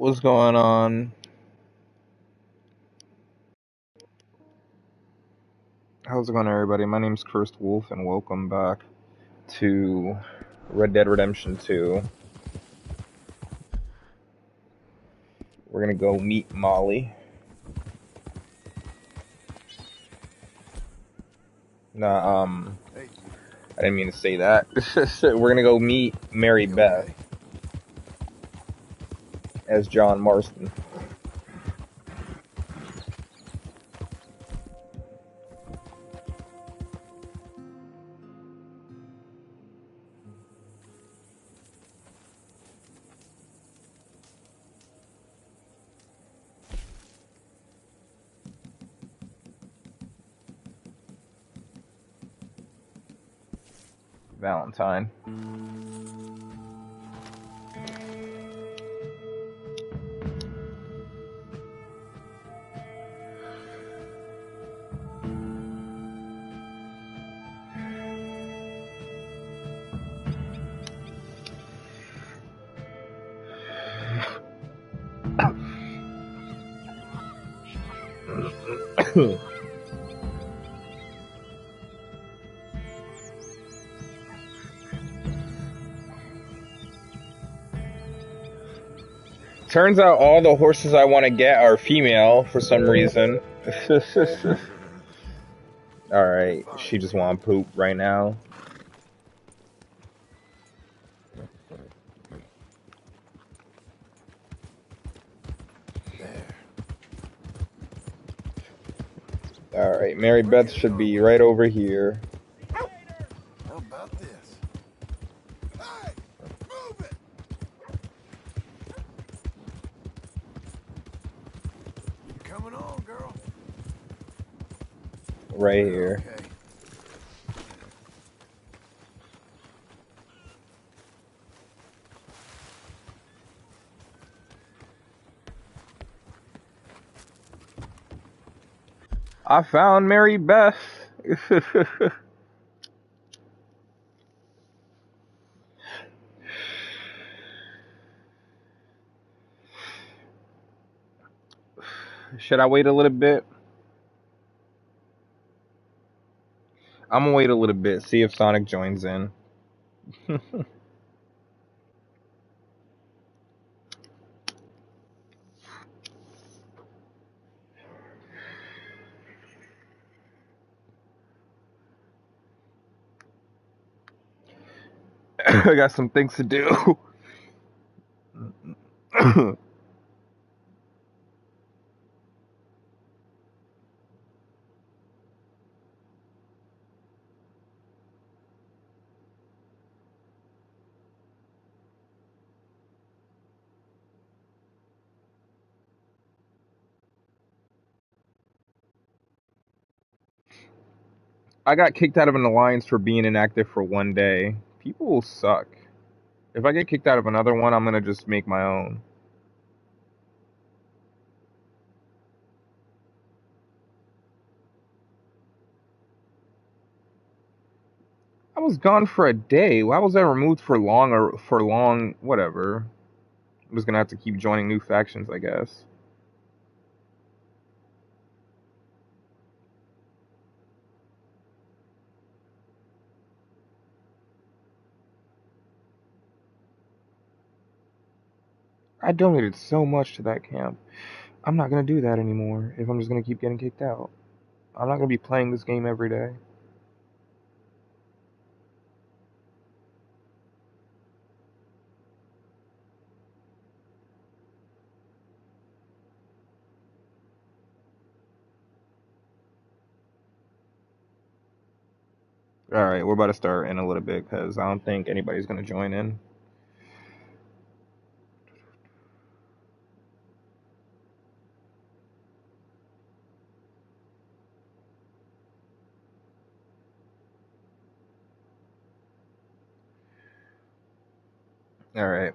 What's going on? How's it going, everybody? My name's Cursed Wolf, and welcome back to Red Dead Redemption 2. We're gonna go meet Molly. Nah, I didn't mean to say that. We're gonna go meet Mary Beth as John Marston. Valentine. Turns out all the horses I want to get are female for some reason. Alright, she just want to poop right now. Alright, Mary Beth should be right over here. How about this? Hey, move it! You coming on, girl? Right here. Okay. I found Mary Beth. Should I wait a little bit? I'm gonna wait a little bit, see if Sonic joins in. I got some things to do. I got kicked out of an alliance for being inactive for one day. People will suck. If I get kicked out of another one, I'm gonna just make my own. I was gone for a day. Why was I removed for long, whatever. I'm just gonna have to keep joining new factions, I guess. I donated so much to that camp. I'm not gonna do that anymore if I'm just gonna keep getting kicked out. I'm not gonna be playing this game every day. Alright, we're about to start in a little bit because I don't think anybody's gonna join in. Alright.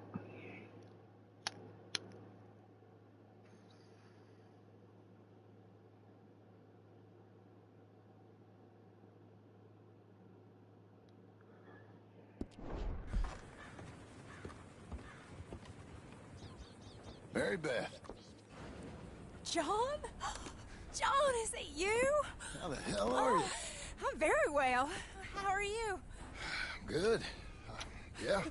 Mary Beth. John? John, is it you? How the hell are you? I'm very well. How are you? Good. Yeah,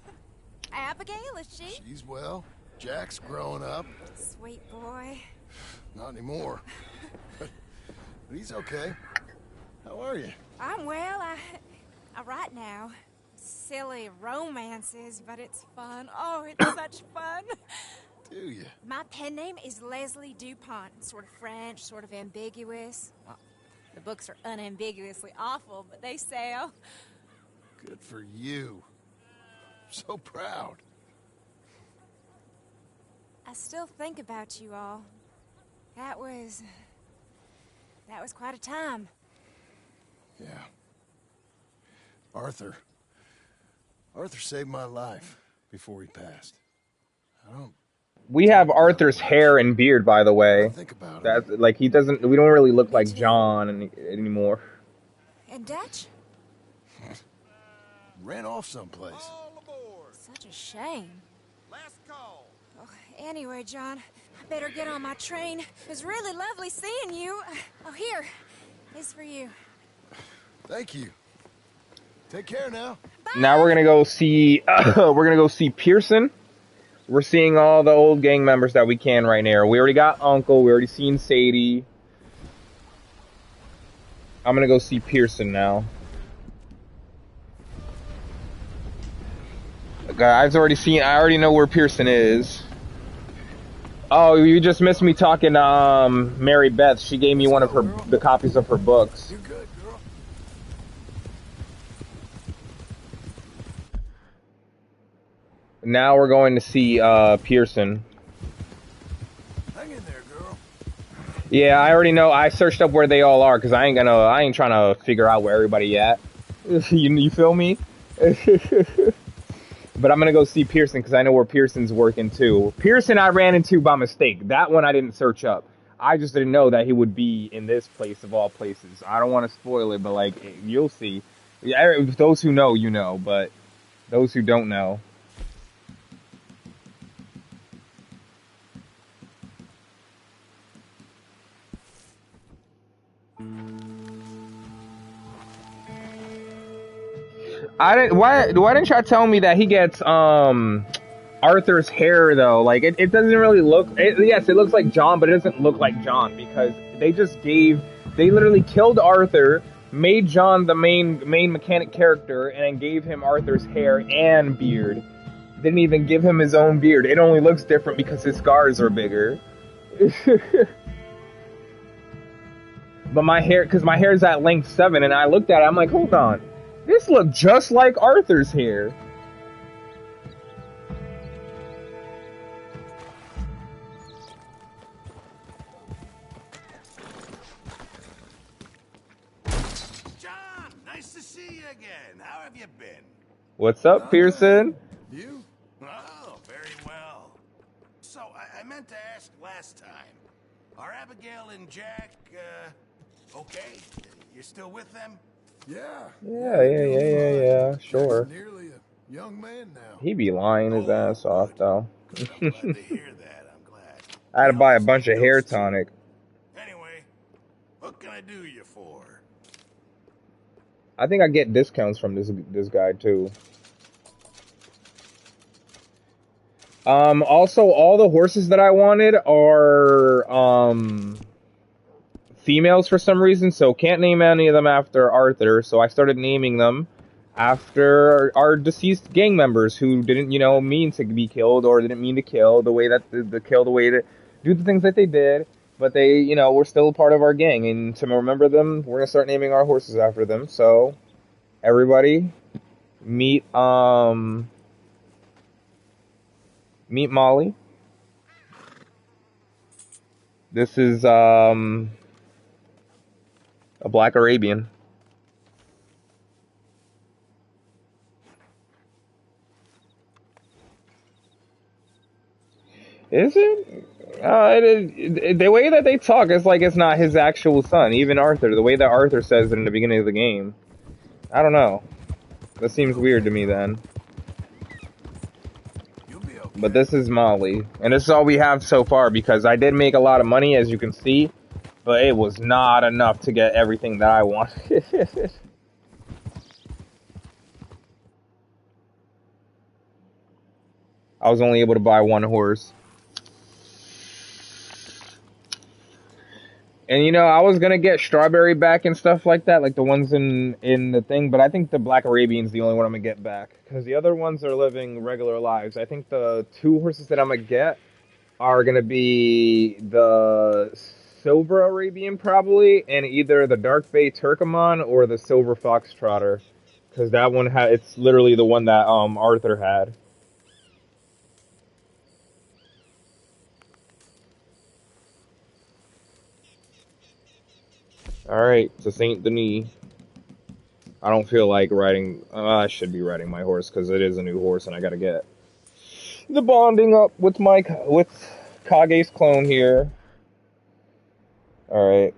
Abigail, is she? she's well. Jack's growing up. Sweet boy. Not anymore. But he's okay. How are you? I'm well. I write now. Silly romances, but it's fun. Oh, it's such fun. Do you? My pen name is Leslie Dupont. Sort of French, sort of ambiguous. Well, the books are unambiguously awful, but they sell. Good for you. So proud. I still think about you all. That was quite a time. Yeah. Arthur saved my life before he passed. I don't We have Arthur's hair and beard, by the way. think about it. That like he doesn't. We don't really look like John anymore. And Dutch? Ran off someplace. All aboard. Such a shame. Last call. Oh, anyway, John, I better get on my train. It was really lovely seeing you. Oh, here. It's for you. Thank you. Take care now. Now we're gonna go see. Pearson. We're seeing all the old gang members that we can right now. We already got Uncle. We already seen Sadie. I'm gonna go see Pearson now. I already know where Pearson is. Oh, you just missed me talking to Mary Beth. She gave me one of the copies of her books. You're good, girl. Now we're going to see Pearson. Hang in there, girl. Yeah, I already know. I searched up where they all are because I ain't trying to figure out where everybody at. you feel me? But I'm gonna go see Pearson because I know where Pearson's working too. Pearson I ran into by mistake. That one I didn't search up. I just didn't know that he would be in this place of all places. I don't want to spoil it, but like you'll see. Yeah, those who know, you know, but those who don't know. Why didn't y'all tell me that he gets Arthur's hair though? Like it doesn't really look. Yes, it looks like John, but it doesn't look like John because they literally killed Arthur, made John the main mechanic character, and then gave him Arthur's hair and beard. Didn't even give him his own beard. It only looks different because his scars are bigger. But my hair is at length 7, and I looked at it. I'm like, hold on. This looked just like Arthur's hair. John, nice to see you again. How have you been? What's up, Pearson? You? Oh, very well. So, I meant to ask last time. Are Abigail and Jack, okay? You're still with them? Yeah. Yeah, sure. Jack's nearly a young man now. He be lying his ass off, though. Good. I'm glad to hear that. I'm glad. I had to buy a bunch of hair tonic. Anyway, what can I do you for? I think I get discounts from this guy, too. Also, all the horses that I wanted are, females for some reason, so can't name any of them after Arthur, so I started naming them after our deceased gang members who didn't, mean to be killed or didn't mean to kill the way that the way to do the things that they did, but they, were still a part of our gang, and to remember them, we're gonna start naming our horses after them. So, everybody, meet Molly. This is, a Black Arabian. Is it? The way that they talk is like it's not his actual son. Even Arthur, the way that Arthur says it in the beginning of the game. I don't know. That seems weird to me then. You'll be okay. But this is Molly. And this is all we have so far because I did make a lot of money, as you can see. But it was not enough to get everything that I wanted. I was only able to buy one horse. And you know, I was gonna get Strawberry back and stuff like that, like the ones in the thing, but I think the Black Arabian's the only one I'm gonna get back. Because the other ones are living regular lives. I think the two horses that I'm gonna get are gonna be the Silver Arabian probably, and either the Dark Bay Turcoman or the Silver Foxtrotter. Because that one it's literally the one that Arthur had. Alright, to Saint Denis. I don't feel like riding. I should be riding my horse because it is a new horse and I gotta get the bonding up with Kage's clone here. Alright,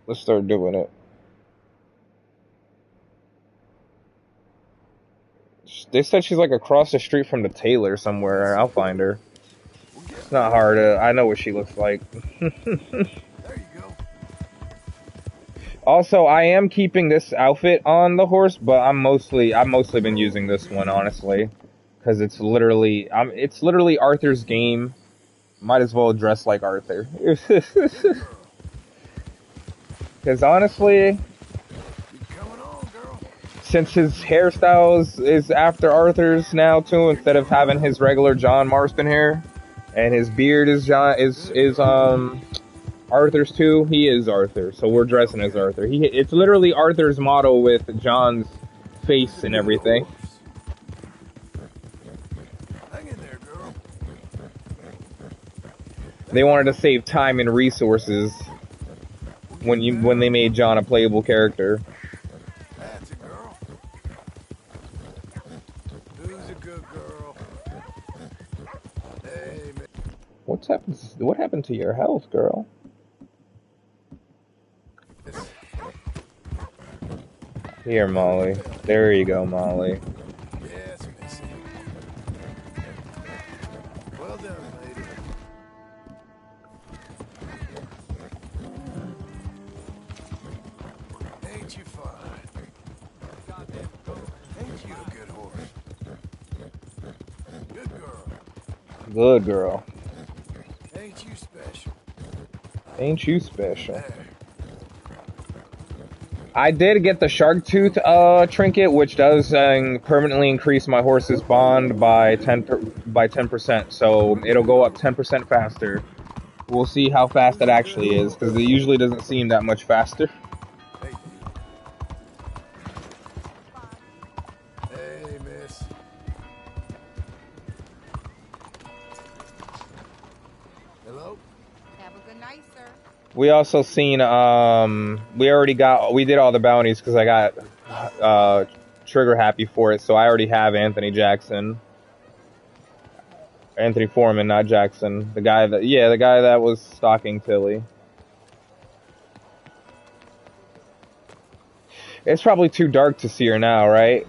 let's start doing it. They said she's like across the street from the tailor somewhere. I'll find her. It's not hard. I know what she looks like. Also, I am keeping this outfit on the horse, but I've mostly been using this one, honestly, because it's literally Arthur's game. Might as well dress like Arthur. Because honestly, since his hairstyle is after Arthur's now too, instead of having his regular John Marston hair, and his beard is Arthur's too. He is Arthur, so we're dressing as Arthur. It's literally Arthur's model with John's face and everything. Hang in there, girl. They wanted to save time and resources when they made John a playable character. That's a girl. Who's a good girl? Hey, man. What happened to your health, girl? Here, Molly. There you go, Molly. Yes, Missy. Well done, lady. Ain't you fine? Ain't you a good horse? Good girl. Good girl. Ain't you special? Ain't you special? There. I did get the Shark Tooth trinket, which does permanently increase my horse's bond by 10%. So it'll go up 10% faster. We'll see how fast it actually is, because it usually doesn't seem that much faster. Hey, miss. Hello? Have a good night, sir. We also seen, we did all the bounties because I got, trigger happy for it, so I already have Anthony Foreman, not Jackson. The guy that was stalking Tilly. It's probably too dark to see her now, right?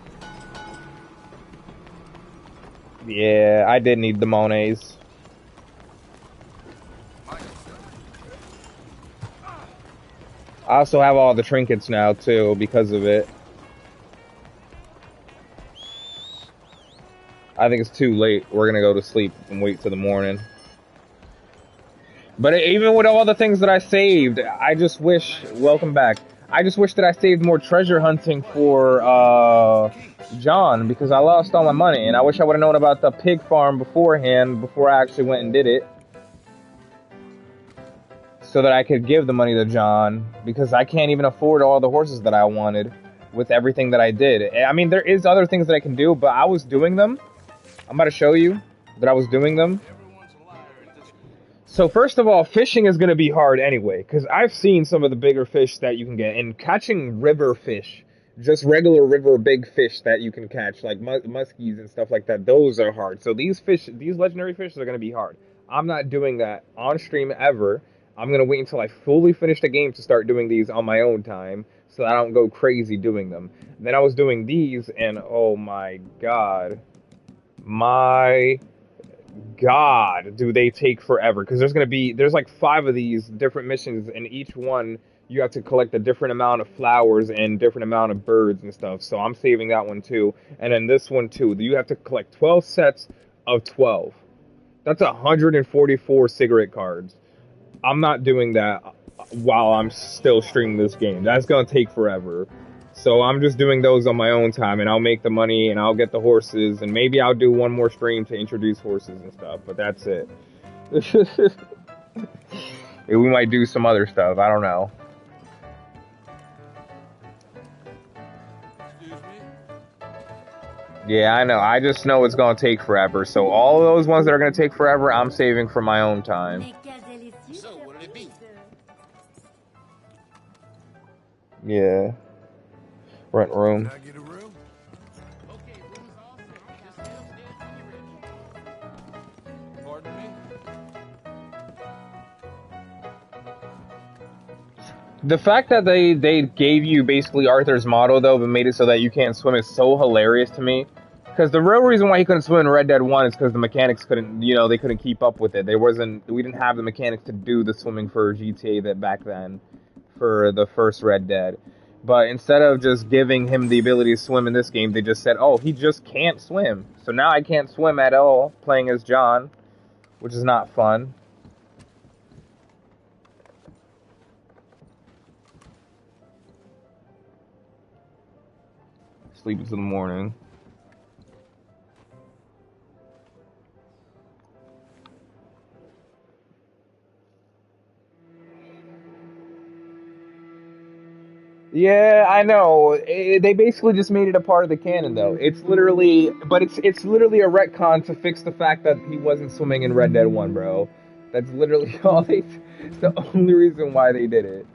Yeah, I did need the Monets. I also have all the trinkets now, too, because of it. I think it's too late. We're gonna go to sleep and wait till the morning. But even with all the things that I saved, I just wish... Welcome back. I just wish that I saved more treasure hunting for, John, because I lost all my money, and I wish I would have known about the pig farm beforehand, before I actually went and did it. So that I could give the money to John, because I can't even afford all the horses that I wanted with everything that I did. I mean, there is other things that I can do, but I was doing them. I'm about to show you that I was doing them. So first of all, fishing is going to be hard anyway, because I've seen some of the bigger fish that you can get, and catching river fish, just regular river big fish that you can catch, like muskies and stuff like that, those are hard. So these legendary fish are going to be hard. I'm not doing that on stream ever. I'm going to wait until I fully finish the game to start doing these on my own time, so I don't go crazy doing them. Then I was doing these, and oh my god. My God, do they take forever? Because there's like 5 of these different missions, and each one you have to collect a different amount of flowers and different amount of birds and stuff. So I'm saving that one too, and then this one too. You have to collect 12 sets of 12. That's 144 cigarette cards. I'm not doing that while I'm still streaming this game. That's gonna take forever. So I'm just doing those on my own time, and I'll make the money, and I'll get the horses, and maybe I'll do one more stream to introduce horses and stuff, but that's it. We might do some other stuff, I don't know. Yeah, I know. I just know it's gonna take forever. So all those ones that are gonna take forever, I'm saving for my own time. So, what'll it be? Yeah. Rent room. Can I get a room? Okay, room's all set. Just head upstairs when you're ready. Pardon me? The fact that they gave you basically Arthur's motto though, but made it so that you can't swim is so hilarious to me. Because the real reason why he couldn't swim in Red Dead 1 is because the mechanics couldn't, they couldn't keep up with it. We didn't have the mechanics to do the swimming for GTA that back then, for the first Red Dead. But instead of just giving him the ability to swim in this game, they just said, oh, he just can't swim. So now I can't swim at all, playing as John, which is not fun. Sleep until the morning. Yeah, I know. They basically just made it a part of the canon, though. It's literally a retcon to fix the fact that he wasn't swimming in Red Dead 1, bro. That's literally all it's the only reason why they did it.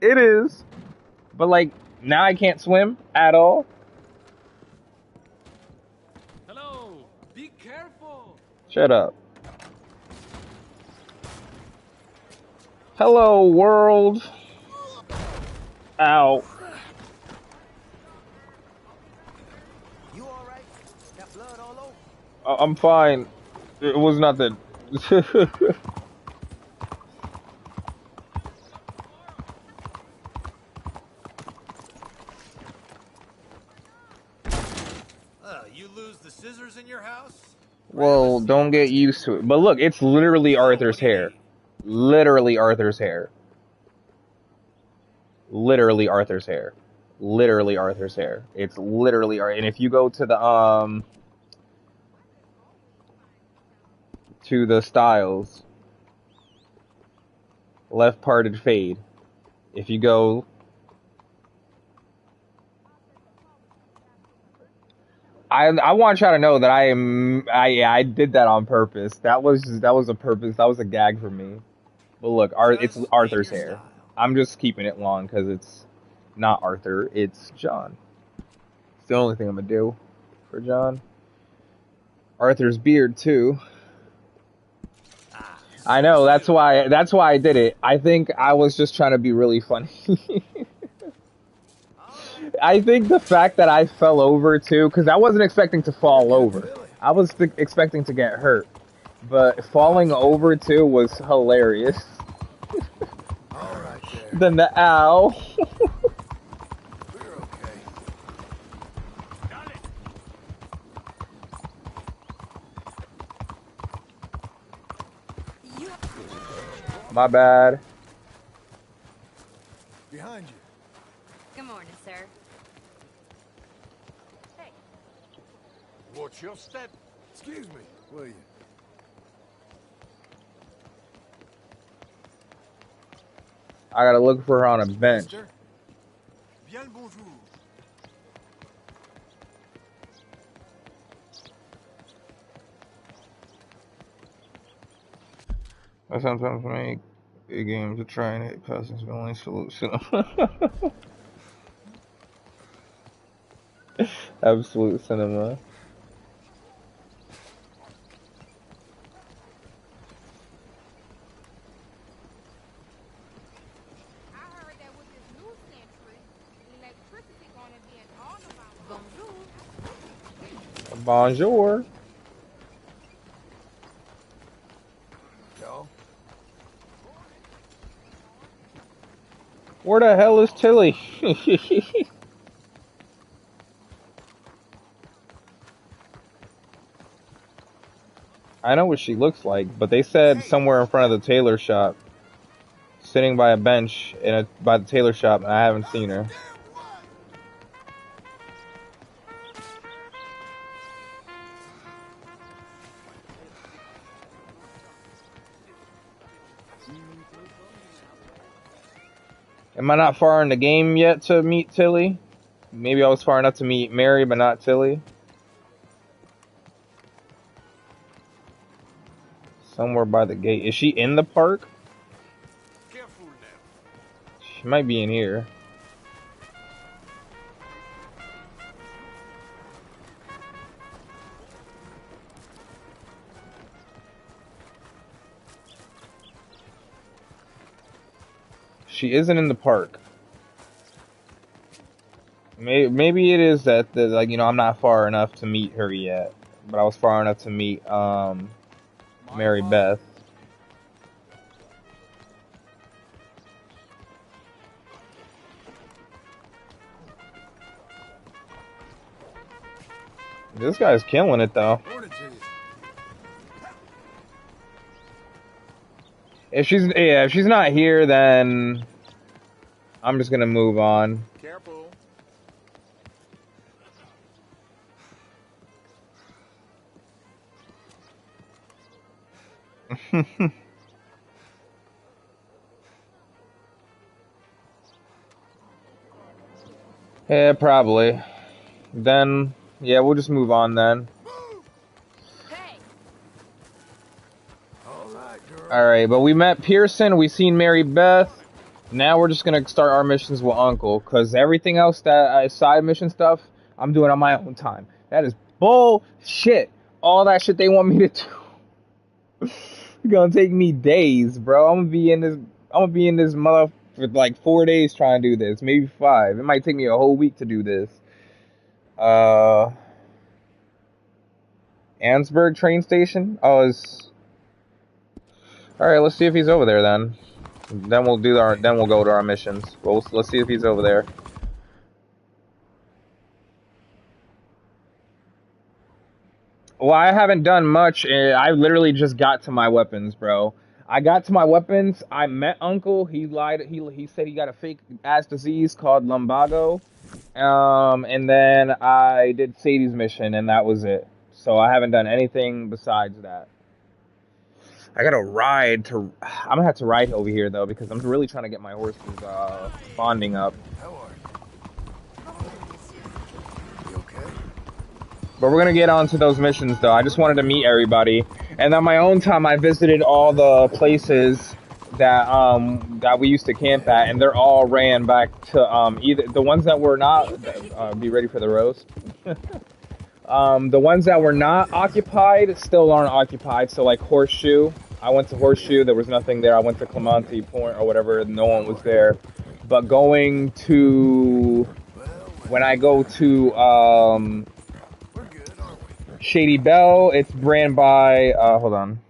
It is. But, like, now I can't swim at all. Hello! Be careful! Shut up. Hello, world. Ow. You alright? Got blood all over? I'm fine. It was nothing. You lose the scissors in your house? Well, don't get used to it. But look, it's literally Arthur's hair. Literally Arthur's hair. Literally Arthur's hair. Literally Arthur's hair. It's literally Arthur. And if you go to the styles, left parted fade. If you go, I want y'all to know that I did that on purpose. That was a purpose. That was a gag for me. But look, it's Arthur's hair. I'm just keeping it long because it's not Arthur. It's John. It's the only thing I'm gonna do for John. Arthur's beard too. I know. That's why I did it. I think I was just trying to be really funny. I think the fact that I fell over too, because I wasn't expecting to fall over. I was expecting to get hurt. But falling over too was hilarious. All right there. Then the ow. We're okay. Got it. You My bad. Behind you. Good morning, sir. Hey. Watch your step. Excuse me, will you? I gotta look for her on a bench. Mister? Bien le bonjour. I sometimes make a game to try and hit Cousins' only solution. Absolute cinema. Bonjour. Y'all? Where the hell is Tilly? I know what she looks like, but they said somewhere in front of the tailor shop, sitting by a bench by the tailor shop, and I haven't seen her. Am I not far in the game yet to meet Tilly? Maybe I was far enough to meet Mary, but not Tilly. Somewhere by the gate. Is she in the park? Careful now. She might be in here. She isn't in the park. Maybe it is that like, you know, I'm not far enough to meet her yet, but I was far enough to meet Mary Beth. This guy's killing it though. If she's not here, then I'm just gonna move on. Careful. Yeah, probably. Then, yeah, we'll just move on then. Hey, All right, girl. Alright, but we met Pearson, we seen Mary Beth. Now we're just gonna start our missions with Uncle, because everything else that side mission stuff, I'm doing on my own time. That is bullshit. All that shit they want me to do. It's gonna take me days, bro. I'm gonna be in this mother for like 4 days trying to do this, maybe 5. It might take me a whole week to do this. Ansburg train station? Oh, alright, let's see if he's over there then. Then we'll go to our missions. Well, let's see if he's over there. Well, I haven't done much. I literally just got to my weapons, bro. I got to my weapons. I met Uncle. He lied. He said he got a fake ass disease called lumbago. And then I did Sadie's mission, and that was it. So I haven't done anything besides that. I gotta ride to. I'm gonna have to ride over here though because I'm really trying to get my horses bonding up. How are you? You okay? But we're gonna get on to those missions though. I just wanted to meet everybody, and on my own time, I visited all the places that we used to camp at, and they're all ran back to either the ones that were not. Be ready for the roast. The ones that were not occupied still aren't occupied. So like Horseshoe, I went to Horseshoe. There was nothing there. I went to Clemente Point or whatever. No one was there. But going to when I go to We're good, aren't we? Shady Belle, it's ran by. Hold on.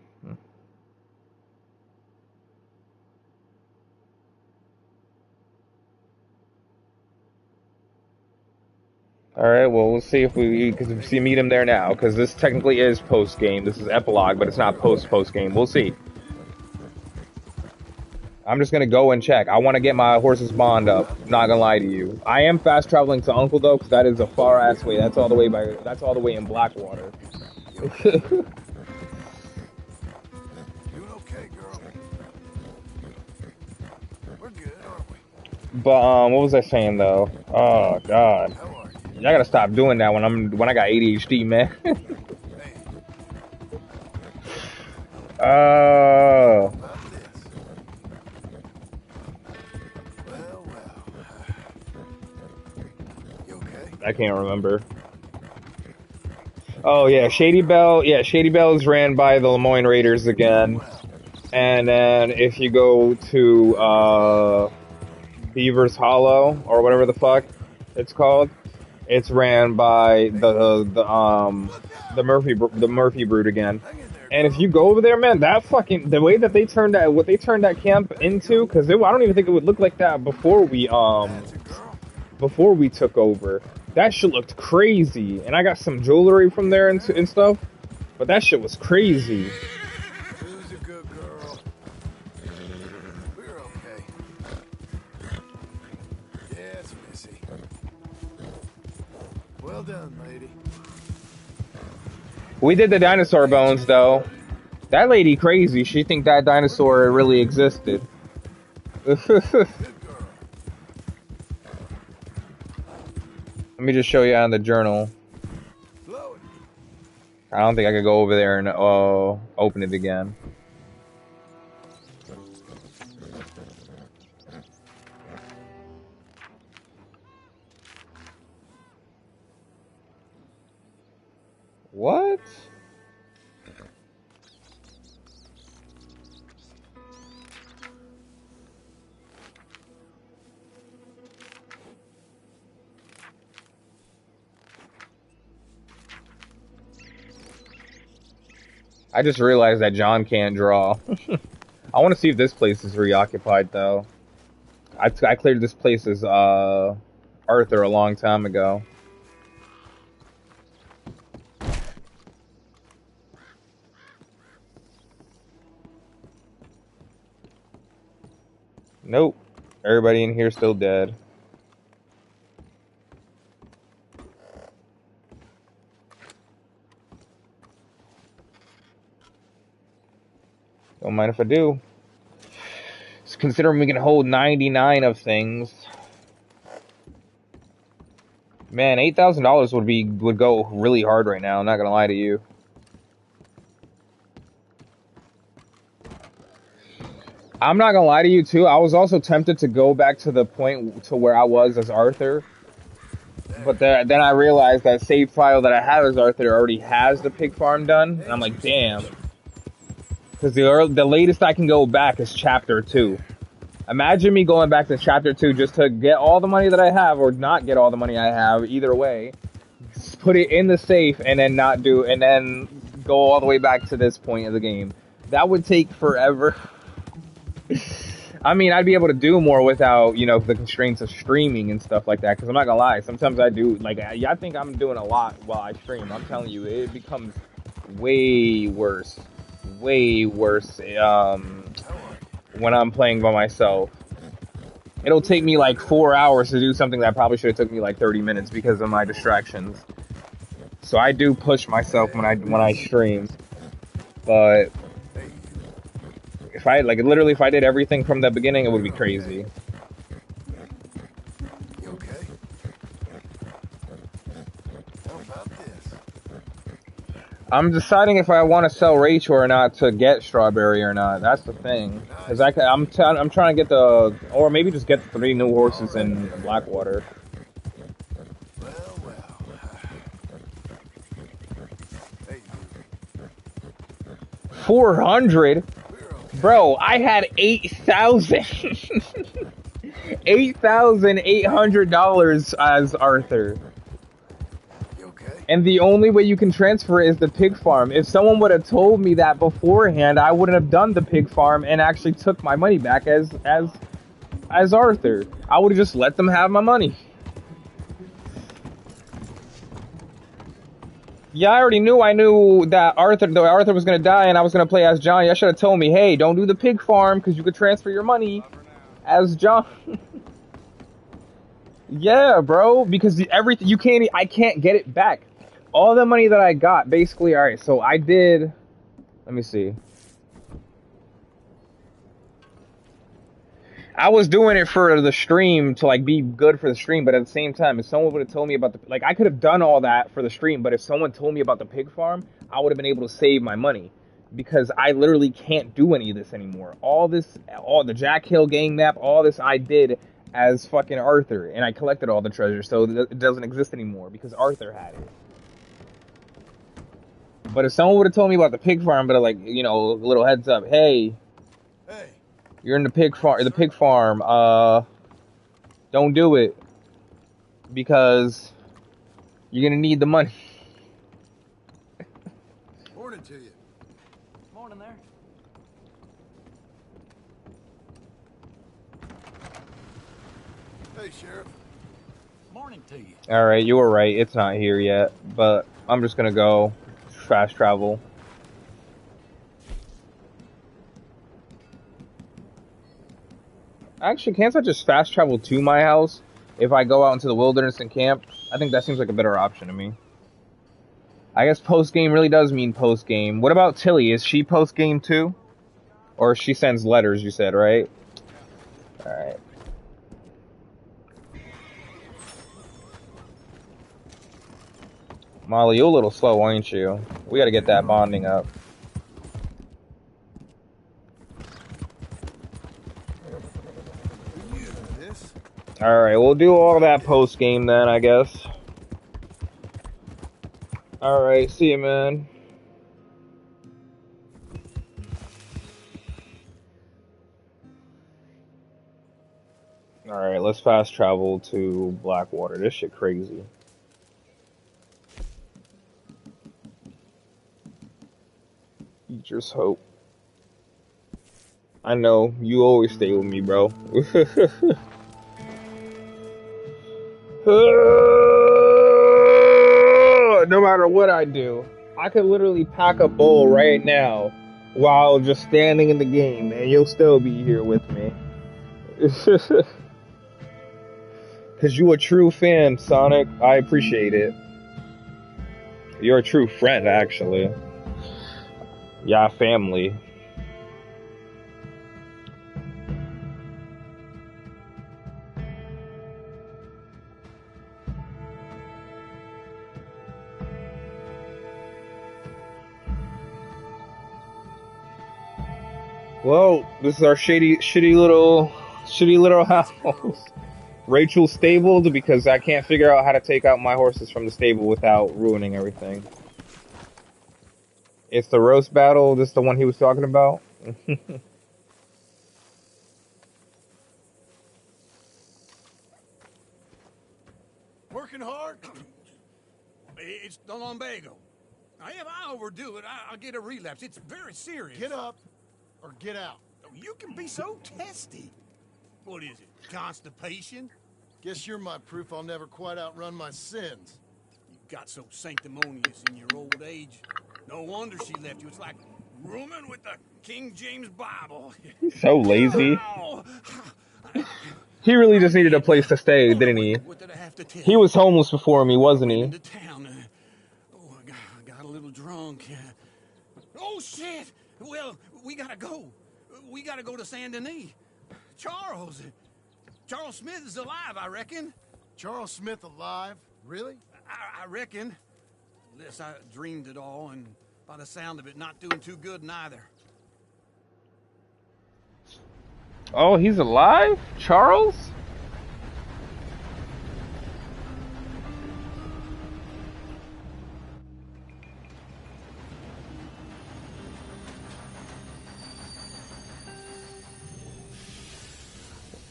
All right, well, we'll see if we meet him there now, because this technically is post game. This is epilogue, but it's not post game. We'll see. I'm just gonna go and check. I want to get my horse's bond up. Not gonna lie to you. I am fast traveling to Uncle though, because that is a far ass way. That's all the way in Blackwater. You okay, girl? We're good, aren't we? But what was I saying though? Oh God. How are you? Y'all gotta stop doing that when I got ADHD, man. Oh. About this. Well. You okay? I can't remember. Oh yeah, Shady Belle. Yeah, Shady Belle is ran by the Lemoyne Raiders again. And then if you go to Beaver's Hollow or whatever the fuck it's called, It's ran by the Murphy Brood again. And if you go over there, man, that fucking the way that they turned that what they turned that camp into, because I don't even think it would look like that before we took over. That shit looked crazy, and I got some jewelry from there and stuff. But that shit was crazy. Who's a good girl? We're okay. Yes, Missy. Well done, lady. We did the dinosaur bones, though. That lady crazy. She think that dinosaur really existed. Let me just show you on the journal. I don't think I could go over there and open it again. What? I just realized that John can't draw. I want to see if this place is reoccupied, though. I cleared this place as Arthur a long time ago. Nope. Everybody in here still dead. Don't mind if I do. Just considering we can hold 99 of things. Man, $8,000 would go really hard right now, I'm not gonna lie to you. I'm not gonna lie to you too, I was also tempted to go back to the point to where I was as Arthur. But then I realized that save file that I have as Arthur already has the pig farm done. And I'm like, damn. Because the latest I can go back is chapter 2. Imagine me going back to chapter 2 just to get all the money that I have, or not get all the money I have, either way. Just put it in the safe and then and then go all the way back to this point of the game. That would take forever. I mean, I'd be able to do more without, you know, the constraints of streaming and stuff like that. Because I'm not gonna lie, sometimes I do, like, I think I'm doing a lot while I stream. I'm telling you, it becomes way worse. Way worse when I'm playing by myself. It'll take me like 4 hours to do something that probably should have took me like 30 minutes because of my distractions. So I do push myself when I stream. But if I if I did everything from the beginning, it would be crazy. You okay? How about this? I'm deciding if I want to sell Rachel or not to get Strawberry or not. That's the thing. Because I'm trying to get or maybe just get the 3 new horses in Blackwater. Well. Hey. 400? Bro, I had 8,000. $8,800 as Arthur. And the only way you can transfer is the pig farm. If someone would have told me that beforehand, I wouldn't have done the pig farm and actually took my money back as Arthur. I would have just let them have my money. Yeah, I knew that Arthur was gonna die and I was gonna play as John. You should have told me, hey, don't do the pig farm because you could transfer your money as John. Yeah, bro, because everything I can't get it back. All the money that I got, basically, all right. So I did. Let me see. I was doing it for the stream to like be good for the stream, but at the same time, if someone would have told me about I could have done all that for the stream, but if someone told me about the pig farm, I would have been able to save my money because I literally can't do any of this anymore. All the Jack Hill gang map, all this I did as fucking Arthur, and I collected all the treasure, so it doesn't exist anymore because Arthur had it. But if someone would have told me about the pig farm, but like, you know, a little heads up, hey, you're in the pig farm, don't do it because You're gonna need the money. Morning to you. Morning there. Hey, Sheriff. Morning to you. Alright, you were right. It's not here yet. But I'm just gonna go fast travel. Actually, can't I just fast travel to my house if I go out into the wilderness and camp? I think that seems like a better option to me. I guess post-game really does mean post-game. What about Tilly? Is she post-game too? Or she sends letters, you said, right? Alright. Molly, you're a little slow, ain't you? We gotta get that bonding up. This? Alright, we'll do all that post-game then, I guess. Alright, see you, man. Alright, let's fast travel to Blackwater. This shit crazy. Future's hope. I know, you always stay with me, bro. No matter what I do, I could literally pack a bowl right now while just standing in the game, and you'll still be here with me. Cause you a true fan, Sonic. I appreciate it. You're a true friend, actually. Yeah, family. Well, this is our shitty little house. Rachel's stabled because I can't figure out how to take out my horses from the stable without ruining everything. It's the roast battle. This is the one he was talking about. Working hard? It's the lumbago. Now, if I overdo it, I'll get a relapse. It's very serious. Get up or get out. You can be so testy. What is it? Constipation? Guess you're my proof I'll never quite outrun my sins. You got so sanctimonious in your old age. No wonder she left you. It's like rooming with the King James Bible. So lazy. Ow! He really just needed a place to stay, didn't he? What did I have to tell He was homeless before me, wasn't he? into town. I got a little drunk. Oh, shit! Well, we gotta go. We gotta go to Saint Denis. Charles Smith is alive, I reckon. Charles Smith alive? Really? I reckon. Unless I dreamed it all, and by the sound of it, not doing too good neither. Oh, he's alive? Charles?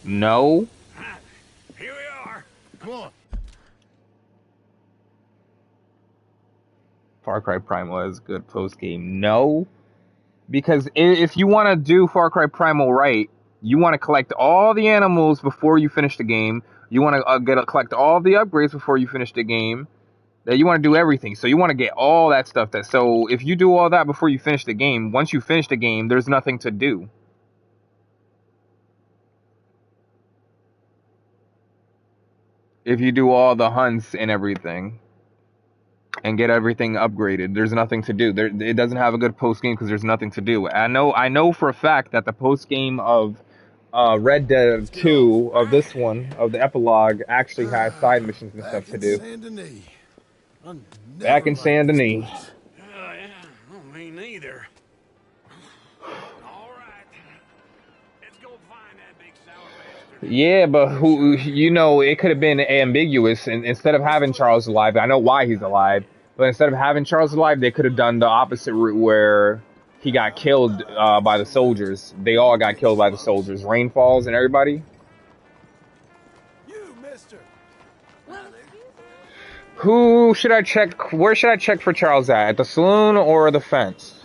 No. Here we are. Come on. Far Cry Primal is good post game. No. Because if you want to do Far Cry Primal right, you want to collect all the animals before you finish the game. You want to collect all the upgrades before you finish the game. That you want to do everything. So you want to get all that stuff. So if you do all that before you finish the game, once you finish the game, there's nothing to do. If you do all the hunts and everything and get everything upgraded, there's nothing to do. It doesn't have a good post game because there's nothing to do. I know for a fact that the post game of Red Dead 2 of this one, of the epilogue, actually has side missions and stuff to do. Saint Denis. Back in Saint Denis. Yeah, oh, me neither. All right. Let's go find that big sour bastard. Yeah, but it could have been ambiguous. And instead of having Charles alive, I know why he's alive, but instead of having Charles alive, they could have done the opposite route where he got killed by the soldiers. They all got killed by the soldiers. Rain falls and everybody. You, mister. Who should I check? Where should I check for Charles at the saloon or the fence?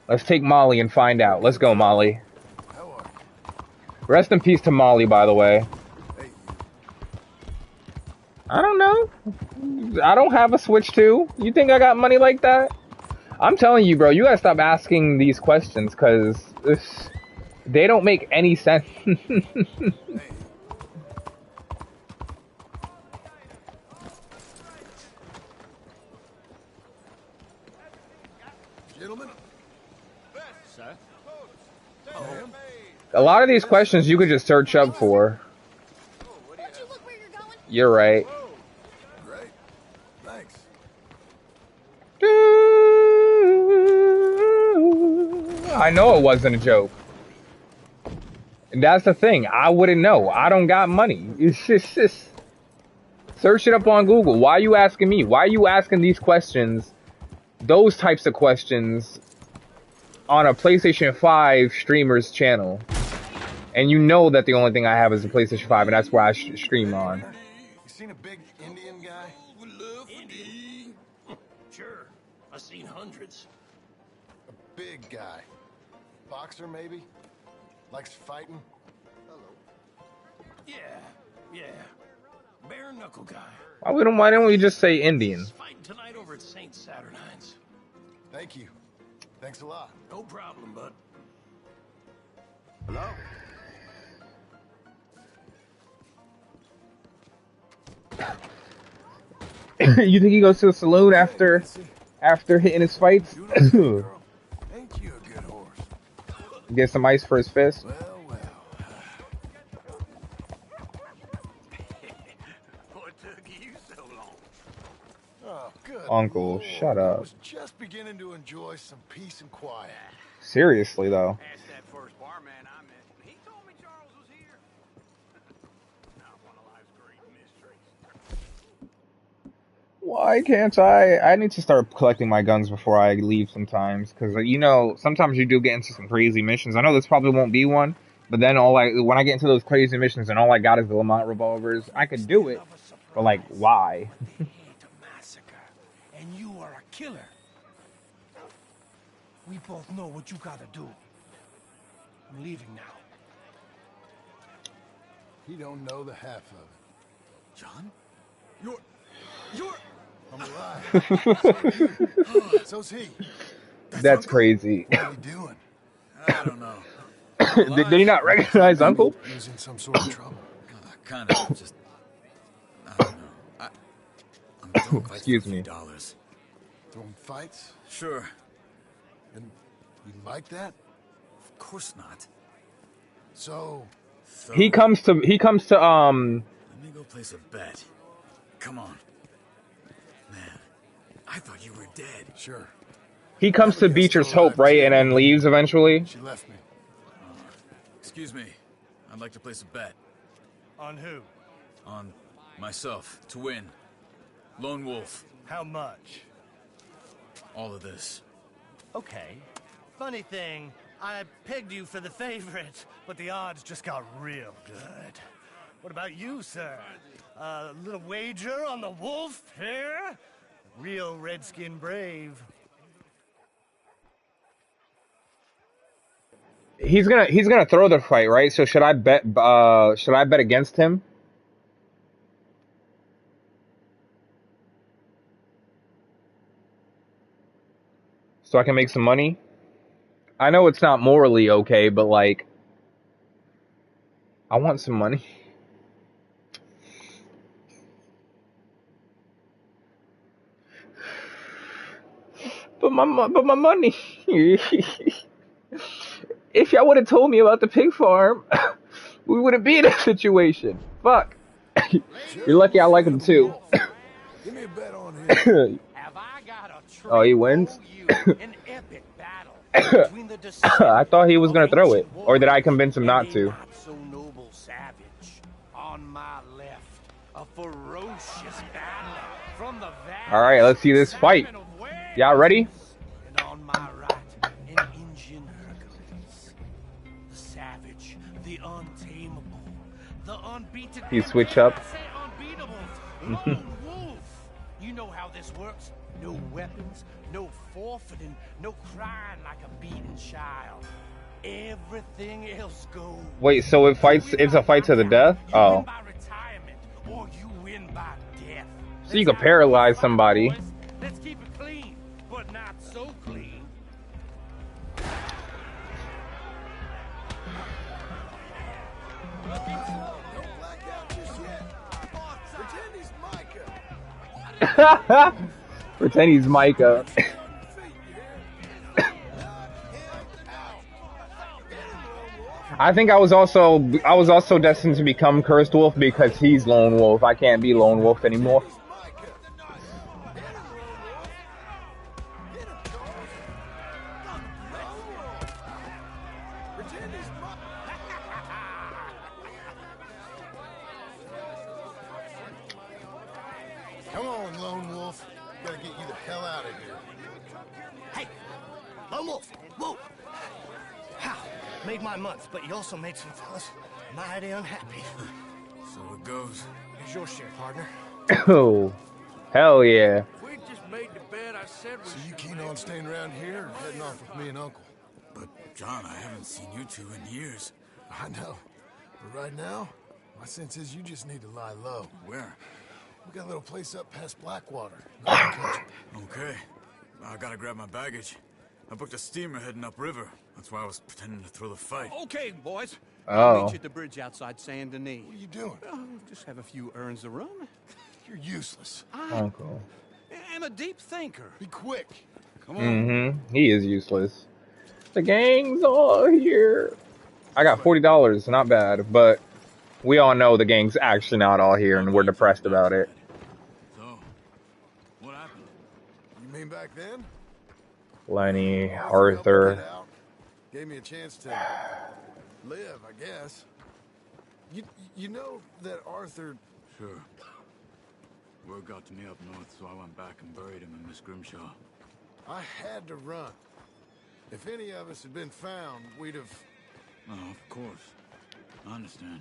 Let's take Molly and find out. Let's go, Molly. How are Rest in peace to Molly, by the way. you? Hey, I don't know. I don't have a Switch 2. You think I got money like that? I'm telling you, bro, you gotta stop asking these questions, because they don't make any sense. gentlemen. Sir? Ma'am. A lot of these questions you could just search up for. Won't you look where you're going? You're right. Great. Thanks. I know it wasn't a joke. And that's the thing. I wouldn't know. I don't got money. It's just search it up on Google. Why are you asking me? Why are you asking these questions? Those types of questions on a PlayStation 5 streamer's channel. And you know that the only thing I have is a PlayStation 5, and that's where I stream on. You seen a big Indian guy? Indian? Sure. I've seen hundreds. A big guy. Boxer, maybe? Likes fighting? Yeah. Bare knuckle guy. Why don't we just say Indian? Fighting tonight over at St. Saturnine's. Thank you. Thanks a lot. No problem, bud. Hello? You think he goes to the saloon after hitting his fights? Girl, ain't you a good horse? Get some ice for his fist? Well. What took you so long? Oh, good. Uncle, Lord. shut I up. was just beginning to enjoy some peace and quiet. Seriously, though. Asked that first barman I met. He told me Charles was here. Not one of life's great mysteries. Why can't I need to start collecting my guns before I leave sometimes, because you know sometimes you do get into some crazy missions. I know this probably won't be one, but then when I get into those crazy missions and all I got is the Lamont revolvers, I could do it, but like why? To massacre, and you are a killer. We both know what you gotta do. I'm leaving now. He don't know the half of it. John? You're... I'm alive. So's he. That's crazy. What are you doing? I don't know. Did he not recognize Uncle? He was in some sort of trouble. Kind of, just... I don't know. I'm throwing fights Excuse for a few me. dollars. Throwing fights? Sure. And you like that? Of course not. So, So, He comes to let me go place a bet. Come on. Man, I thought you were dead. sure. he comes to Beecher's Hope, right, and then leaves eventually. She left me. Excuse me. I'd like to place a bet. On who? On myself, to win. Lone Wolf. How much? All of this. Okay. Funny thing, I pegged you for the favorite, but the odds just got real good. What about you, sir? A little wager on the wolf here? Real redskin brave. He's gonna throw the fight, right? So should I bet against him? So I can make some money? I know it's not morally okay, but like I want some money. But my money. If y'all would have told me about the pig farm, we wouldn't be in this situation. Fuck. You're lucky I like him too. Give me a bet on him. Have I got a treat Oh, he wins? for you? An epic battle between the I thought he was gonna throw it. Or did I convince him not to? Not so noble savage. On my left, a ferocious battler from the valley. Alright, let's see this fight. Y'all ready? And on my right, an Indian Hercules. The savage, the untamable, the unbeatable. You switch up. I say unbeatable. Lone Wolf. You know how this works. No weapons, no forfeiting, no crying like a beaten child. Everything else goes. Wait, so it fights? It's a fight to the death? You win Oh. by retirement, or you win by death. So you could paralyze somebody. Let's keep it clean, but not so clean. Don't black out just yet. Pretend he's Micah. Pretend he's Micah. Feet, you hear? Knock him out. Get him, Lone Wolf. I think I was also destined to become Cursed Wolf because he's Lone Wolf. I can't be Lone Wolf anymore. He's Micah. Get him, Lone Wolf. Get him, Charles. Lone Wolf. Pretend he's Micah. Come on, Lone Wolf. Gotta get you the hell out of here. Hey, Lone Wolf, whoa! How? Made my month, but you also made some fellas mighty unhappy. So it goes. Here's your share, partner. Oh, hell yeah. We just made the bed I said we So you keen on staying around here or heading off with me and Uncle? But, John, I haven't seen you two in years. I know. But right now, my sense is you just need to lie low. Where? We got a little place up past Blackwater. Not the country. Okay. I gotta grab my baggage. I booked a steamer heading upriver. That's why I was pretending to throw the fight. Okay, boys. Oh. I'll meet you at the bridge outside Saint Denis. What are you doing? Oh, just have a few urns of rum. You're useless. Uncle. I'm a deep thinker. Be quick. Come on. Mm-hmm. He is useless. The gang's all here. I got $40. Not bad, but we all know the gang's actually not all here, and we're depressed about it. So, what happened? You mean back then? Lenny, Helped me get Arthur. out. Gave me a chance to live, I guess. You know that Arthur... Sure. Word got to me up north, so I went back and buried him in Miss Grimshaw. I had to run. If any of us had been found, we'd have... Oh, of course. I understand.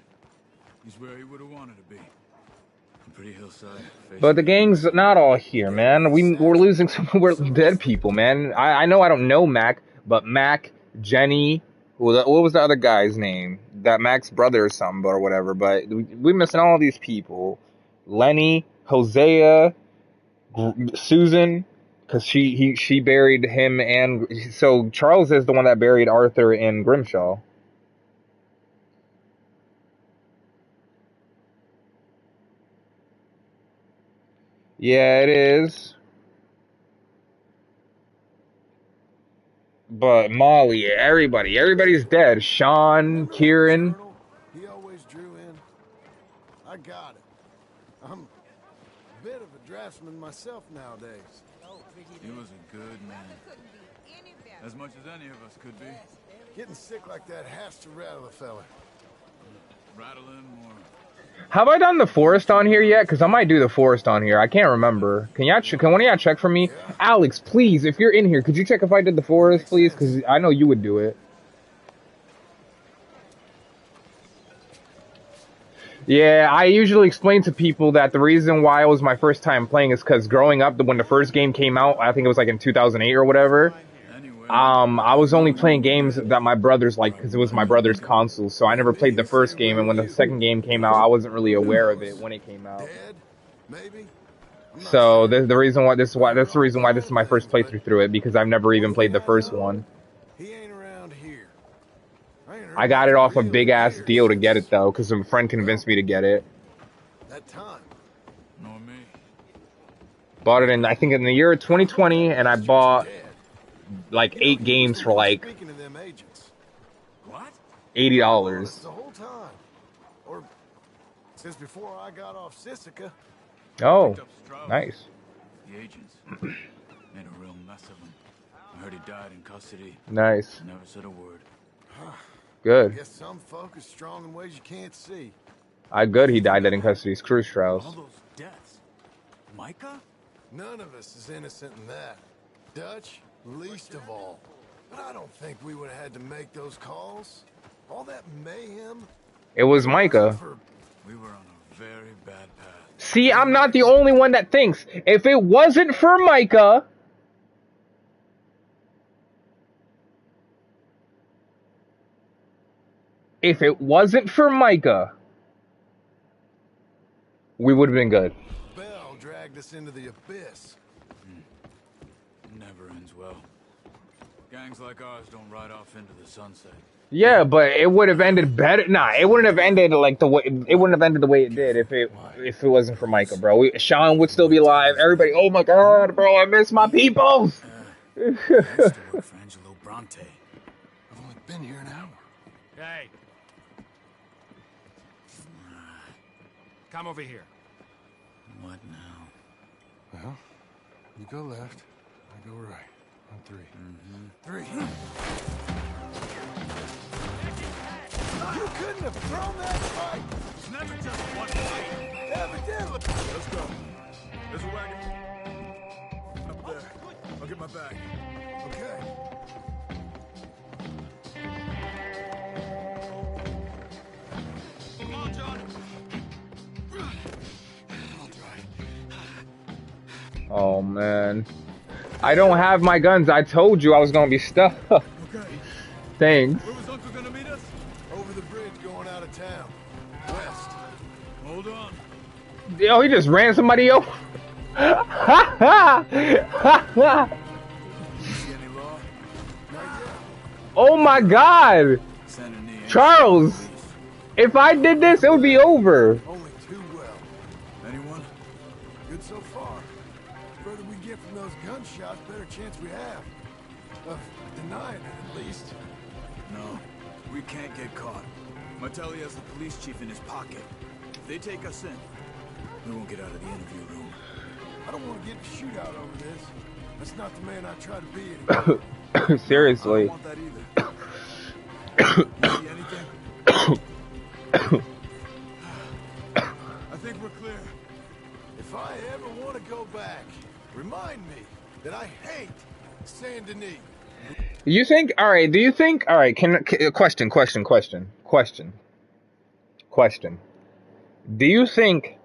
He's where he would have wanted to be. A pretty hillside. But the gang's not all here, man. We're losing some we're dead people, man. I know I don't know Mac, but Mac, Jenny, what was the other guy's name? That Mac's brother or something, or whatever. But we're missing all these people. Lenny, Hosea, Susan, because she buried him, and so Charles is the one that buried Arthur in Grimshaw. Yeah, it is. But Molly, everybody's dead. Sean, Kieran. Colonel, he always drew in. I got it. I'm a bit of a draftsman myself nowadays. He was a good man. As much as any of us could be. Getting sick like that has to rattle a fella. Rattle him or... Have I done the forest on here yet? Because I might do the forest on here. I can't remember. Can one of y'all check for me? Alex, please, if you're in here, could you check if I did the forest, please? Because I know you would do it. Yeah, I usually explain to people that the reason why it was my first time playing is because growing up, when the first game came out, I think it was like in 2008 or whatever, I was only playing games that my brothers liked because it was my brother's console, so I never played the first game, and when the second game came out, I wasn't really aware of it when it came out. Dead? Maybe? I'm not So sure. the reason why that's the reason why this is my first playthrough through it, because I've never even played the first one. He ain't around here. ain't heard I got it off a real big ass years deal to get since it though, because a friend convinced me to get it. That time. Nor me. Bought it I think in the year 2020, and I bought Dead. like 8 games for like Speaking of them agents, What? $80. the whole time. Or since before I got off Sisika. Oh, Picked up Strauss. nice. The agents. Made a real mess of him. I heard he died in custody. Nice. Never said a word. Good. Guess some folk are strong in ways you can't see. Good he died dead in custody. Screw Strauss. All those deaths. Micah? None of us is innocent in that. Dutch, least of all. But I don't think we would have had to make those calls. All that mayhem. It was Micah. For We were on a very bad path. See, I'm not the only one that thinks. If it wasn't for Micah, we would have been good. Bell dragged us into the abyss. Never ends well. Gangs like ours don't ride off into the sunset. Yeah, but it would have ended better. Nah, it wouldn't have ended like the way it wouldn't have ended the way it did if it wasn't for Micah, bro. Sean would still be alive. Everybody, oh my god, bro, I miss my people. I used to work for Angelo Bronte. I've only been here an hour. Hey. Come over here. What now? Well, you go left, I go right. On three. Three. You couldn't have thrown that fight. It's never just one way. Evidently. Let's go. There's a wagon. Up there. I'll get my bag. Okay. Come on, John. I'll try. Oh man, I don't have my guns. I told you I was gonna be stuck. Okay. Thanks. Where was Uncle gonna meet us? Over the bridge going out of town. West. Hold on. Yo, he just ran somebody over. See any law? Oh my god, Saint Denis ain't Charles! police. If I did this, it would be over. Only too well. Anyone? Good so far. The further we get from those gunshots, better chance we have. Of denying it, at least. No. We can't get caught. Martelli has the police chief in his pocket. If they take us in, we won't get out of the interview room. I don't want to get in a shootout over this. That's not the man I try to be anymore. I Seriously. don't want that either. You see anything? I think we're clear. If I ever want to go back, remind me that I hate Saint Denis. You think? All right. Do you think? All right. Question. Do you think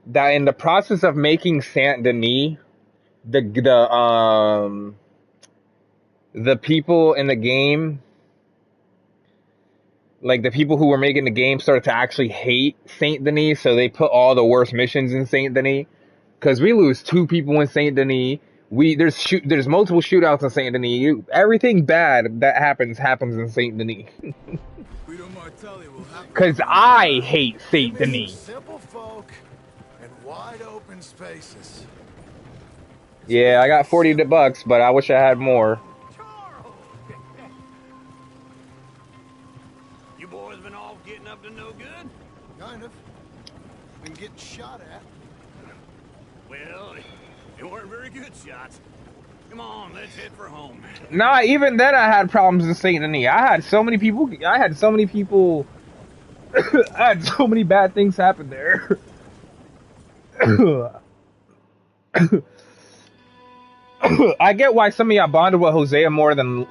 that in the process of making Saint Denis, the people in the game, like the people who were making the game, started to actually hate Saint Denis, so they put all the worst missions in Saint Denis? Because we lose 2 people in Saint Denis. There's multiple shootouts in Saint Denis. Everything bad that happens in Saint Denis. Guido Martelli will have Because I hate Saint Give me Denis. some simple folk and wide open spaces. Yeah, I got $40, but I wish I had more. Charles! You boys been all getting up to no good? Kind of. Been getting shot at. Well, they weren't very good shots. Come on, let's head for home. Nah, even then I had problems in Saint Denis. I had so many people. I had so many bad things happen there. I get why some of y'all bonded with Hosea more than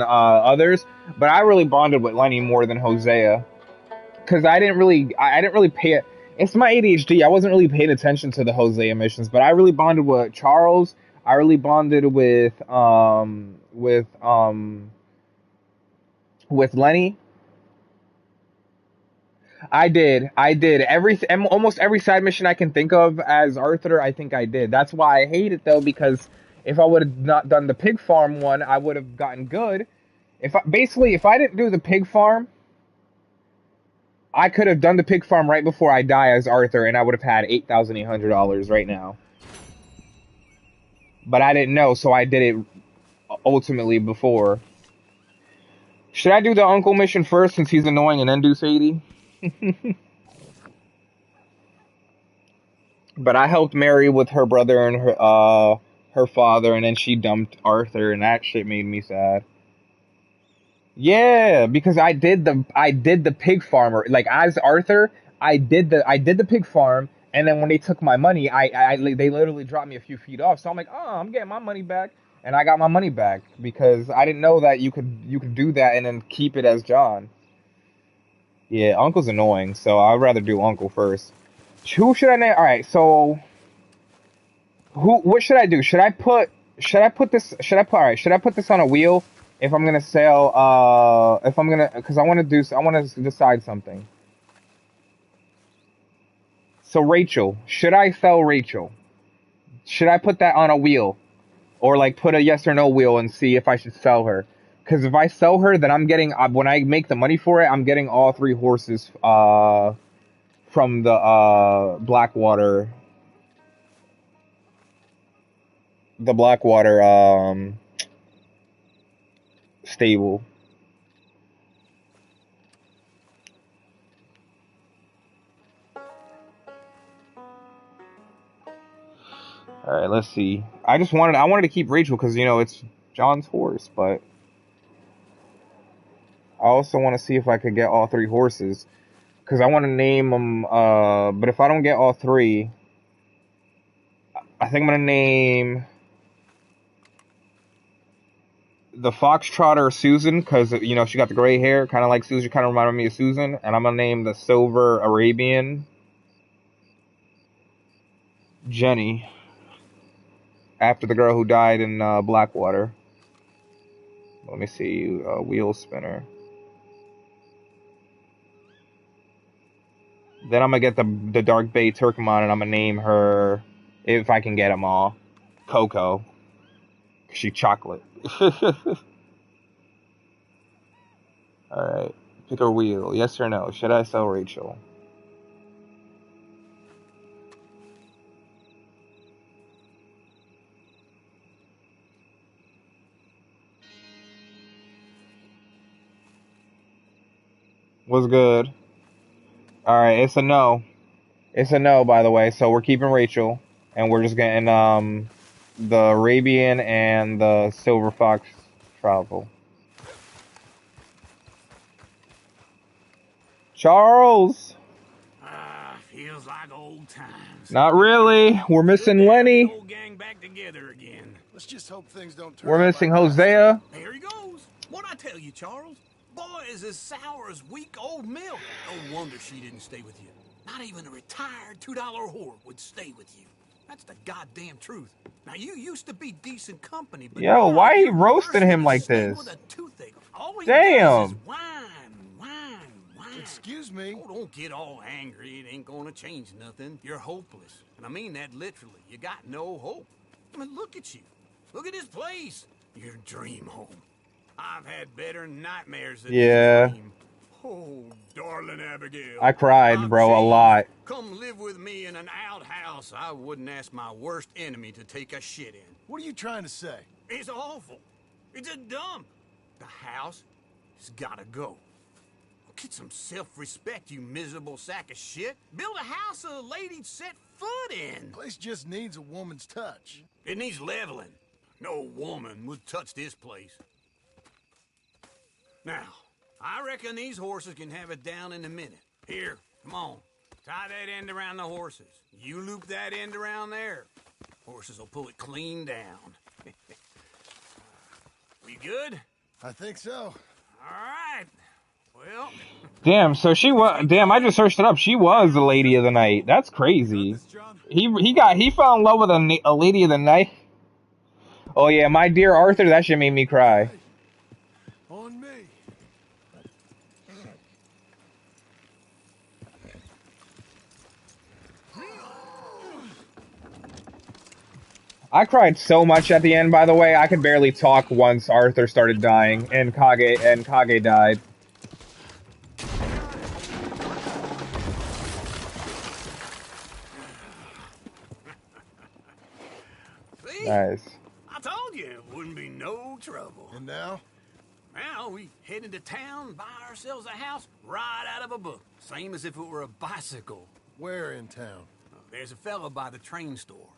others, but I really bonded with Lenny more than Hosea, because I didn't really pay it. It's my ADHD. I wasn't really paying attention to the Hosea missions, but I really bonded with Charles. I really bonded with Lenny. I did almost every side mission I can think of as Arthur. I think I did. That's why I hate it though, because if I would have not done the pig farm one, I would have gotten good. If I didn't do the pig farm, I could have done the pig farm right before I die as Arthur, and I would have had $8,800 right now. But I didn't know, so I did it ultimately before. Should I do the uncle mission first since he's annoying and then do Sadie? But I helped Mary with her brother and her father, and then she dumped Arthur, and that shit made me sad. Yeah, because I did the pig farmer, like as Arthur, I did the pig farm, and then when they took my money, they literally dropped me a few feet off. So I'm like, oh, I'm getting my money back, and I got my money back because I didn't know that you could do that and then keep it as John. Yeah, Uncle's annoying, so I'd rather do Uncle first. Who should I name? All right, so who? What should I do? Should I put? Should I put this? Should I put? All right. Should I put this on a wheel? If I'm gonna sell, if I'm gonna, because I want to do, I want to decide something. So Rachel, should I sell Rachel? Should I put that on a wheel, or like put a yes or no wheel and see if I should sell her? Because if I sell her, then I'm getting, when I make the money for it, I'm getting all 3 horses from the Blackwater, stable. All right, let's see. I wanted to keep Rachel because, you know, it's John's horse, but I also want to see if I could get all 3 horses because I want to name them. But if I don't get all 3, I think I'm gonna name the Foxtrotter Susan because, you know, she got the gray hair, kind of like Susan, kind of reminded me of Susan. And I'm gonna name the Silver Arabian Jenny, after the girl who died in Blackwater. Let me see, wheel spinner. Then I'm gonna get the Dark Bay Turkmon and I'm gonna name her, if I can get them all, Coco. She chocolate. Alright, pick a wheel. Yes or no? Should I sell Rachel? What's good? Alright, it's a no. It's a no, by the way, so we're keeping Rachel. And we're just getting the Arabian and the Silver Fox Travel. Charles! Feels like old times. Not really. We're missing Lenny. Old gang back together again. Let's just hope things don't turn We're out missing like last Hosea. There he goes. What'd I tell you, Charles? Boy is as sour as weak old milk. No wonder she didn't stay with you. Not even a retired $2 whore would stay with you. That's the goddamn truth. Now, you used to be decent company, but Yo, now why he you're roasting worse him than a like snake this? with a toothache. All he Damn. does is whine. Excuse me. Oh, don't get all angry. It ain't gonna change nothing. You're hopeless. And I mean that literally. You got no hope. I mean, look at you. Look at this place. Your dream home. I've had better nightmares than Yeah. this dream. Oh, darling Abigail. I cried, I've bro, a changed. lot. Come live with me in an outhouse I wouldn't ask my worst enemy to take a shit in. What are you trying to say? It's awful. It's a dump. The house has gotta go. Get some self-respect, you miserable sack of shit. Build a house a lady'd set foot in. Place just needs a woman's touch. It needs leveling. No woman would touch this place. Now, I reckon these horses can have it down in a minute. Here, come on. Tie that end around the horses. You loop that end around there. Horses will pull it clean down. We good? I think so. All right. Well... Damn, so she was. Damn, I just searched it up. She was the lady of the night. That's crazy. He fell in love with a lady of the night. Oh yeah, my dear Arthur, that shit made me cry. On me. I cried so much at the end. By the way, I could barely talk once Arthur started dying and Kage died. See? Nice. I told you it wouldn't be no trouble. And now? Now we head into town, buy ourselves a house right out of a book. Same as if it were a bicycle. Where in town? There's a fella by the train store.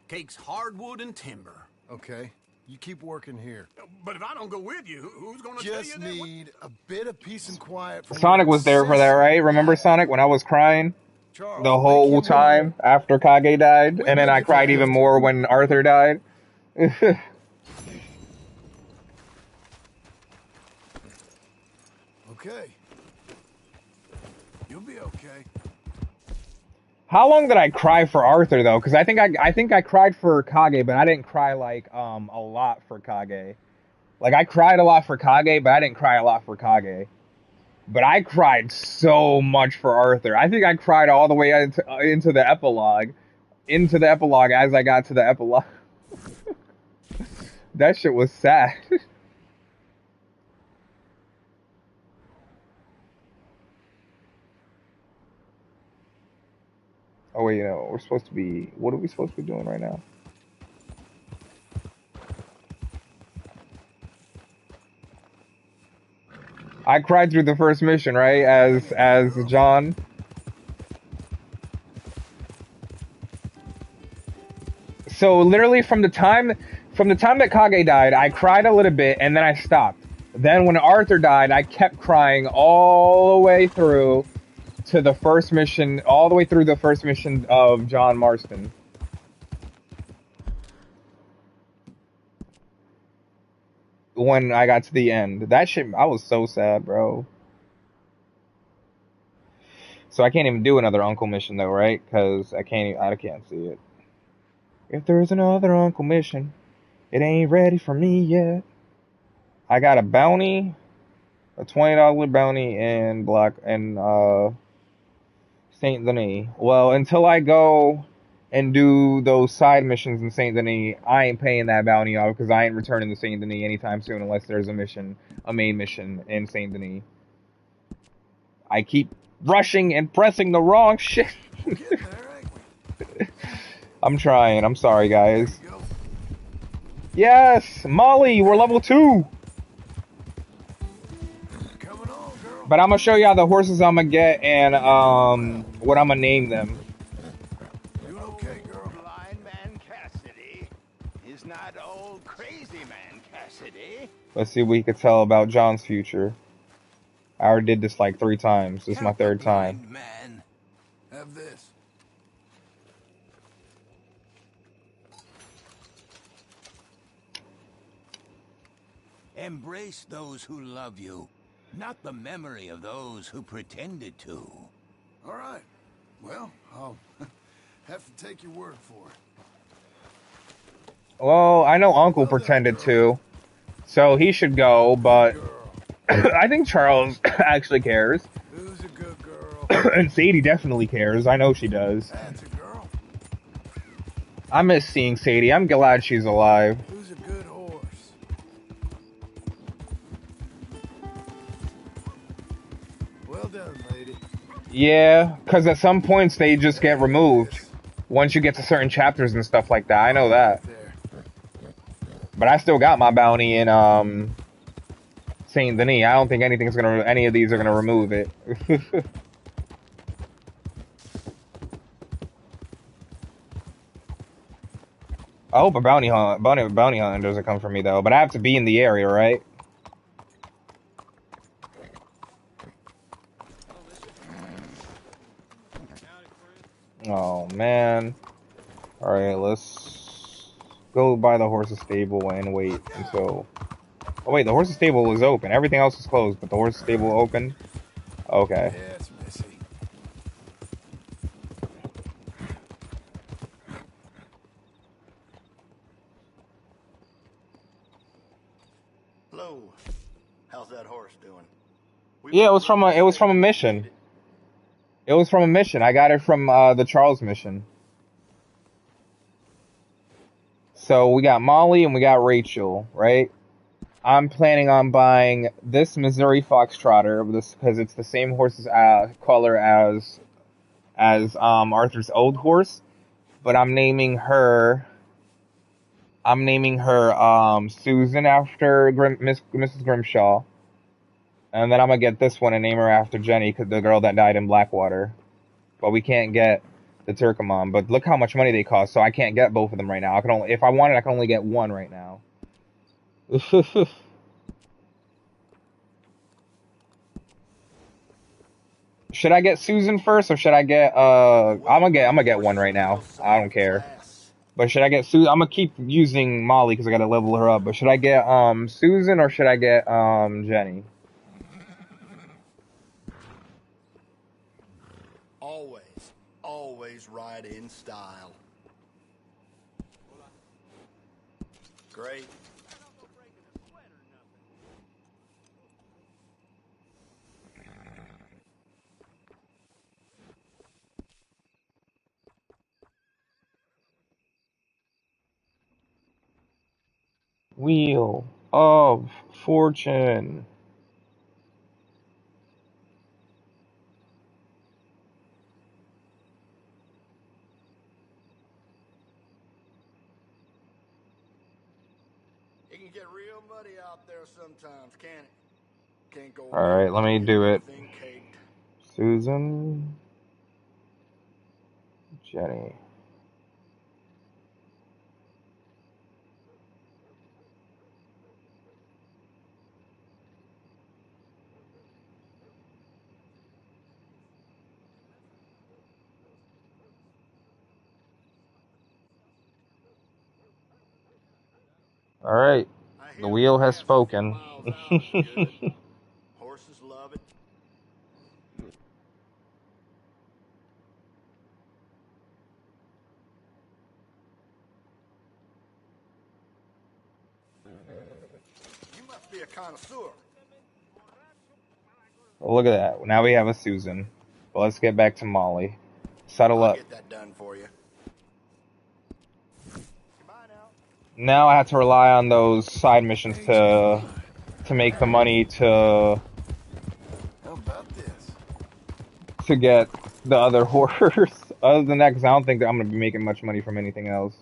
Cakes hardwood and timber. Okay. You keep working here. But if I don't go with you, who's gonna tell you Just that? need a bit of peace and quiet. From Sonic your was there for that, right? Remember Sonic when I was crying Charles, the make whole him time after Kage died, and then I cried even more when Arthur died. Okay. You'll be okay. How long did I cry for Arthur though? Because I think I cried for Kage, but I didn't cry like a lot for Kage. Like I cried a lot for Kage, but I didn't cry a lot for Kage. But I cried so much for Arthur. I think I cried all the way into the epilogue. Into the epilogue as I got to the epilogue. That shit was sad. Oh wait, we're supposed to be... What are we supposed to be doing right now? I cried through the first mission, right? As John. So literally from the time that Kage died, I cried a little bit and then I stopped. Then when Arthur died, I kept crying all the way through to the first mission, all the way through the first mission of John Marston. When I got to the end. That shit, I was so sad, bro. So I can't even do another Uncle mission though, right? Because I can't see it. If there's another Uncle mission, it ain't ready for me yet. I got a bounty, a $20 bounty in Saint Denis. Well, until I go and do those side missions in Saint Denis, I ain't paying that bounty off because I ain't returning to Saint Denis anytime soon unless there's a main mission in Saint Denis. I keep rushing and pressing the wrong shit. I'm trying. I'm sorry, guys. Yes, Molly, we're level 2. But I'm gonna show y'all the horses I'm gonna get and what I'm gonna name them. Doing okay, girl. Blind man Cassidy is not old crazy man Cassidy. Let's see what we could tell about John's future. I already did this like 3 times. This is my 3rd time. Man, have this. Embrace those who love you, not the memory of those who pretended to. All right. Well, I'll have to take your word for it. Well, I know Uncle pretended to, so he should go, but I think Charles actually cares. Who's a good girl? And Sadie definitely cares. I know she does. That's a girl. I miss seeing Sadie. I'm glad she's alive. Who's a good horse? Well done, lady. Yeah, because at some points they just get removed. Once you get to certain chapters and stuff like that. I know that. But I still got my bounty in Saint Denis. I don't think any of these are gonna remove it. I hope a bounty hunt doesn't come for me though. But I have to be in the area, right? Oh man. All right, let's go by the horse's stable and wait until. Oh wait, the horse's stable is open. Everything else is closed, but the horse's stable open. Okay. Yeah, it's messy. Hello. How's that horse doing? Yeah, it was from a mission. It was from a mission. I got it from the Charles mission. So we got Molly and we got Rachel, right? I'm planning on buying this Missouri Foxtrotter because it's the same horse's color as Arthur's old horse, but I'm naming her Susan after Mrs. Grimshaw. And then I'm gonna get this one and name her after Jenny, the girl that died in Blackwater. But we can't get the Turkomon. But look how much money they cost, so I can't get both of them right now. If I wanted, I can only get one right now. Should I get Susan first, or should I get I'm gonna get one right now. I don't care. But should I get Susan? I'm gonna keep using Molly because I gotta level her up. But should I get Susan or should I get Jenny? Always ride in style. Great. Wheel of Fortune. It can get real muddy out there sometimes, can't it? Can't go. All right, let me do it. Everything caked. Susan, Jenny. All right, the wheel has spoken. Horses love it. You must be a connoisseur. Well, look at that. Now we have a Susan. But let's get back to Molly. Settle I'll up. get that done for you. Now I have to rely on those side missions to make the money to get the other horse. Other than that, because I don't think that I'm gonna be making much money from anything else.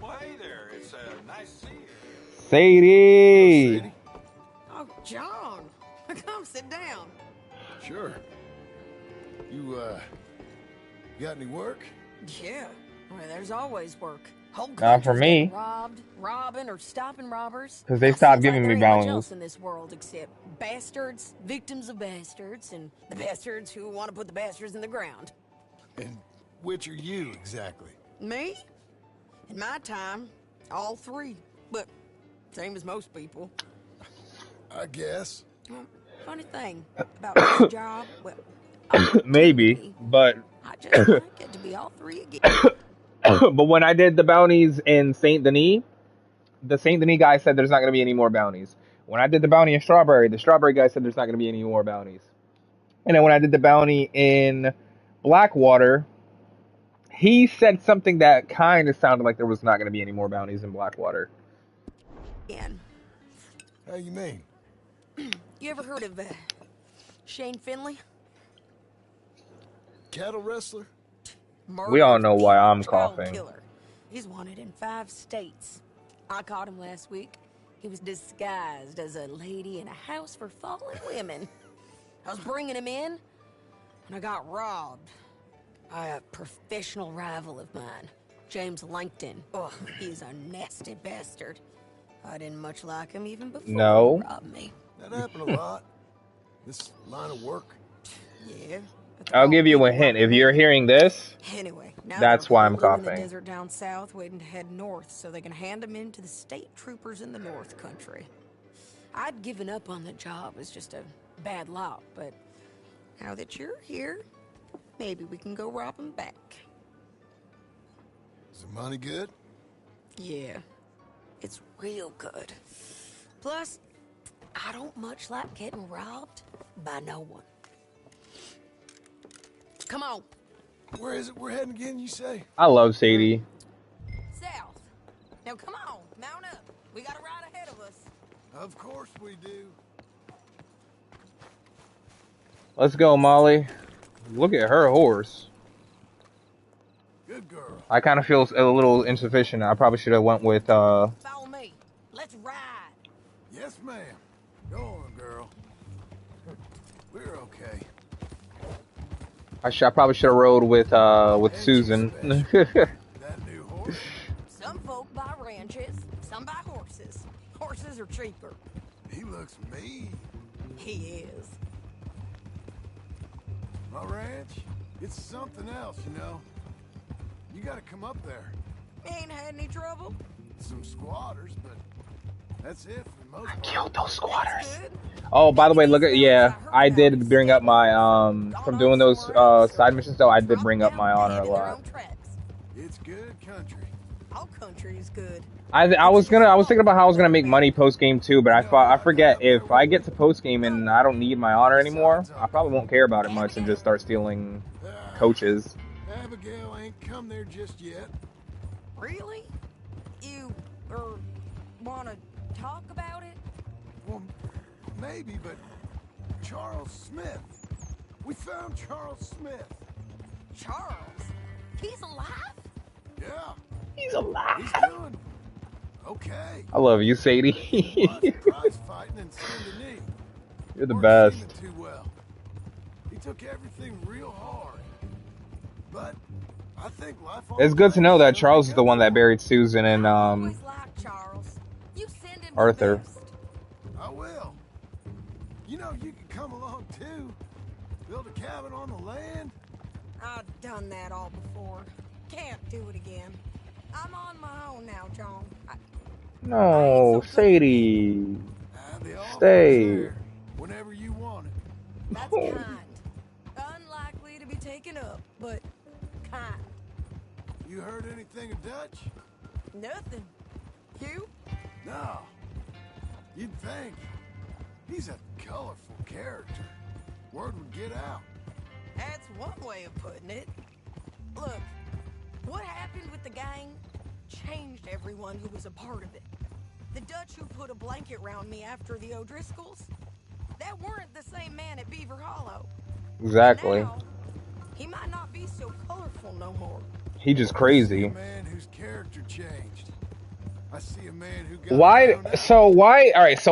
Well, hey there. It's nice to see you. Sadie! Oh, John. Come sit down. Sure. You got any work? Yeah. Well, there's always work. Whole Not for countries me. getting robbed, robbing, or stopping robbers. 'Cause they Now, stopped seems giving like me there ain't much bounties. else in this world except bastards, victims of bastards, and the bastards who want to put the bastards in the ground. And which are you exactly? Me? In my time, all three. But same as most people. I guess. Well, funny thing about this job, well, Maybe, but I just might get to be all three again. but when I did the bounties in Saint Denis, the Saint Denis guy said there's not going to be any more bounties. When I did the bounty in Strawberry, the Strawberry guy said there's not going to be any more bounties. And then when I did the bounty in Blackwater, he said something that kind of sounded like there was not going to be any more bounties in Blackwater. Again. How you mean? You ever heard of Shane Finley? Cattle wrestler? We all know why I'm Child coughing. Killer. He's wanted in 5 states. I caught him last week. He was disguised as a lady in a house for fallen women. I was bringing him in, and I got robbed by a professional rival of mine, James Langton. Ugh, he's a nasty bastard. I didn't much like him even before No. he robbed me. That happened a lot. This line of work. Yeah. I'll give you a hint. If you're hearing this, Anyway, now that's they're why I'm holding in coughing. the desert down south, waiting to head north, so they can hand them in to the state troopers in the North Country. I'd given up on the job as just a bad lot, but now that you're here, maybe we can go rob them back. Is the money good? Yeah, it's real good. Plus, I don't much like getting robbed by no one. Come on. Where is it we're heading again, you say? I love Sadie. South. Now come on, mount up. We got a ride ahead of us. Of course we do. Let's go, Molly. Look at her horse. Good girl. I kind of feel a little insufficient. I probably should have went with Follow me. Let's ride. Yes, ma'am. Go on, girl. We're okay. I probably should have rode with Susan. That new horse? Some folk buy ranches, some buy horses. Horses are cheaper. He looks mean. He is. My ranch? It's something else, you know. You gotta come up there. Ain't had any trouble. Some squatters, but That's it for the most part. Killed those squatters. Oh, by the way, look at I did bring up my from doing those side missions though. I did bring up my honor a lot. It's good country. All country is good. I was thinking about how I was gonna make money post game too, but I forget if I get to post game and I don't need my honor anymore, I probably won't care about it much and just start stealing coaches. Abigail ain't come there just yet. Really? You want to talk about it? Well, maybe, but Charles Smith. We found Charles Smith. Charles? He's alive? Yeah. He's alive. He's doing okay. I love you, Sadie. Prize fighting in Saint-Denis. You're the best. Too well. He took everything real hard. But I think life. It's good to know that Charles is the one that buried Susan and Charles. You send him Arthur. I will. You know, you can come along too. Build a cabin on the land. I've done that all before. Can't do it again. I'm on my own now, John. No, Sadie. Stay. Whenever you want it. That's kind. Unlikely to be taken up, but kind. You heard anything of Dutch? Nothing. You? No. You'd think. He's a colorful character. Word would get out. That's one way of putting it. Look, what happened with the gang changed everyone who was a part of it. The Dutch who put a blanket around me after the O'Driscolls, that weren't the same man at Beaver Hollow. Exactly. Now, he might not be so colorful no more. He just crazy. A man whose character changed. I see a man who got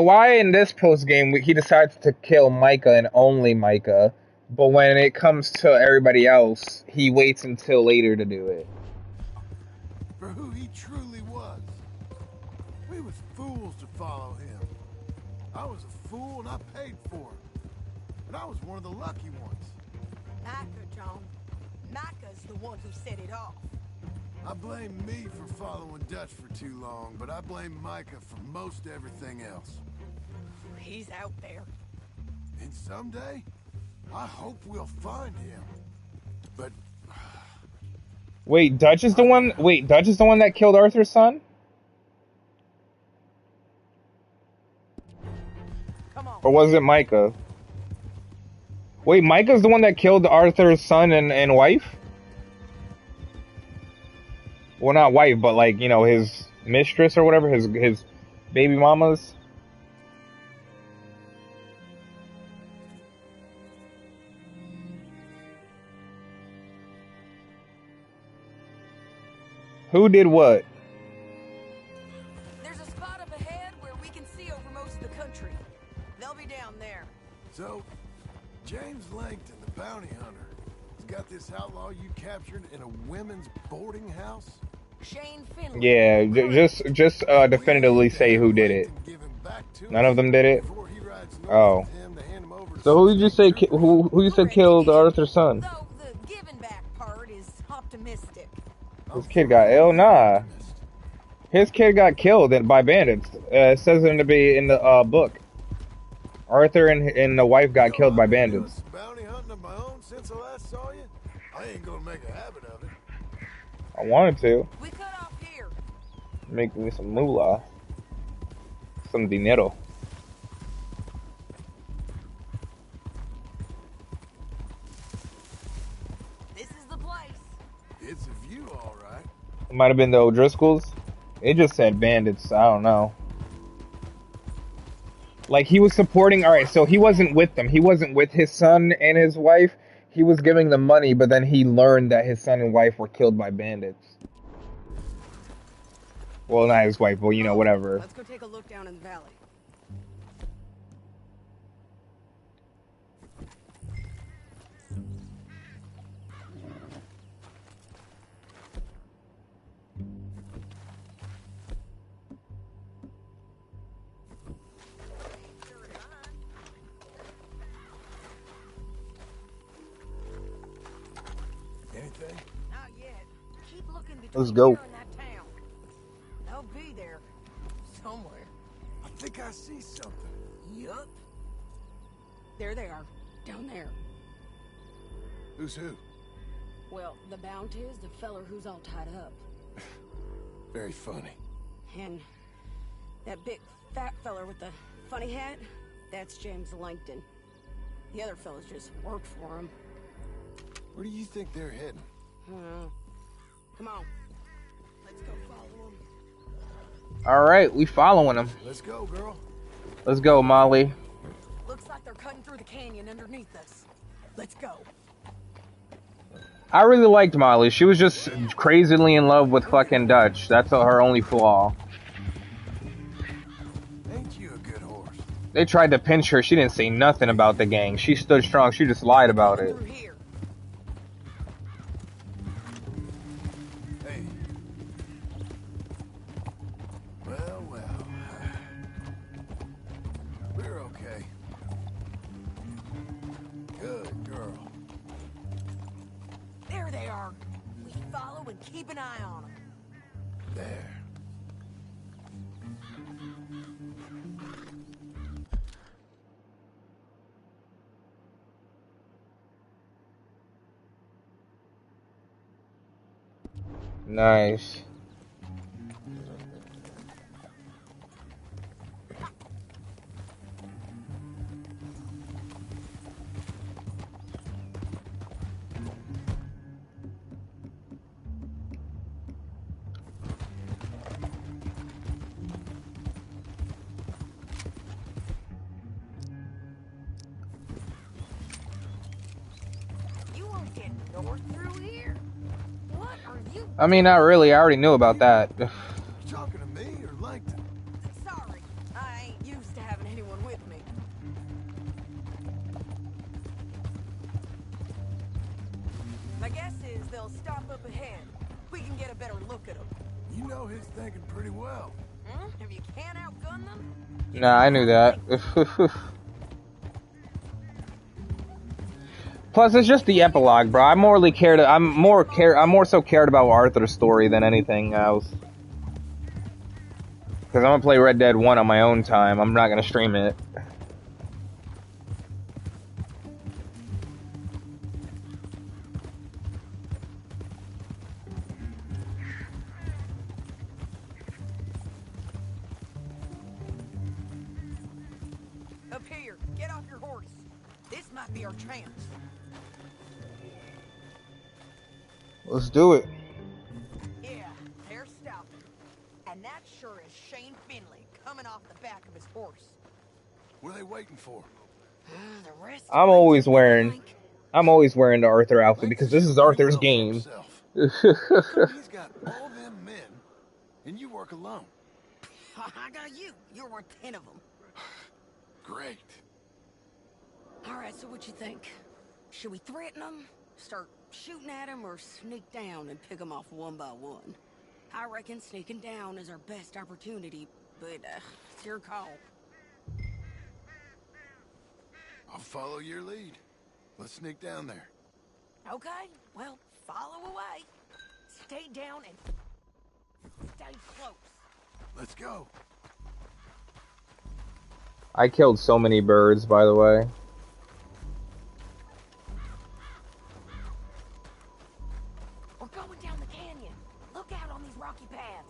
why in this post game he decides to kill Micah and only Micah, but when it comes to everybody else, he waits until later to do it. For who he truly was. We was fools to follow him. I was a fool and I paid for it. But I was one of the lucky ones. Micah, John. Micah's the one who set it off. I blame me for following Dutch for too long, but I blame Micah for most everything else. He's out there. And someday, I hope we'll find him. But Wait, Dutch is the one that killed Arthur's son? Or was it Micah? Wait, Micah's the one that killed Arthur's son and wife? Well, not wife, but like, you know, his mistress or whatever, his baby mama's. Who did what? There's a spot up ahead where we can see over most of the country. They'll be down there. So, James Langton, the bounty hunter, has got this outlaw you captured in a women's boarding house? Shane Finley. Yeah, just definitively say who did it. None of them did it. Oh. So who did you say who you said killed Arthur's son? Though the giving back part is optimistic. His kid got ill? Nah. His kid got killed by bandits. It says it in the book. Arthur and the wife got killed by bandits. Bounty hunting of my own since I last saw you? I ain't gonna make a habit of it. I wanted to. We cut off here. Make me some moolah. Some dinero. This is the place. It's a view, all right. It might have been the O'Driscolls. It just said bandits. I don't know. Like, he was supporting... Alright, so he wasn't with them. He wasn't with his son and his wife. He was giving them money, but then he learned that his son and wife were killed by bandits. Well, not his wife, but, you know, whatever. Let's go take a look down in the valley. Anything? Not yet. Keep looking between Let's go. here and that town. They'll be there somewhere. I think I see something. Yup. There they are, down there. Who's who? Well, the Bounty is the feller who's all tied up. Very funny. And that big fat feller with the funny hat, that's James Langton. The other fellas just worked for him. Where do you think they're heading? Come on. Let's go follow them. All right, we following him. Let's go, girl. Let's go, Molly. Looks like they're cutting through the canyon underneath us. Let's go. I really liked Molly. She was just crazily in love with fucking Dutch. That's her only flaw. Ain't you a good horse? They tried to pinch her. She didn't say nothing about the gang. She stood strong. She just lied about it. Hey. Well, well. We're okay. Good girl. There they are. We follow and keep an eye on them. There. Nice. You won't get north through here. What are you? I mean, not really. I already knew about that. Talking to me or Langton? Sorry, I ain't used to having anyone with me. My guess is they'll stop up ahead. We can get a better look at them. You know his thinking pretty well. If you can't outgun them, Nah, I knew that. Plus, it's just the epilogue, bro. I'm more so cared about Arthur's story than anything else. Because I'm gonna play Red Dead 1 on my own time. I'm not gonna stream it. up here. Get off your horse. This might be our chance. Let's do it. Yeah, they're stopping. And that sure is Shane Finley coming off the back of his horse. What are they waiting for? The rest I'm always wearing the Arthur outfit because this is Arthur's game. He's got all them men, and you work alone. I got you. You're worth 10 of them. Great. All right, so what you think? Should we threaten them, start shooting at them, or sneak down and pick them off one by one? I reckon sneaking down is our best opportunity, but it's your call. I'll follow your lead. Let's sneak down there. Okay, well, follow away. Stay down and stay close. Let's go. I killed so many birds, by the way. We're going down the canyon. Look out on these rocky paths.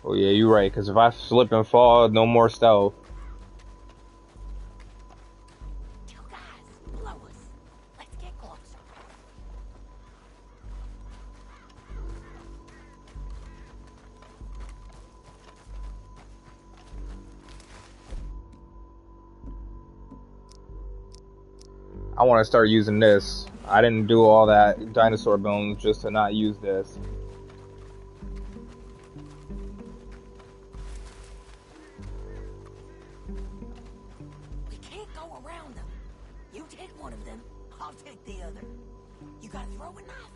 Oh yeah, you're right, because if I slip and fall, no more stealth. Two guys below us. Let's get closer. I want to start using this. I didn't do all that dinosaur bones just to not use this. We can't go around them. You take one of them, I'll take the other. You got a throwing knife?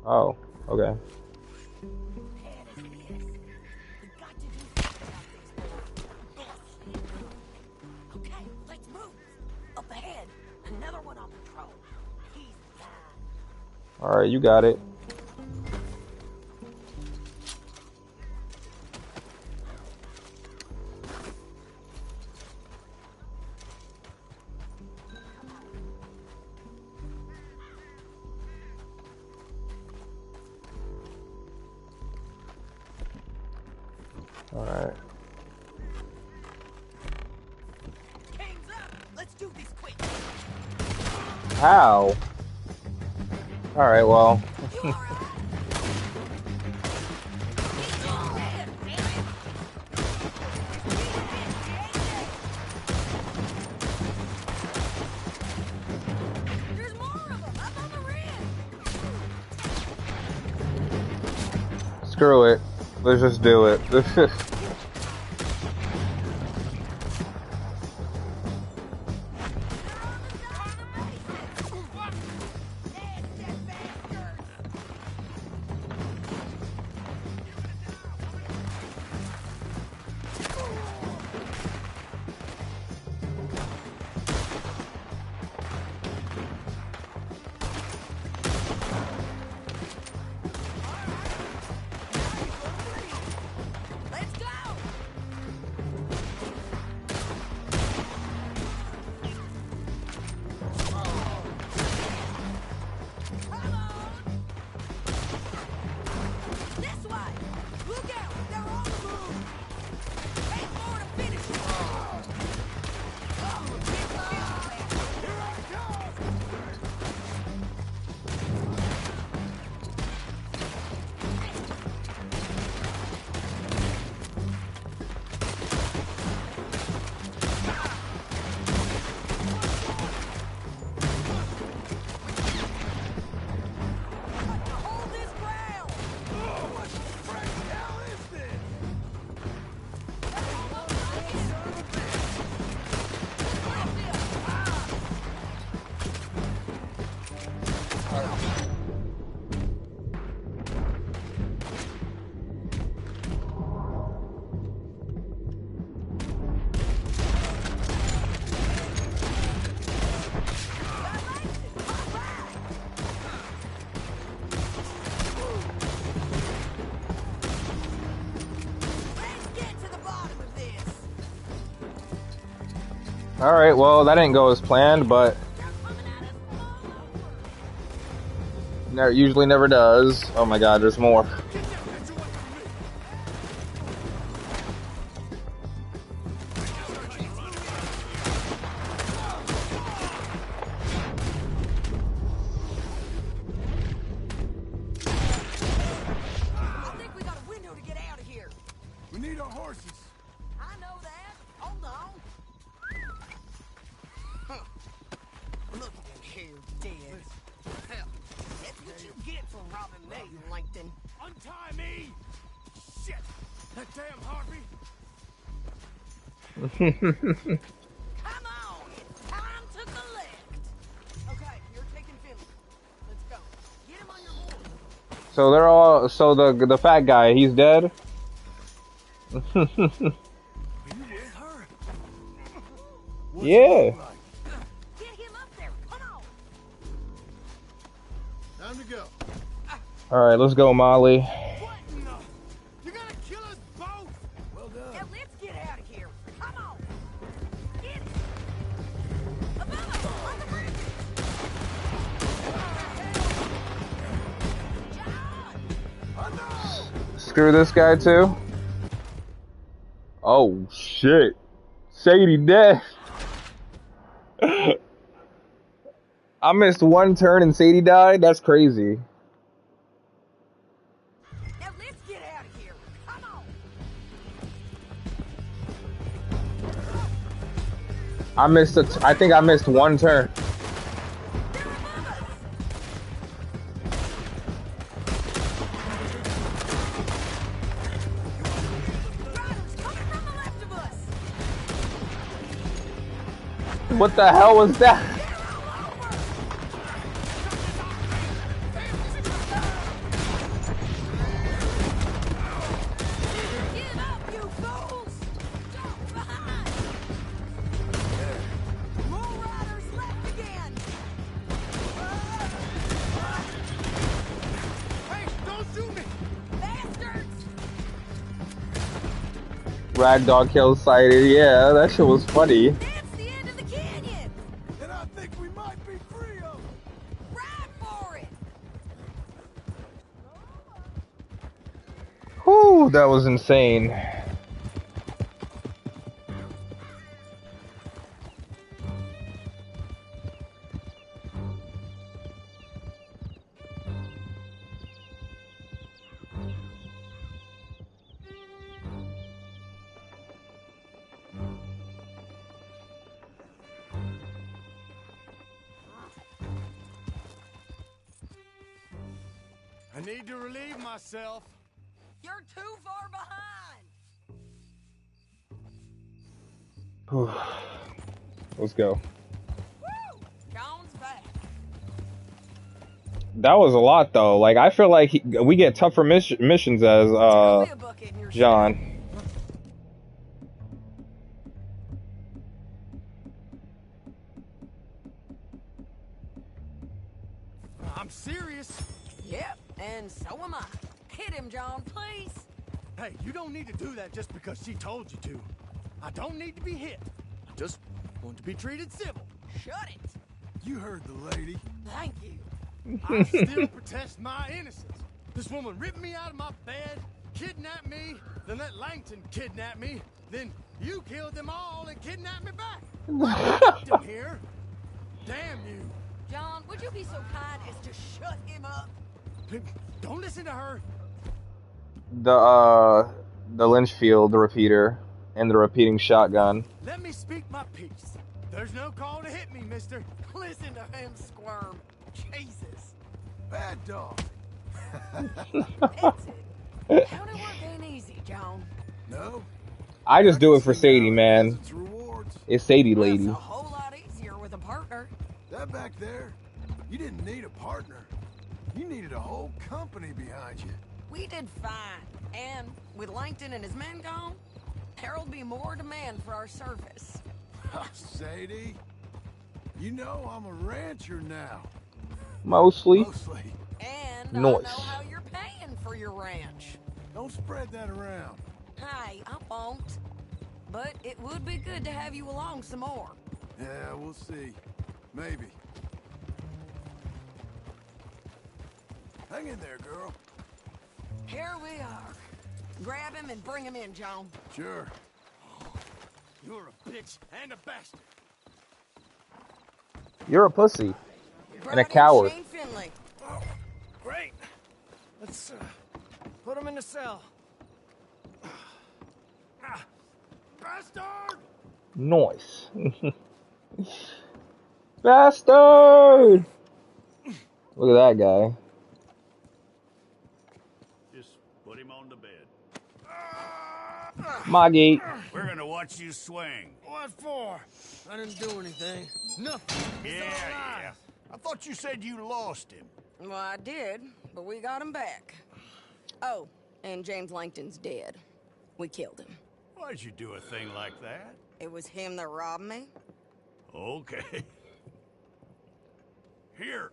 Oh, okay. Head is this. We got to do something about this. Okay, let's move. Up ahead, another one on patrol. He's fine. Alright, you got it. Alright. King's up. Let's do this quick. How? Alright, well. There's more of them up on the rim. Screw it. Let's just do it. Let's go. Come on. This way. Look out. They're on the move. Take more to finish it. Oh, get low. Here I come. Hold this ground. Oh, what the frick hell is this? Let's get to the bottom of this. Alright, well, that didn't go as planned, but usually never does. Oh my god, there's more. I think we got a window to get out of here. We need our horses. I know that. Hold on. Huh. Look at him here, dead. Hell, that's what you get for robbing me, Langton. Untie me! Shit! That damn harpy! Come on, it's time to collect. Okay, you're taking Finley. Let's go. Get him on your horse. So they're all, so the fat guy, he's dead? Yeah. Get him up there. Come on. Time to go. Alright, let's go, Molly. What in the? You're gonna kill us both? Well done. Now let's get out of here. Come on. Get it. Above, on the bridge. John. Screw this guy too. Oh shit. Sadie dead. I missed one turn and Sadie died? That's crazy. Now let's get out of here. Come on. I think I missed one turn. They're above us. Riders coming from the left of us. What the hell was that? They're all over. Give up, you fools. Jump behind. More riders left again. Hey, don't shoot me! Bastards. Ragdoll kill sighted. Yeah, that shit was funny. That's the end of the canyon. And I think we might be free of them. Ride for it. Whew, that was insane. need to relieve myself. You're too far behind. Let's go. Woo! John's back. That was a lot, though. Like, I feel like we get tougher missions as John. I'm serious. Yep, and so am I. Hit him, John, please. Hey, you don't need to do that just because she told you to. I don't need to be hit. I just want to be treated civil. Shut it. You heard the lady. Thank you. I still protest my innocence. This woman ripped me out of my bed, kidnapped me, then let Langton kidnap me, then you killed them all and kidnapped me back. I'm a victim here. Damn you. John, would you be so kind as to shut him up? Don't listen to her. The Lynchfield, the repeater, and the repeating shotgun. Let me speak my piece. There's no call to hit me, mister. Listen to him squirm. Jesus. Bad dog. That's it. County work ain't easy, John. No? I just do it for Sadie, man. It's rewards. It's Sadie lady. It's a whole lot easier with a partner. That back there, you didn't need a partner. You needed a whole company behind you. We did fine. And with Langton and his men gone, there'll be more demand for our service. Sadie, you know I'm a rancher now. Mostly. And Nice. I know how you're paying for your ranch. Don't spread that around. Hey, I won't. But it would be good to have you along some more. Yeah, we'll see. Maybe. Hang in there, girl. Here we are. Grab him and bring him in, John. Sure. You're a bitch and a bastard. You're a pussy. And a Brody coward. Shane Finley. Oh, great. Let's put him in the cell. Bastard! Nice. Bastard! Look at that guy. Just put him on the bed. Maggie. We're gonna watch you swing. What for? I didn't do anything. Nothing. He's alive. I thought you said you lost him. Well, I did, but we got him back. Oh, and James Langton's dead. We killed him. Why'd you do a thing like that? It was him that robbed me. Okay. Here.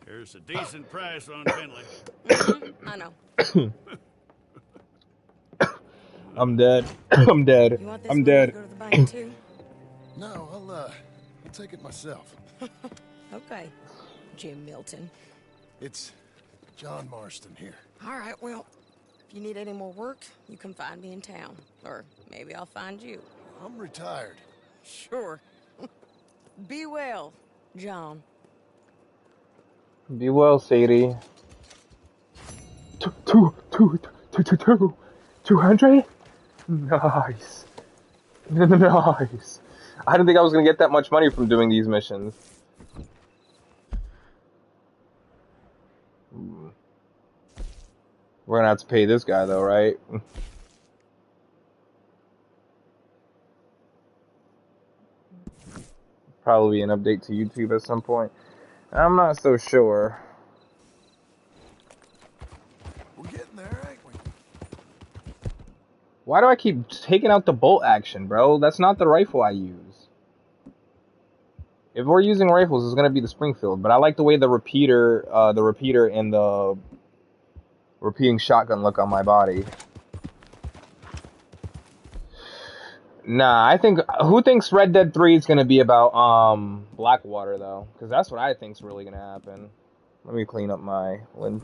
Here's a decent price on Finley. I know. I'm dead. I'm dead. You want this I'm money dead. to go to the bank too? No, I'll take it myself. Okay, Jim Milton. It's John Marston here. All right, well, if you need any more work, you can find me in town. Or maybe I'll find you. I'm retired. Sure. Be well, John. Be well, Sadie. 200? Nice. Nice. I didn't think I was gonna get that much money from doing these missions. We're gonna have to pay this guy though, right? Probably an update to YouTube at some point. I'm not so sure. We're getting there, ain't we? Why do I keep taking out the bolt action, bro? That's not the rifle I use. If we're using rifles, it's gonna be the Springfield, but I like the way the repeater and the repeating shotgun look on my body. Nah, I think who thinks Red Dead 3 is gonna be about Blackwater though? Because that's what I think's really gonna happen. Let me clean up my lens.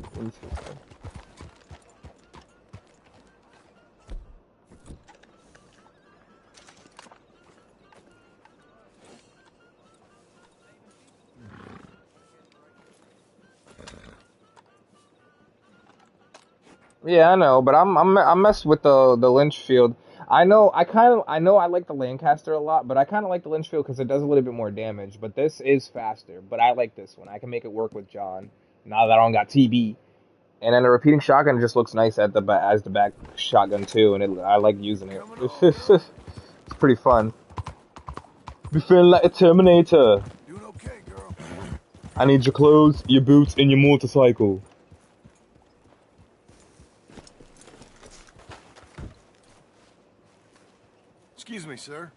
Yeah, I know, but I'm messed with the Lynchfield. I know I like the Lancaster a lot, but I kind of like the Lynchfield because it does a little bit more damage. But this is faster. But I like this one. I can make it work with John. now that I don't got TB. And then the repeating shotgun just looks nice at the as the back shotgun too, and I like using it. It's pretty fun. Be feeling like a Terminator. Doing okay, girl. I need your clothes, your boots, and your motorcycle. Excuse me, sir.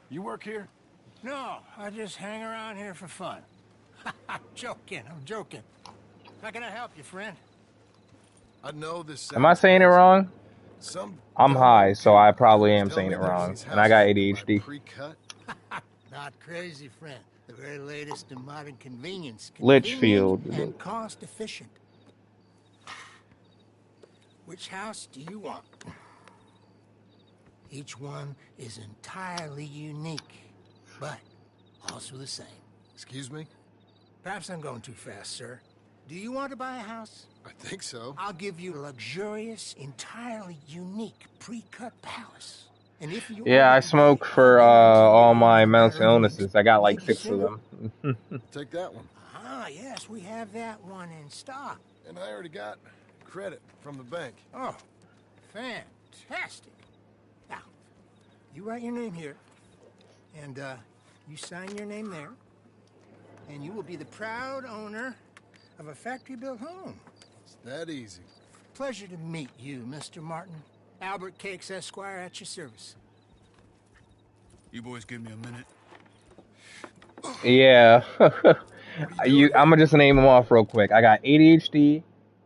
You work here? No, I just hang around here for fun. I'm joking. How can I help you, friend? I know this. Am I saying it wrong? Some I'm high, so I probably am Tell saying me it there's wrong, these and I got houses ADHD. pre-cut. Not crazy, friend. The very latest in modern convenience. Litchfield. Convenient and cost efficient. Which house do you want? Each one is entirely unique, but also the same. Excuse me? Perhaps I'm going too fast, sir. Do you want to buy a house? I think so. I'll give you a luxurious, entirely unique pre-cut palace. And if you Yeah, I smoke for all my mental illnesses. I got like 6 of them. Take that one. Ah, yes, we have that one in stock. And I already got credit from the bank. Oh, fantastic. Now, you write your name here, and you sign your name there, and you will be the proud owner of a factory-built home. It's that easy. Pleasure to meet you, Mr. Martin. Albert Cakes, Esquire, at your service. You boys give me a minute. Yeah. I'ma just name them off real quick. I got ADHD,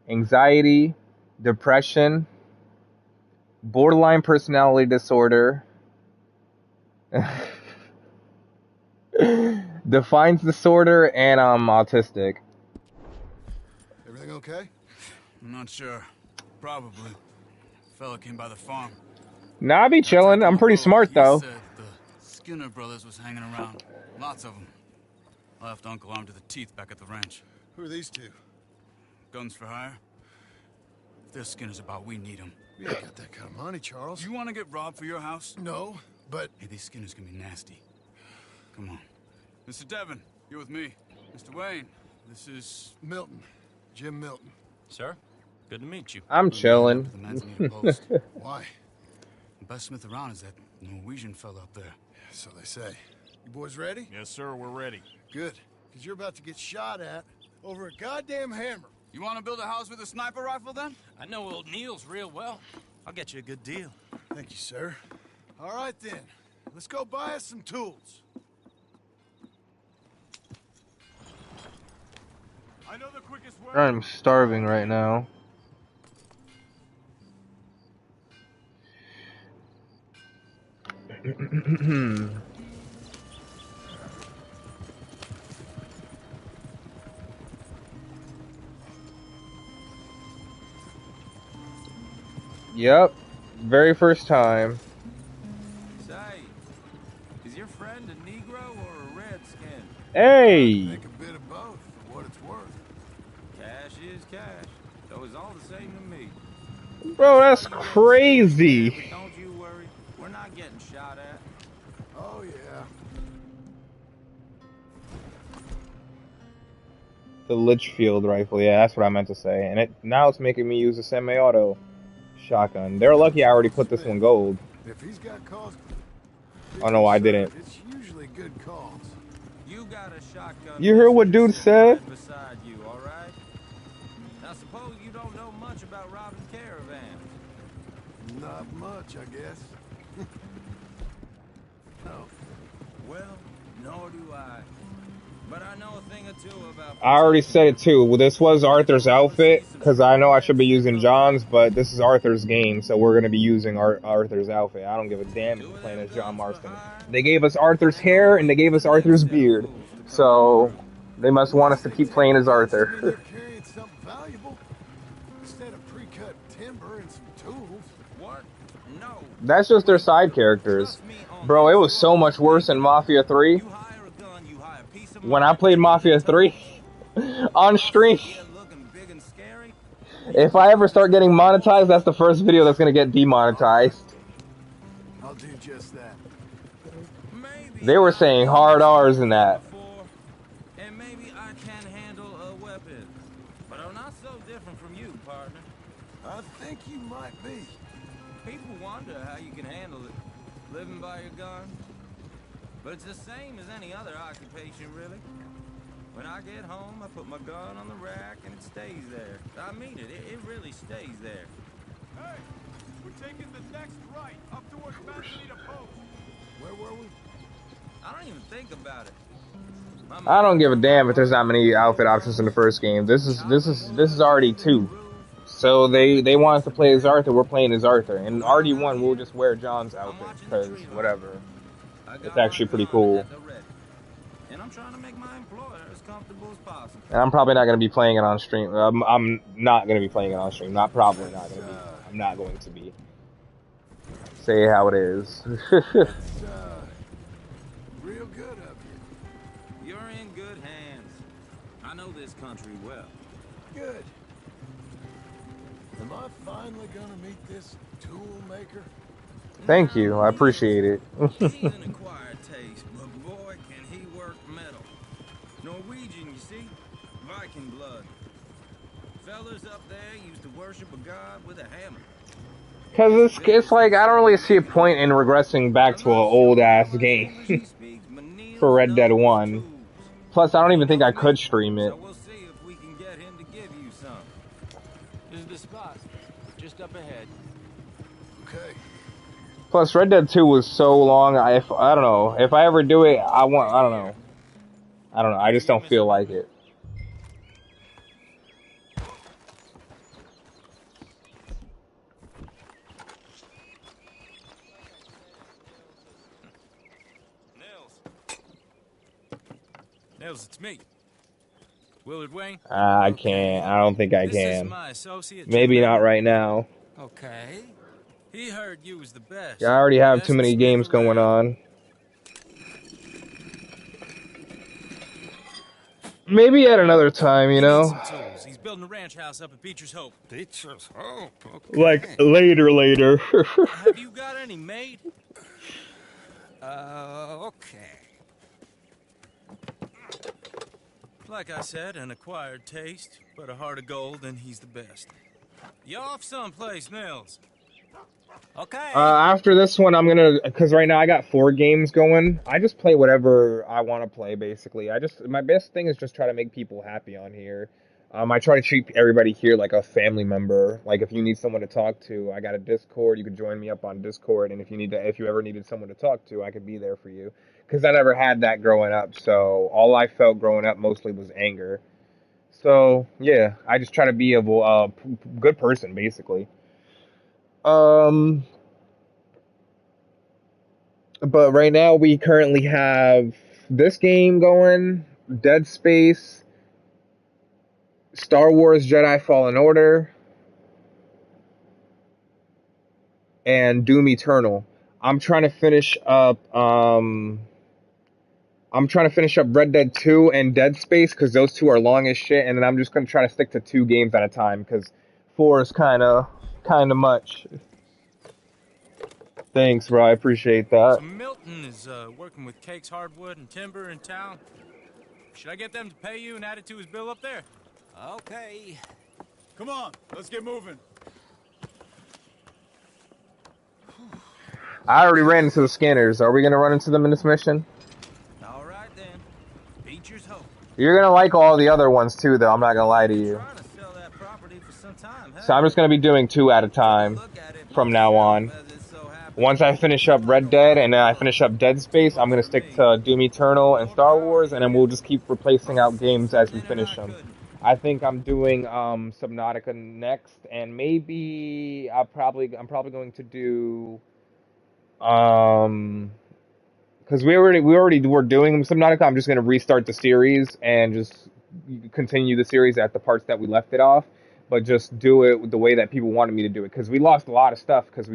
anxiety, depression, borderline personality disorder, defiance disorder, and I'm autistic. Everything okay? I'm not sure. Probably. Fella came by the farm. Nah, I be chilling. I'm pretty smart though. He said the Skinner brothers was hanging around. Lots of them. I left Uncle armed to the teeth back at the ranch. Who are these two? Guns for hire. If there's Skinners about, we need them. We ain't got that kind of money, Charles. You want to get robbed for your house? No, but... Hey, these Skinners can be nasty. Come on. Mr. Devon, you're with me. Mr. Wayne, this is... Milton. Jim Milton. Sir, good to meet you. I'm chilling. Why? The best smith around is that Norwegian fella up there. So they say. You boys ready? Yes, sir, we're ready. Good. Because you're about to get shot at over a goddamn hammer. You want to build a house with a sniper rifle, then? I know old Neil's real well. I'll get you a good deal. Thank you, sir. All right, then. Let's go buy us some tools. I know the quickest way. I'm starving right now. Yep, very first time. Say, is your friend a Negro or a Redskin? Hey! Make a bit of both for what it's worth. Cash is cash. So it's all the same to me. Bro, that's crazy. But don't you worry. We're not getting shot at. Oh, yeah. The Litchfield rifle, yeah, that's what I meant to say. And now it's making me use a semi-auto shotgun. They're lucky I already put this one gold. If he's got cause... Oh no, I didn't. It's usually good cause. You got a shotgun. You heard what dude said? Beside you, all right? Now suppose you don't know much about robbing caravans. Not much, I guess. No. Well, nor do I. But I know a thing or two about... I already said it too. Well, this was Arthur's outfit, because I know I should be using John's, but this is Arthur's game, so we're going to be using Arthur's outfit. I don't give a damn if we're playing as John Marston. They gave us Arthur's hair, and they gave us Arthur's beard, so they must want us to keep playing as Arthur. They're carrying something valuable instead of pre-cut timber and some tools. What? No. That's just their side characters. Bro, it was so much worse in Mafia 3. When I played Mafia 3 on stream, if I ever start getting monetized, that's the first video that's going to get demonetized. I'll do just that. They were saying hard R's in that. And maybe I can handle a weapon. you might be? People wonder how you can handle it, living by your gun. But it's the same as any other occupation, really. When I get home, I put my gun on the rack and it stays there. I mean it, it really stays there. Hey, we're taking the next right, up towards Manzanita Post. Where were we? I don't even think about it. I don't give a damn if there's not many outfit options in the first game. This is already 2. So they want us to play as Arthur, we're playing as Arthur. And RD1 we'll just wear John's outfit, because whatever. It's actually pretty cool. And I'm trying to make my employer as comfortable as possible. And I'm probably not going to be playing it on stream. I'm not going to be playing it on stream. Probably not going to be. I'm not going to be. Say how it is. Real good of you. You're in good hands. I know this country well. Good. Am I finally gonna meet this tool maker? Thank you. I appreciate it. He's an acquired taste, but boy, can he work metal. Norwegian, you see? Viking blood. Fellas up there used to worship a god with a hammer. Because it's like, I don't really see a point in regressing back to an old-ass game for Red Dead 1. Plus, I don't even think I could stream it. So we'll see if we can get him to give you some. This is the spot. Just up ahead. Okay. Plus, Red Dead 2 was so long, I don't know. If I ever do it, I don't know. I just don't feel like it. Nils, it's me. Willard Wayne. I can't. I don't think I This is can. my associate, Maybe Jim not Redmond. right now. Okay. He heard you was the best. I already have Best too many Smith games around. going on. Maybe at another time, you know? Some tools. He's building a ranch house up at Beecher's Hope. Beecher's Hope. Okay. Like, later. Have you got any made? Okay. Like I said, an acquired taste, but a heart of gold, and he's the best. You off someplace, Nils? Okay. After this one, I'm gonna, because right now I got 4 games going. I just play whatever I want to play, basically. My best thing is just try to make people happy on here. I try to treat everybody here like a family member. Like, if you need someone to talk to, I got a Discord. You can join me up on Discord, and if you ever needed someone to talk to, I could be there for you. Because I never had that growing up, so all I felt growing up mostly was anger. So, yeah, I just try to be a good person, basically. But right now we currently have this game going, Dead Space, Star Wars Jedi Fallen Order, and Doom Eternal. I'm trying to finish up Red Dead 2 and Dead Space, because those 2 are long as shit, and then I'm just going to try to stick to 2 games at a time, because 4 is kind of much. Thanks, bro. I appreciate that. So Milton is working with Cakes Hardwood and Timber in town. Should I get them to pay you and add it to his bill up there? Okay. Come on, let's get moving. I already ran into the scanners. Are we going to run into them in this mission? All right then. Beecher's Hope. You're going to like all the other ones too, though. I'm not going to lie to you. Trying to sell that property for some time, So I'm just going to be doing 2 at a time from now on. Once I finish up Red Dead and then I finish up Dead Space, I'm going to stick to Doom Eternal and Star Wars, and then we'll just keep replacing out games as we finish them. I think I'm doing Subnautica next, and maybe I'm probably going to do because we already were doing Subnautica. I'm just going to restart the series and just continue the series at the parts that we left it off, but just do it the way that people wanted me to do it, because we lost a lot of stuff since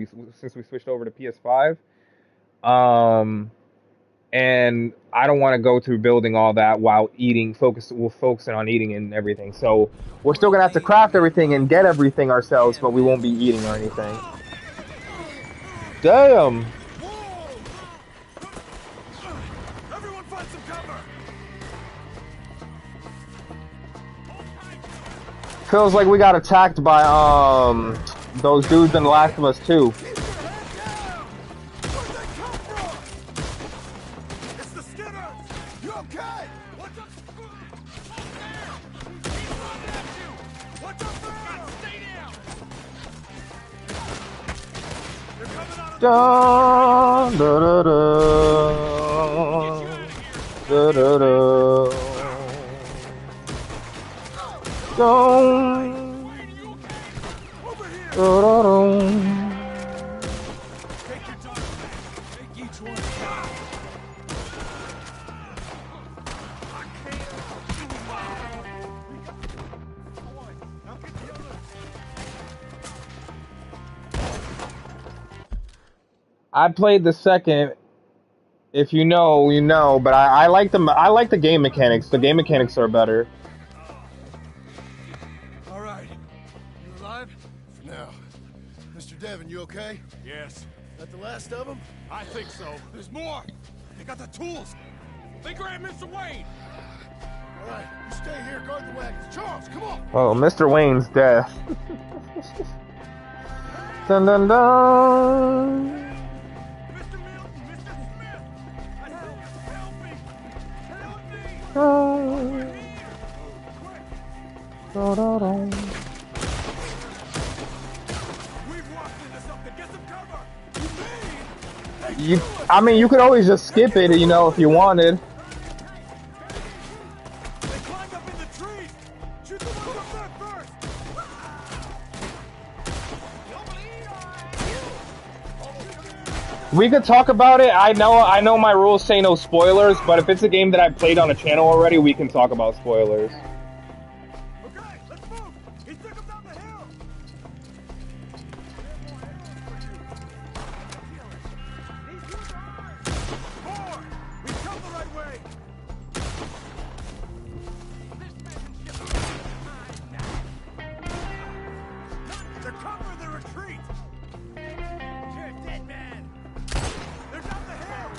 we switched over to PS5. And I don't want to go through building all that while focusing on eating and everything. So we're still gonna have to craft everything and get everything ourselves, but we won't be eating or anything. Damn. Everyone find some cover. Feels like we got attacked by those dudes in The Last of Us 2. It's the Skinners! You okay? What's up? He's running at you! What's up there? Stay down! They're coming out of Da, da, da, da, da, da. Don't. Da, da, da. Take your time, man. Take each one shot. I can't. Now get the other. I played the second. If you know, you know. But I like them. I like the game mechanics. The game mechanics are better. All right. You alive? For now. Mr. Devon, you okay? Yes. That the last of them? I think so. There's more. They got the tools. They grabbed Mr. Wayne. All right. You stay here, guard the wagons. Charles, come on. Oh, Mr. Wayne's death. Dun dun dun. I mean, you could always just skip it, you know, if you wanted. We could talk about it. I know my rules say no spoilers, but if it's a game that I played on a channel already, we can talk about spoilers. Okay, let's move. He took him down the hill. More. We come the right way. They're covering the retreat. You're a dead man. They're down the hill.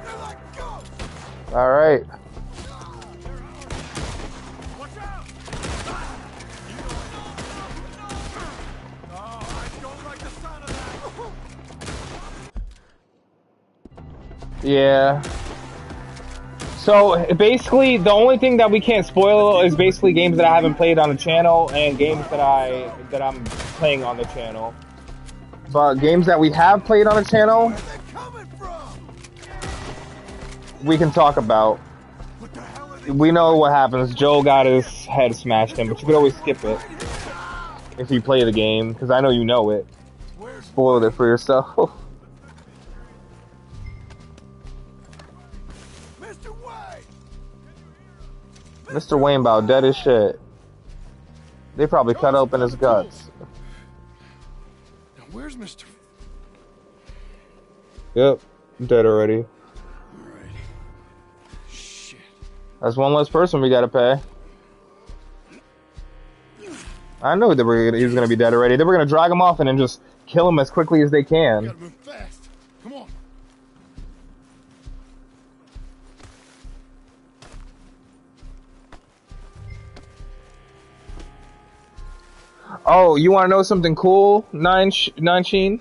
They're like ghosts. All right. Watch out. Oh, I don't like the sound of that. Yeah. So basically, the only thing that we can't spoil is basically games that I haven't played on the channel and games that I'm playing on the channel. But games that we have played on the channel, we can talk about. We know what happens. Joel got his head smashed in, but you could always skip it if you play the game, because I know you know it. Spoiled it for yourself. Mr. Wayne about dead as shit. They probably cut open his guts. Now where's Mr. Yep, dead already. That's one less person we gotta pay. I knew that he was gonna be dead already. They were gonna drag him off and then just kill him as quickly as they can. Gotta move fast. Come on. Oh, you wanna know something cool, Nine Sheen?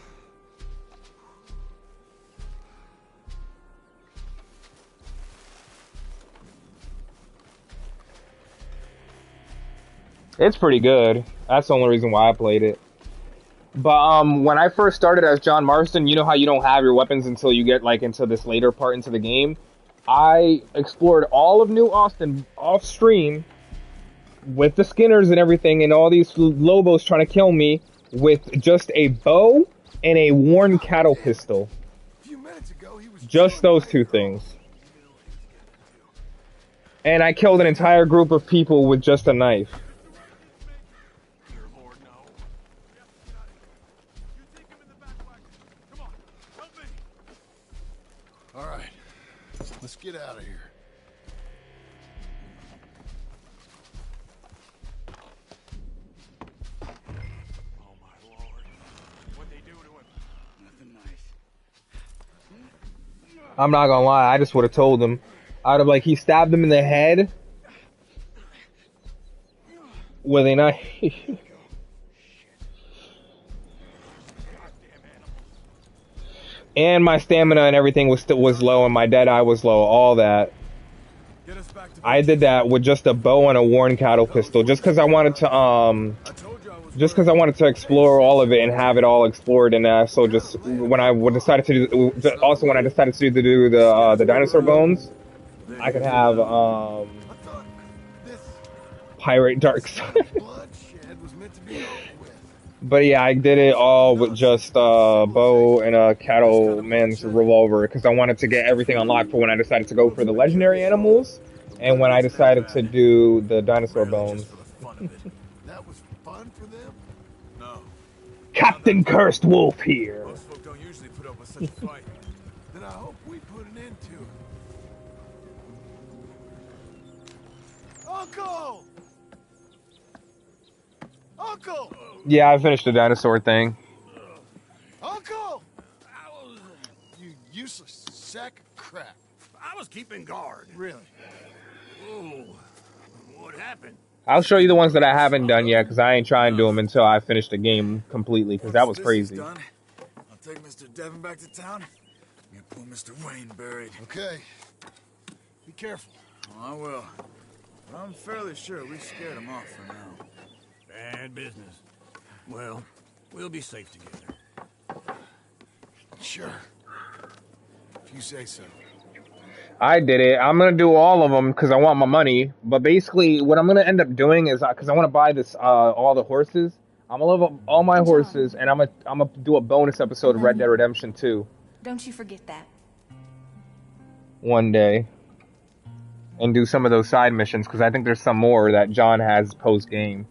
It's pretty good. That's the only reason why I played it. But when I first started as John Marston, you know how you don't have your weapons until you get like into this later part into the game? I explored all of New Austin off stream with the Skinners and everything, and all these Lobos trying to kill me with just a bow and a worn cattle pistol. Just those two things. And I killed an entire group of people with just a knife. All right, let's get out of here. Oh my lord. What'd they do to him? Nothing nice. I'm not gonna lie, I just would have told him. I'd have like, he stabbed him in the head with a knife. And my stamina and everything was low, and my dead eye was low. All that. I did that with just a bow and a worn cattle pistol, just because I wanted to explore all of it and have it all explored. And so just when I decided to do, also when I decided to do the dinosaur bones, I could have pirate dark side. But yeah, I did it all with just a bow and a cattleman's revolver because I wanted to get everything unlocked for when I decided to go for the legendary animals and when I decided to do the dinosaur bones. That was fun for them? No. Captain Cursed Wolf here. Most folk don't usually put up with such a fight. Then I hope we put an end to it. Uncle! Uncle! Yeah, I finished the dinosaur thing. Uncle! You useless sack of crap. I was keeping guard. Really? Oh, what happened? I'll show you the ones that I haven't done yet because I ain't trying to do them until I finish the game completely because that was crazy. Done, I'll take Mr. Devon back to town. Get poor Mr. Wayne buried. Okay. Be careful. Oh, I will. But I'm fairly sure we scared him off for now. Bad business. Well, we'll be safe together. Sure. If you say so. I did it. I'm gonna do all of them because I want my money. But basically, what I'm gonna end up doing is because I want to buy this all the horses. I'm gonna level up all my horses, and I'm gonna do a bonus episode of Red Dead Redemption 2 Don't you forget that. one day, and do some of those side missions because I think there's some more that John has post game.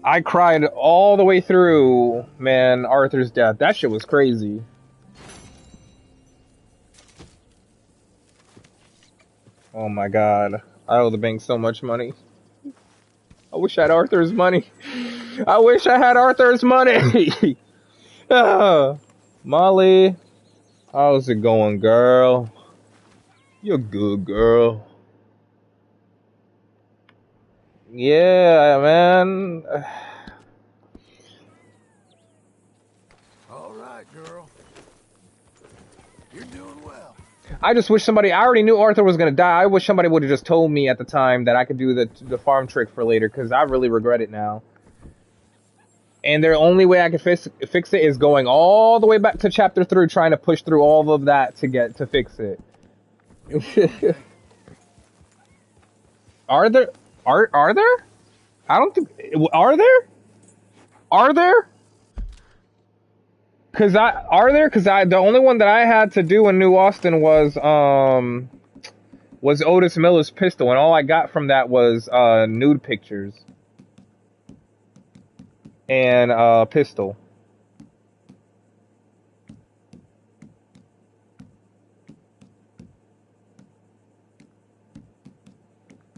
I cried all the way through, man, Arthur's death. That shit was crazy. Oh my god. I owe the bank so much money. I wish I had Arthur's money. I wish I had Arthur's money. Molly, how's it going, girl? You're good, girl. Yeah, man. All right, girl. You're doing well. I just wish somebody, I already knew Arthur was gonna die. I wish somebody would have just told me at the time that I could do the farm trick for later, because I really regret it now. And the only way I can fix it is going all the way back to chapter 3, trying to push through all of that to fix it. Are there? I don't think... Are there? Cause the only one that I had to do in New Austin was Otis Miller's pistol, and all I got from that was nude pictures and pistol.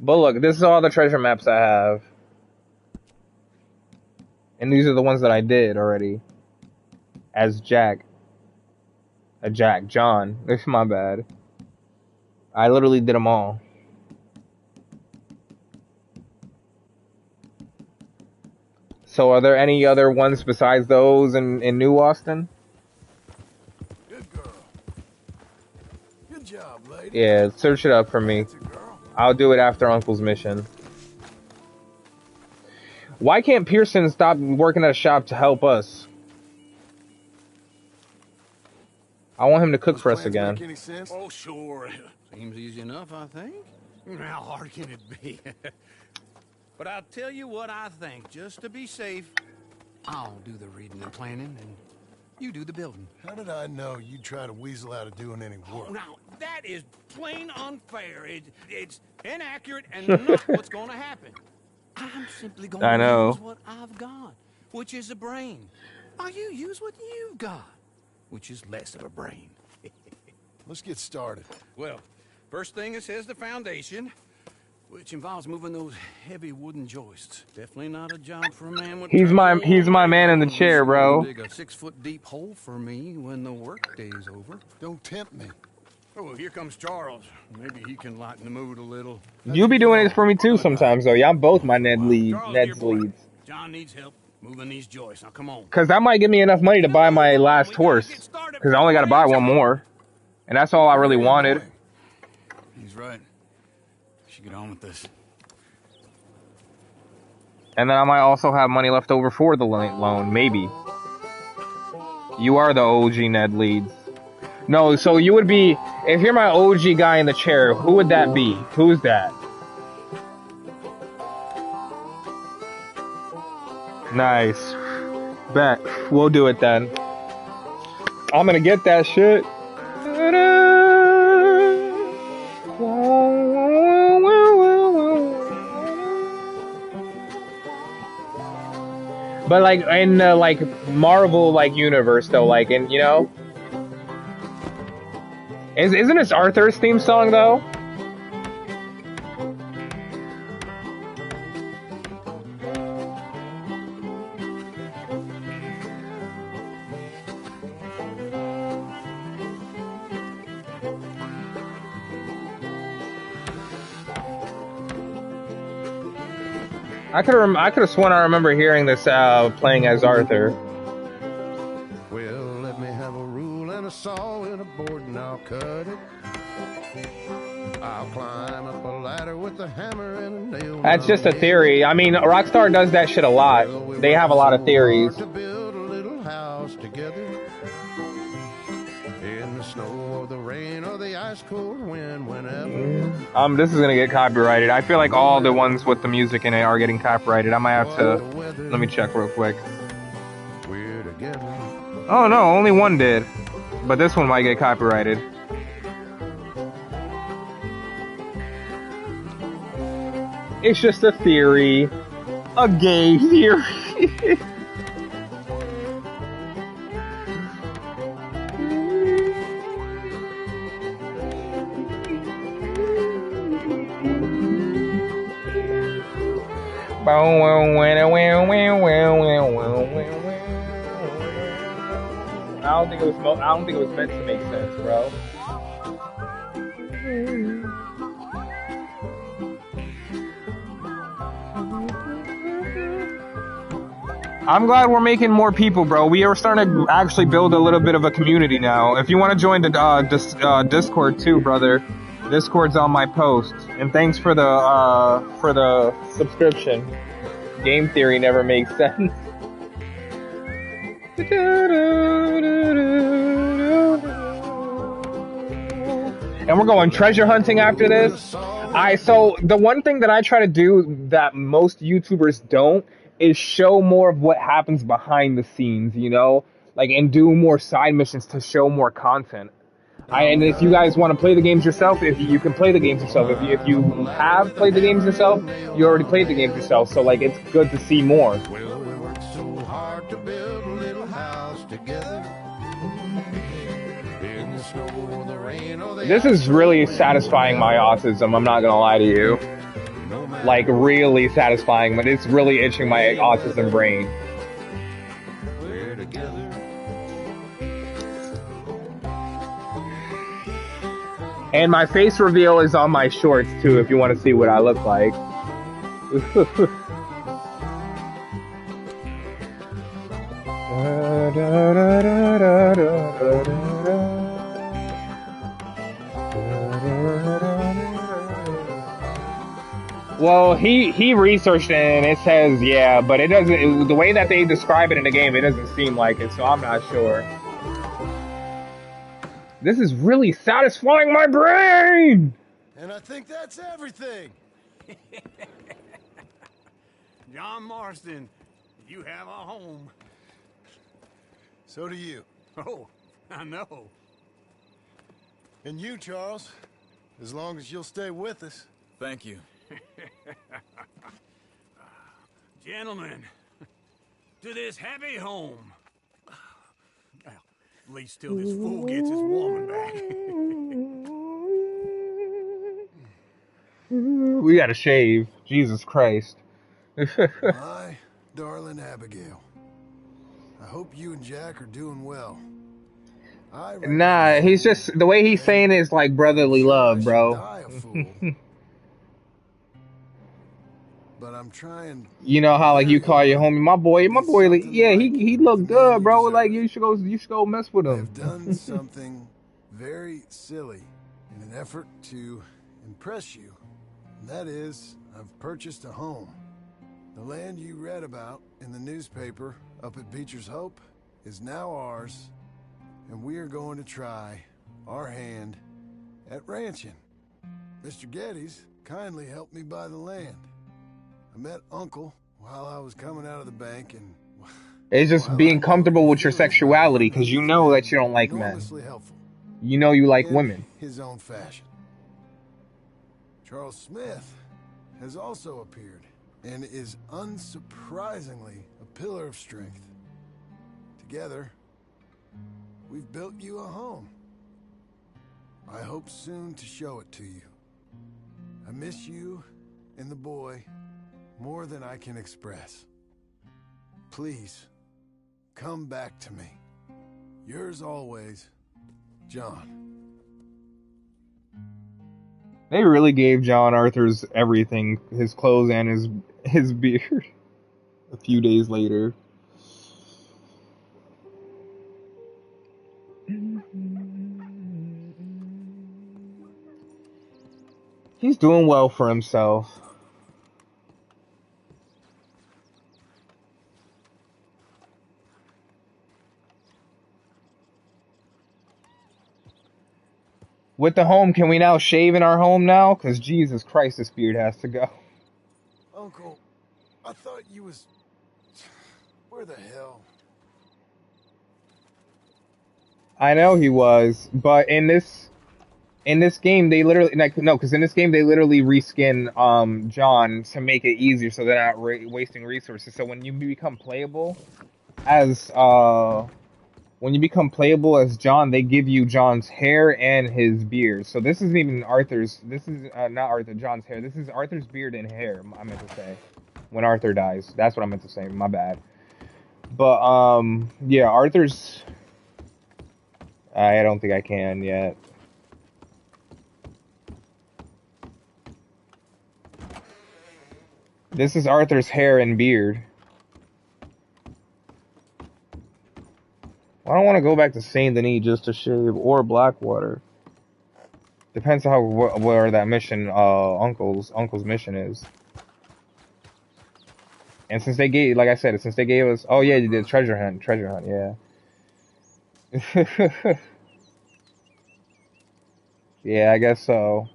But look, this is all the treasure maps I have. And these are the ones that I did already. As John. It's my bad. I literally did them all. So are there any other ones besides those in New Austin? Good girl. Good job, lady. Yeah, search it up for me. I'll do it after Uncle's mission. Why can't Pearson stop working at a shop to help us? I want him to cook for us again. Make any sense? Oh, sure. Seems easy enough, I think. How hard can it be? But I'll tell you what I think. Just to be safe, I'll do the reading and planning, and you do the building. How did I know you'd try to weasel out of doing any work? Now, that is plain unfair. It's inaccurate and not what's going to happen. I'm simply going to use what I've got, which is a brain. Now you use what you've got, which is less of a brain. Let's get started. Well, first thing it says the foundation, which involves moving those heavy wooden joists. Definitely not a job for a man with... He's my man in the chair, bro. Dig a 6-foot deep hole for me when the work day's over. Don't tempt me. Oh, here comes Charles. Maybe he can lighten the mood a little. You be doing it for me too sometimes, though. Y'all both my Ned's Charles, leads. John needs help moving these joists. Now, come on. Because that might give me enough money to buy my last horse. Because I only got to buy one more. And that's all I really wanted. He's right. Should get on with this. And then I might also have money left over for the loan. Maybe. You are the OG Ned Leeds. No, so you would be... If you're my OG guy in the chair, who would that be? Who's that? Nice. Bet. We'll do it then. I'm gonna get that shit. But like in the like Marvel like universe though, like in, you know, isn't this Arthur's theme song though? I could have sworn I remember hearing this playing as Arthur. Well, let me have a rule and a saw and a board and I'll cut it. I'll climb up a ladder with a hammer and a nail. That's just a theory. I mean, Rockstar does that shit a lot. They have a lot of theories. To build a little house together. In the snow or the rain or the ice cold wind, whenever. This is gonna get copyrighted. I feel like all the ones with the music in it are getting copyrighted. I might have to. Let me check real quick. We're together. Oh no, only one did. But this one might get copyrighted. It's just a theory. A gay theory. I don't think it was meant to make sense, bro. I'm glad we're making more people, bro. We are starting to actually build a little bit of a community now. If you want to join the Discord too, brother, Discord's on my post. And thanks for the subscription. Game theory never makes sense. And we're going treasure hunting after this. So the one thing that I try to do that most YouTubers don't is show more of what happens behind the scenes, you know? Like, and do more side missions to show more content. And if you guys want to play the games yourself, if you can play the games yourself. If you have played the games yourself, you already played the games yourself. So, like, it's good to see more. Well, we worked so hard to build a little house together. In the snow or the rain or the This is really satisfying my autism, I'm not gonna lie to you. Like, really satisfying, but it's really itching my autism brain. We're together. And my face reveal is on my shorts, too, if you want to see what I look like. Well, he researched it and it says, yeah, but it doesn't, the way that they describe it in the game, it doesn't seem like it, so I'm not sure. This is really satisfying my brain! And I think that's everything. John Marston, you have a home. So do you. Oh, I know. And you, Charles, as long as you'll stay with us. Thank you. Gentlemen, to this happy home. Well, at least till this fool gets his woman back. We gotta shave. Jesus Christ. My darling Abigail, I hope you and Jack are doing well. Nah, he's just the way he's saying it is like brotherly love, bro. But I'm trying. You know how like you call your homie, my boy, like, yeah, he look good, bro. Like you should go mess with him. I've done something very silly in an effort to impress you. And that is, I've purchased a home. The land you read about in the newspaper up at Beecher's Hope is now ours, and we are going to try our hand at ranching. Mr. Geddes kindly helped me buy the land. I met Uncle while I was coming out of the bank, and it's just being comfortable with your sexuality, because you know that you don't like men. You know you like women. His own fashion. Charles Smith has also appeared and is unsurprisingly a pillar of strength. Together, we've built you a home. I hope soon to show it to you. I miss you and the boy more than I can express. Please, come back to me. Yours always, John. They really gave John Arthur's everything, his clothes and his beard. A few days later. He's doing well for himself. With the home, can we now shave in our home now? Because Jesus Christ, this beard has to go. Uncle, I thought you was... Where the hell? I know he was, but in this game they literally because in this game they literally reskin John to make it easier so they're not wasting resources. So when you become playable as John, they give you John's hair and his beard. So this isn't even Arthur's. This is not John's hair. This is Arthur's beard and hair. I meant to say when Arthur dies. That's what I meant to say. My bad. But yeah, Arthur's. I don't think I can yet. This is Arthur's hair and beard. I don't want to go back to Saint Denis just to shave, or Blackwater. Depends on where that mission, Uncle's mission is. And since they gave, like I said, since they gave us, oh yeah, you did treasure hunt, yeah. Yeah, I guess so.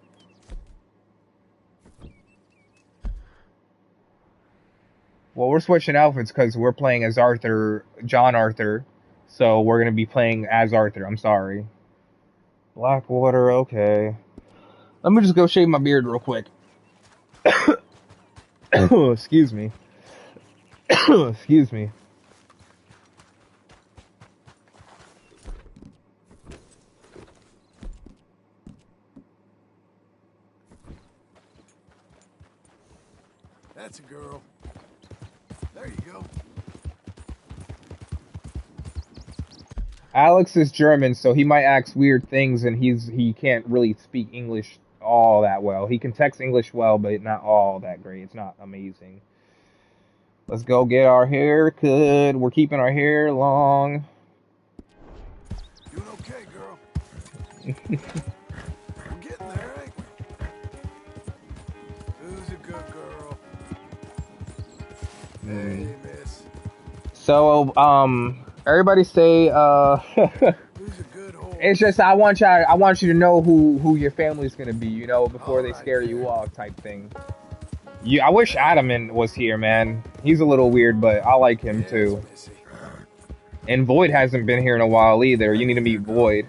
Well, we're switching outfits because we're playing as Arthur, John Arthur. So we're going to be playing as Arthur. I'm sorry. Blackwater, okay. Let me just go shave my beard real quick. Excuse me. Excuse me. That's a girl. There you go. Alex is German, so he might ask weird things, and he can't really speak English all that well. He can text English well, but not all that great. It's not amazing. Let's go get our hair cut. We're keeping our hair long. Doing okay, girl. We're getting there, ain't we? Who's a good girl? Hey, miss. So, everybody say, it's just I want you to know who your family's gonna be, you know, before they scare you off, type thing. I wish Adam was here, man. He's a little weird, but I like him too. And Void hasn't been here in a while either. You need to meet Void.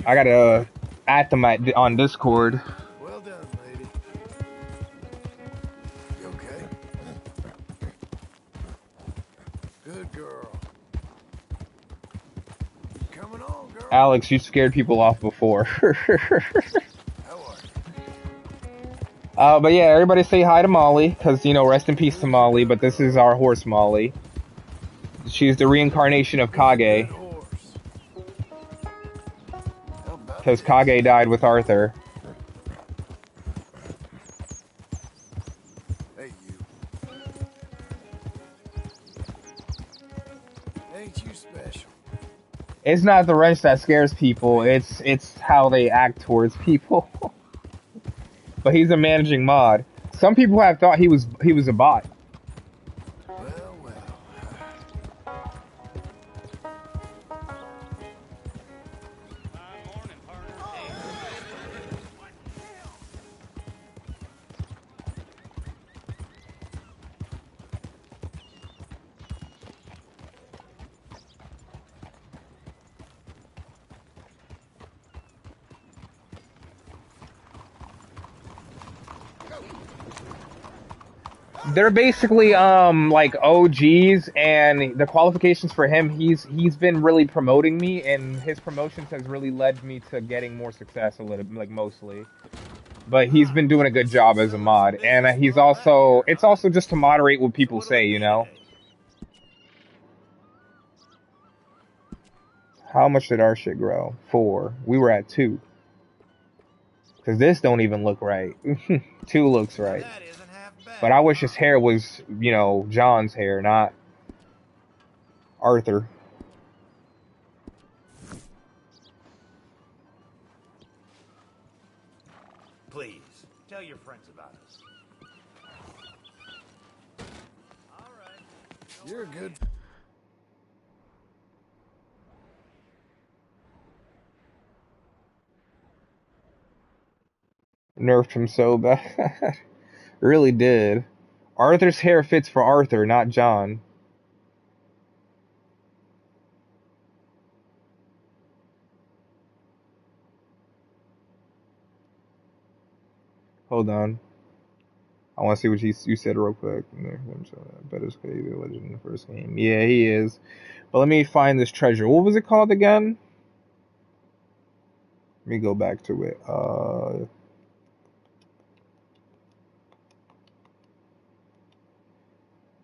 I gotta add them on Discord. Well done, lady. You okay? Good girl. Coming on, girl. Alex, you scared people off before. But yeah, everybody say hi to Molly, because, you know, rest in peace to Molly, but this is our horse, Molly. She's the reincarnation of Kage. Because Kage died with Arthur. Hey, you. Ain't you special? It's not the wrench that scares people, it's how they act towards people. But he's a managing mod. Some people have thought he was a bot. They're basically like OGs, and the qualifications for him, he's been really promoting me, and his promotions has really led me to getting more success a little, like mostly. But he's been doing a good job as a mod, and it's also just to moderate what people say, you know. How much did our shit grow? 4. We were at 2. Cause this don't even look right. 2 looks right. But I wish his hair was, you know, John's hair, not Arthur. Please, tell your friends about us. All right. You're good. Nerfed him so bad. Really did. Arthur's hair fits for Arthur, not John. Hold on. I want to see what you said real quick. Better's crazy legend in the first game. Yeah, he is. But let me find this treasure. What was it called again? Let me go back to it.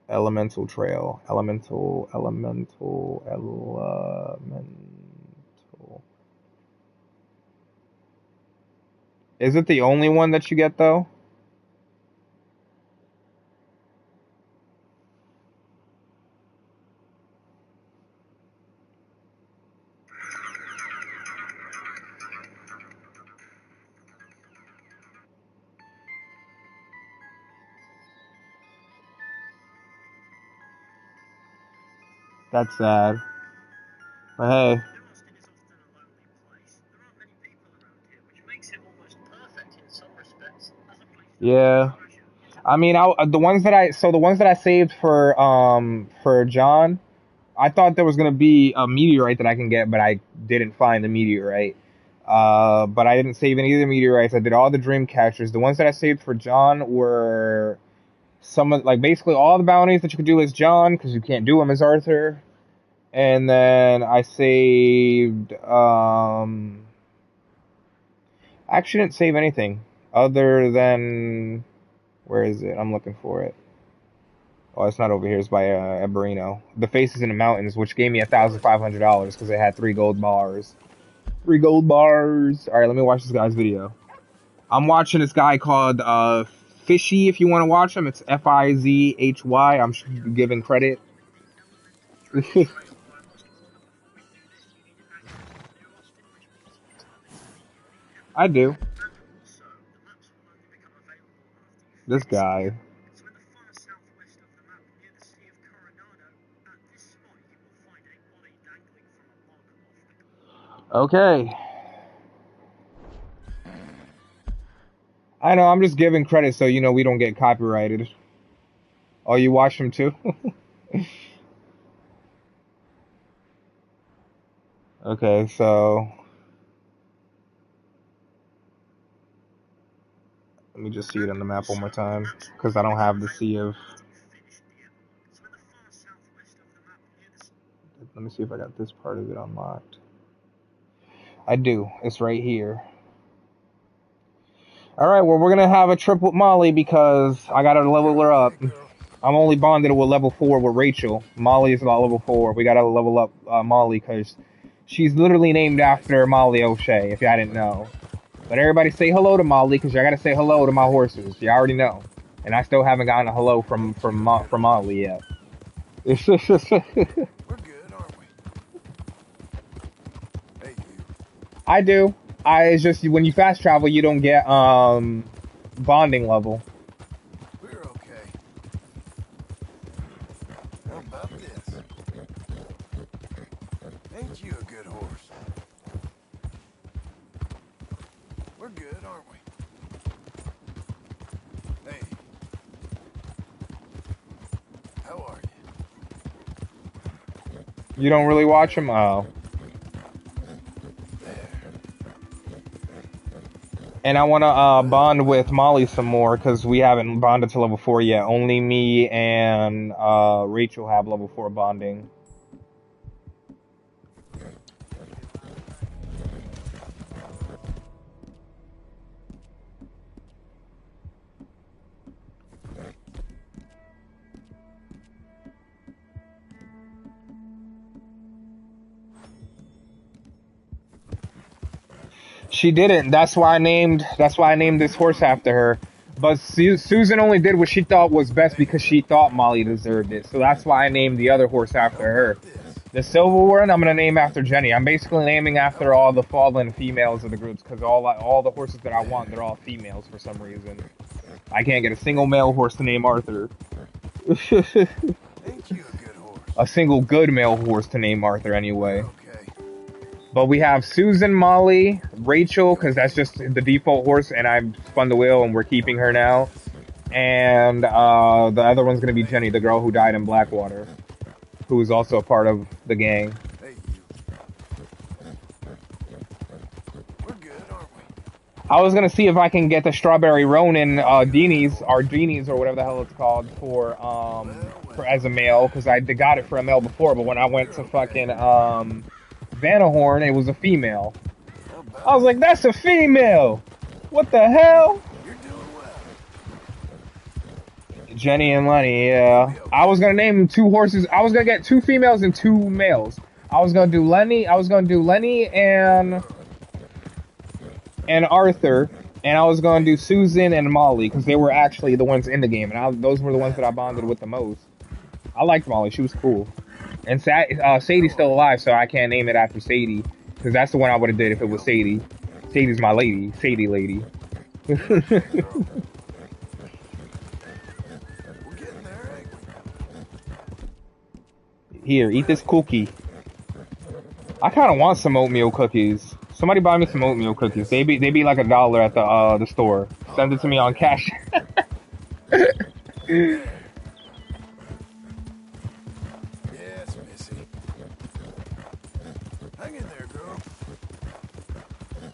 Elemental Trail. Elemental. Is it the only one that you get, though? That's sad. But hey. Yeah. I mean, the ones that I saved for John, I thought there was gonna be a meteorite that I can get, but I didn't find the meteorite. But I didn't save any of the meteorites. I did all the dream catchers. The ones that I saved for John were basically all the bounties that you could do as John, because you can't do them as Arthur. And then I saved I actually didn't save anything other than, where is it? I'm looking for it. Oh, it's not over here. It's by Eberino. The Faces in the Mountains, which gave me $1,500 because it had 3 gold bars. 3 gold bars. All right, let me watch this guy's video. I'm watching this guy called Fishy. If you want to watch him, it's Fizhy. I'm giving credit. I do. This guy. Okay. I know, I'm just giving credit so you know we don't get copyrighted. Oh, you watch him too? Okay, so let me just see it on the map one more time, because I don't have the Sea of... Let me see if I got this part of it unlocked. I do. It's right here. Alright, well, we're going to have a trip with Molly because I got to level her up. I'm only bonded with level 4 with Rachel. Molly is about level 4. We gotta level up Molly because she's literally named after Molly O'Shea, if y'all didn't know. But everybody say hello to Molly because y'all gotta say hello to my horses. You already know. And I still haven't gotten a hello from Molly yet. We're good, aren't we? Hey, you. I do. It's just when you fast travel, you don't get bonding level. We're okay. How about this? Ain't you a good horse? We're good, aren't we? Hey. How are you? You don't really watch him? Oh. And I want to bond with Molly some more because we haven't bonded to level 4 yet. Only me and Rachel have level 4 bonding. She didn't. That's why I named this horse after her. But Susan only did what she thought was best because she thought Molly deserved it. So that's why I named the other horse after her. The silver one, I'm gonna name after Jenny. I'm basically naming after all the fallen females of the groups because all the horses that I want, they're all females for some reason. I can't get a single male horse to name Arthur. A single good male horse to name Arthur anyway. But we have Susan, Molly, Rachel, because that's just the default horse, and I've spun the wheel, and we're keeping her now. And the other one's going to be Jenny, the girl who died in Blackwater, who is also a part of the gang. I was going to see if I can get the Strawberry Ronin Deanies, or Genies, or whatever the hell it's called, for as a male, because I got it for a male before, but when I went to fucking Vanahorn, it was a female. I was like, that's a female! What the hell? Jenny and Lenny, yeah. I was gonna name 2 horses. I was gonna get 2 females and 2 males. I was gonna do Lenny and Arthur, and I was gonna do Susan and Molly, because they were actually the ones in the game, and those were the ones that I bonded with the most. I liked Molly, she was cool. And Sadie's still alive, so I can't name it after Sadie. Because that's the one I would have did if it was Sadie. Sadie's my lady. Sadie lady. Here, eat this cookie. I kind of want some oatmeal cookies. Somebody buy me some oatmeal cookies. They be like $1 at the store. Send it to me on cash.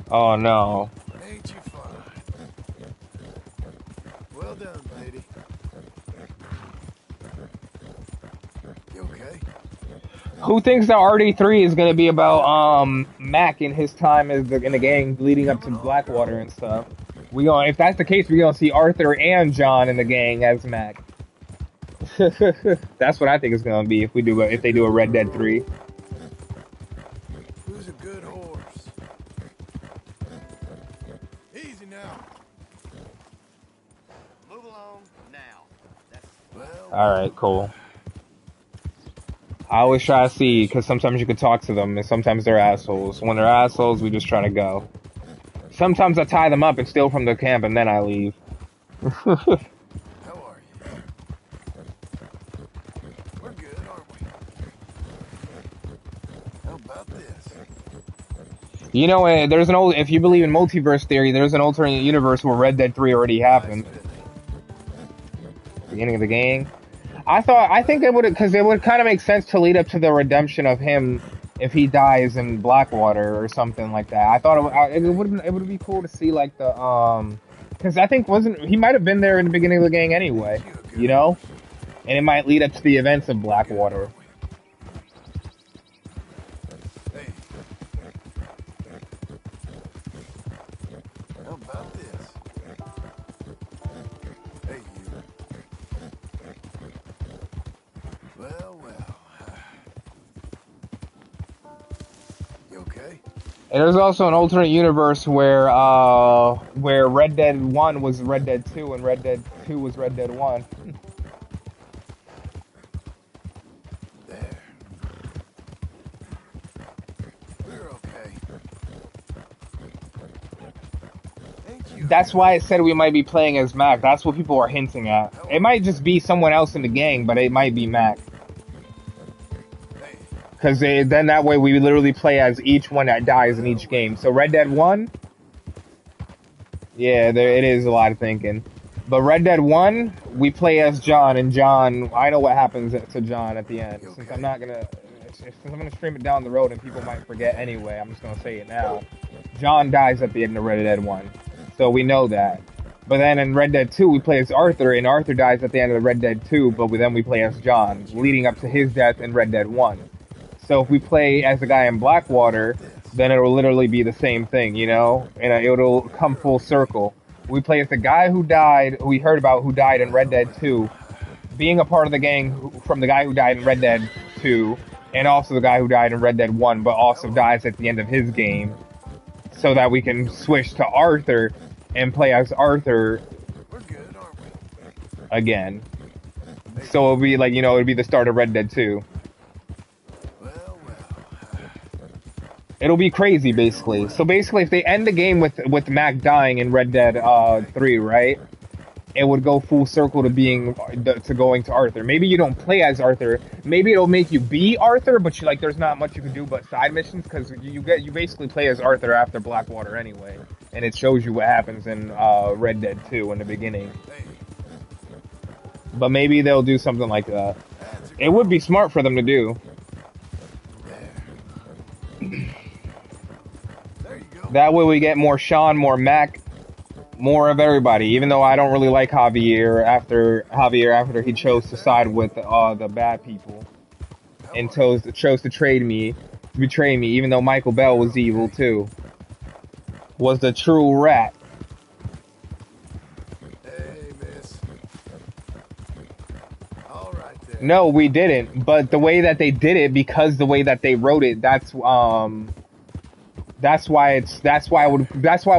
Oh no. Ain't you fine? Well done, lady. You okay? Who thinks that RD3 is gonna be about Mac in his time as in the gang leading up to Blackwater and stuff? If that's the case, we're gonna see Arthur and John in the gang as Mac. That's what I think it's gonna be if they do a Red Dead 3. Who's a good horse? Easy now. Move along now. Alright, cool. I always try to see, because sometimes you can talk to them, and sometimes they're assholes. When they're assholes, we just try to go. Sometimes I tie them up and steal from the camp, and then I leave. How are you? We're good, aren't we? How about this? You know, if you believe in multiverse theory, there's an alternate universe where Red Dead 3 already happened. Beginning of the gang. I think it would, because it would kind of make sense to lead up to the redemption of him if he dies in Blackwater or something like that. I thought it would be cool to see like the because I think he might have been there in the beginning of the gang anyway, you know, and it might lead up to the events of Blackwater. How about this? Hey, you. And there's also an alternate universe where Red Dead 1 was Red Dead 2 and Red Dead 2 was Red Dead 1. There. We're okay. That's why I said we might be playing as Mac. That's what people are hinting at. It might just be someone else in the gang, but it might be Mac. Because then that way we literally play as each one that dies in each game. So Red Dead 1, yeah, it is a lot of thinking. But Red Dead 1, we play as John, and John, I know what happens to John at the end. Since I'm gonna stream it down the road and people might forget anyway, I'm just gonna say it now. John dies at the end of Red Dead 1, so we know that. But then in Red Dead 2, we play as Arthur, and Arthur dies at the end of Red Dead 2, but then we play as John, leading up to his death in Red Dead 1. So if we play as the guy in Blackwater, then it'll literally be the same thing, you know? And it'll come full circle. We play as the guy who died, who we heard about, who died in Red Dead 2, being a part of the gang from the guy who died in Red Dead 2, and also the guy who died in Red Dead 1, but also dies at the end of his game, so that we can switch to Arthur and play as Arthur again. So it'll be like, you know, it'll be the start of Red Dead 2. It'll be crazy, basically. So basically, if they end the game with Mac dying in Red Dead 3, right? It would go full circle to going to Arthur. Maybe you don't play as Arthur. Maybe it'll make you be Arthur, but there's not much you can do but side missions, because you basically play as Arthur after Blackwater anyway, and it shows you what happens in Red Dead 2 in the beginning. But maybe they'll do something like that. It would be smart for them to do. That way we get more Sean, more Mac, more of everybody. Even though I don't really like Javier after he chose to side with the bad people and chose to betray me. Even though Michael Bell was evil too, was the true rat. Hey, miss. All right then. No, we didn't. But the way that they did it, because the way that they wrote it, that's why it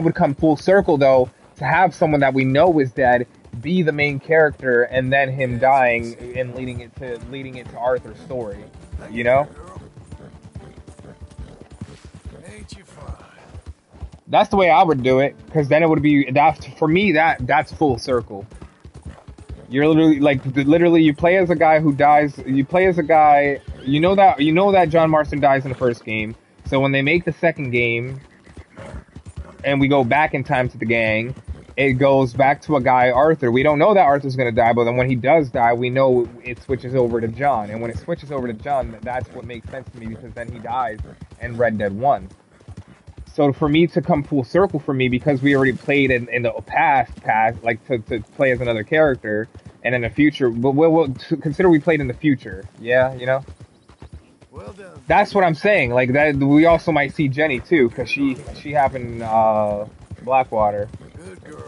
would come full circle though, to have someone that we know is dead be the main character, and then him dying and leading it to Arthur's story. You know? Ain't you fine? That's the way I would do it, because then it would be for me that's full circle. You're literally you play as a guy who dies. You play as a guy. You know that John Marston dies in the first game. So when they make the second game, and we go back in time to the gang, it goes back to a guy, Arthur. We don't know that Arthur's going to die, but then when he does die, we know it switches over to John. And when it switches over to John, that's what makes sense to me, because then he dies in Red Dead 1. So for me to come full circle for me, because we already played in the past, like to play as another character, and in the future, but we'll consider we played in the future. Yeah, you know? Well done. That's what I'm saying. Like that, we also might see Jenny too, because she happened Blackwater. Good girl.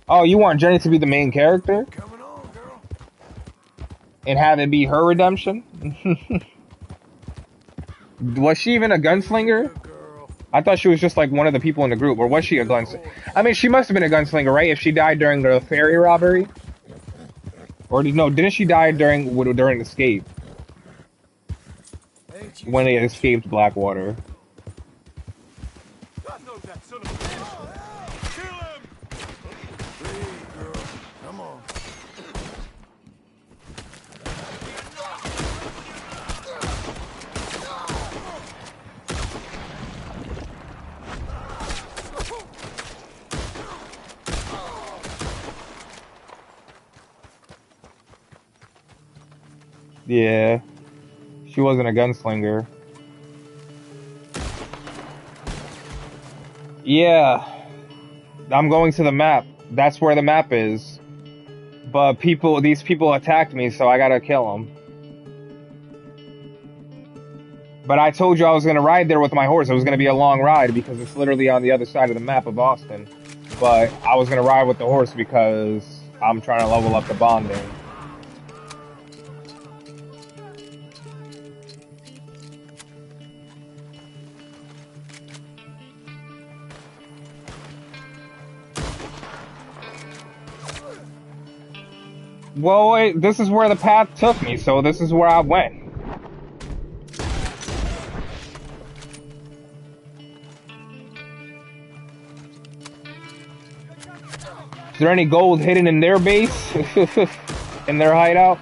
Oh, you want Jenny to be the main character? Coming on, girl. And have it be her redemption? Was she even a gunslinger? I thought she was just like one of the people in the group, or was she a gunslinger? I mean, she must have been a gunslinger, right? If she died during the ferry robbery, or no? Didn't she die during escape? When they escaped Blackwater. God knows that son of a bitch. Kill him! Please, girl. Come on. Yeah. She wasn't a gunslinger. Yeah. I'm going to the map. That's where the map is. But these people attacked me, so I gotta kill them. But I told you I was gonna ride there with my horse. It was gonna be a long ride because it's literally on the other side of the map of Austin. But I was gonna ride with the horse because I'm trying to level up the bonding. Well, wait, this is where the path took me, so this is where I went. Is there any gold hidden in their base? In their hideout?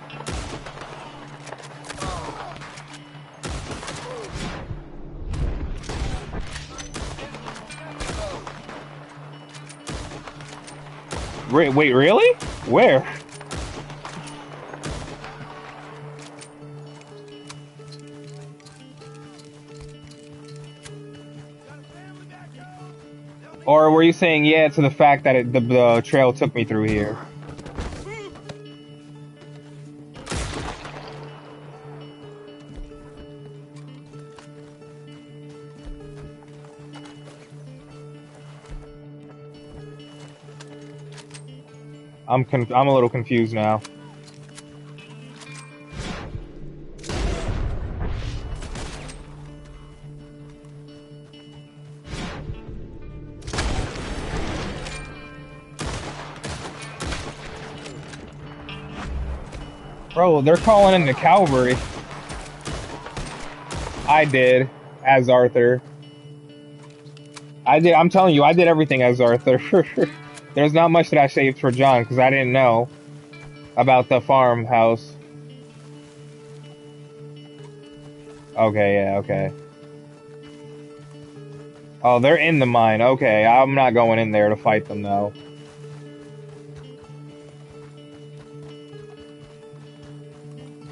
Wait, really? Where? Or were you saying yeah to the fact that the trail took me through here? I'm a little confused now. Bro, they're calling in the cavalry. I did, as Arthur. I'm telling you, I did everything as Arthur. There's not much that I saved for John, because I didn't know about the farmhouse. Okay, yeah, okay. Oh, they're in the mine. Okay, I'm not going in there to fight them, though.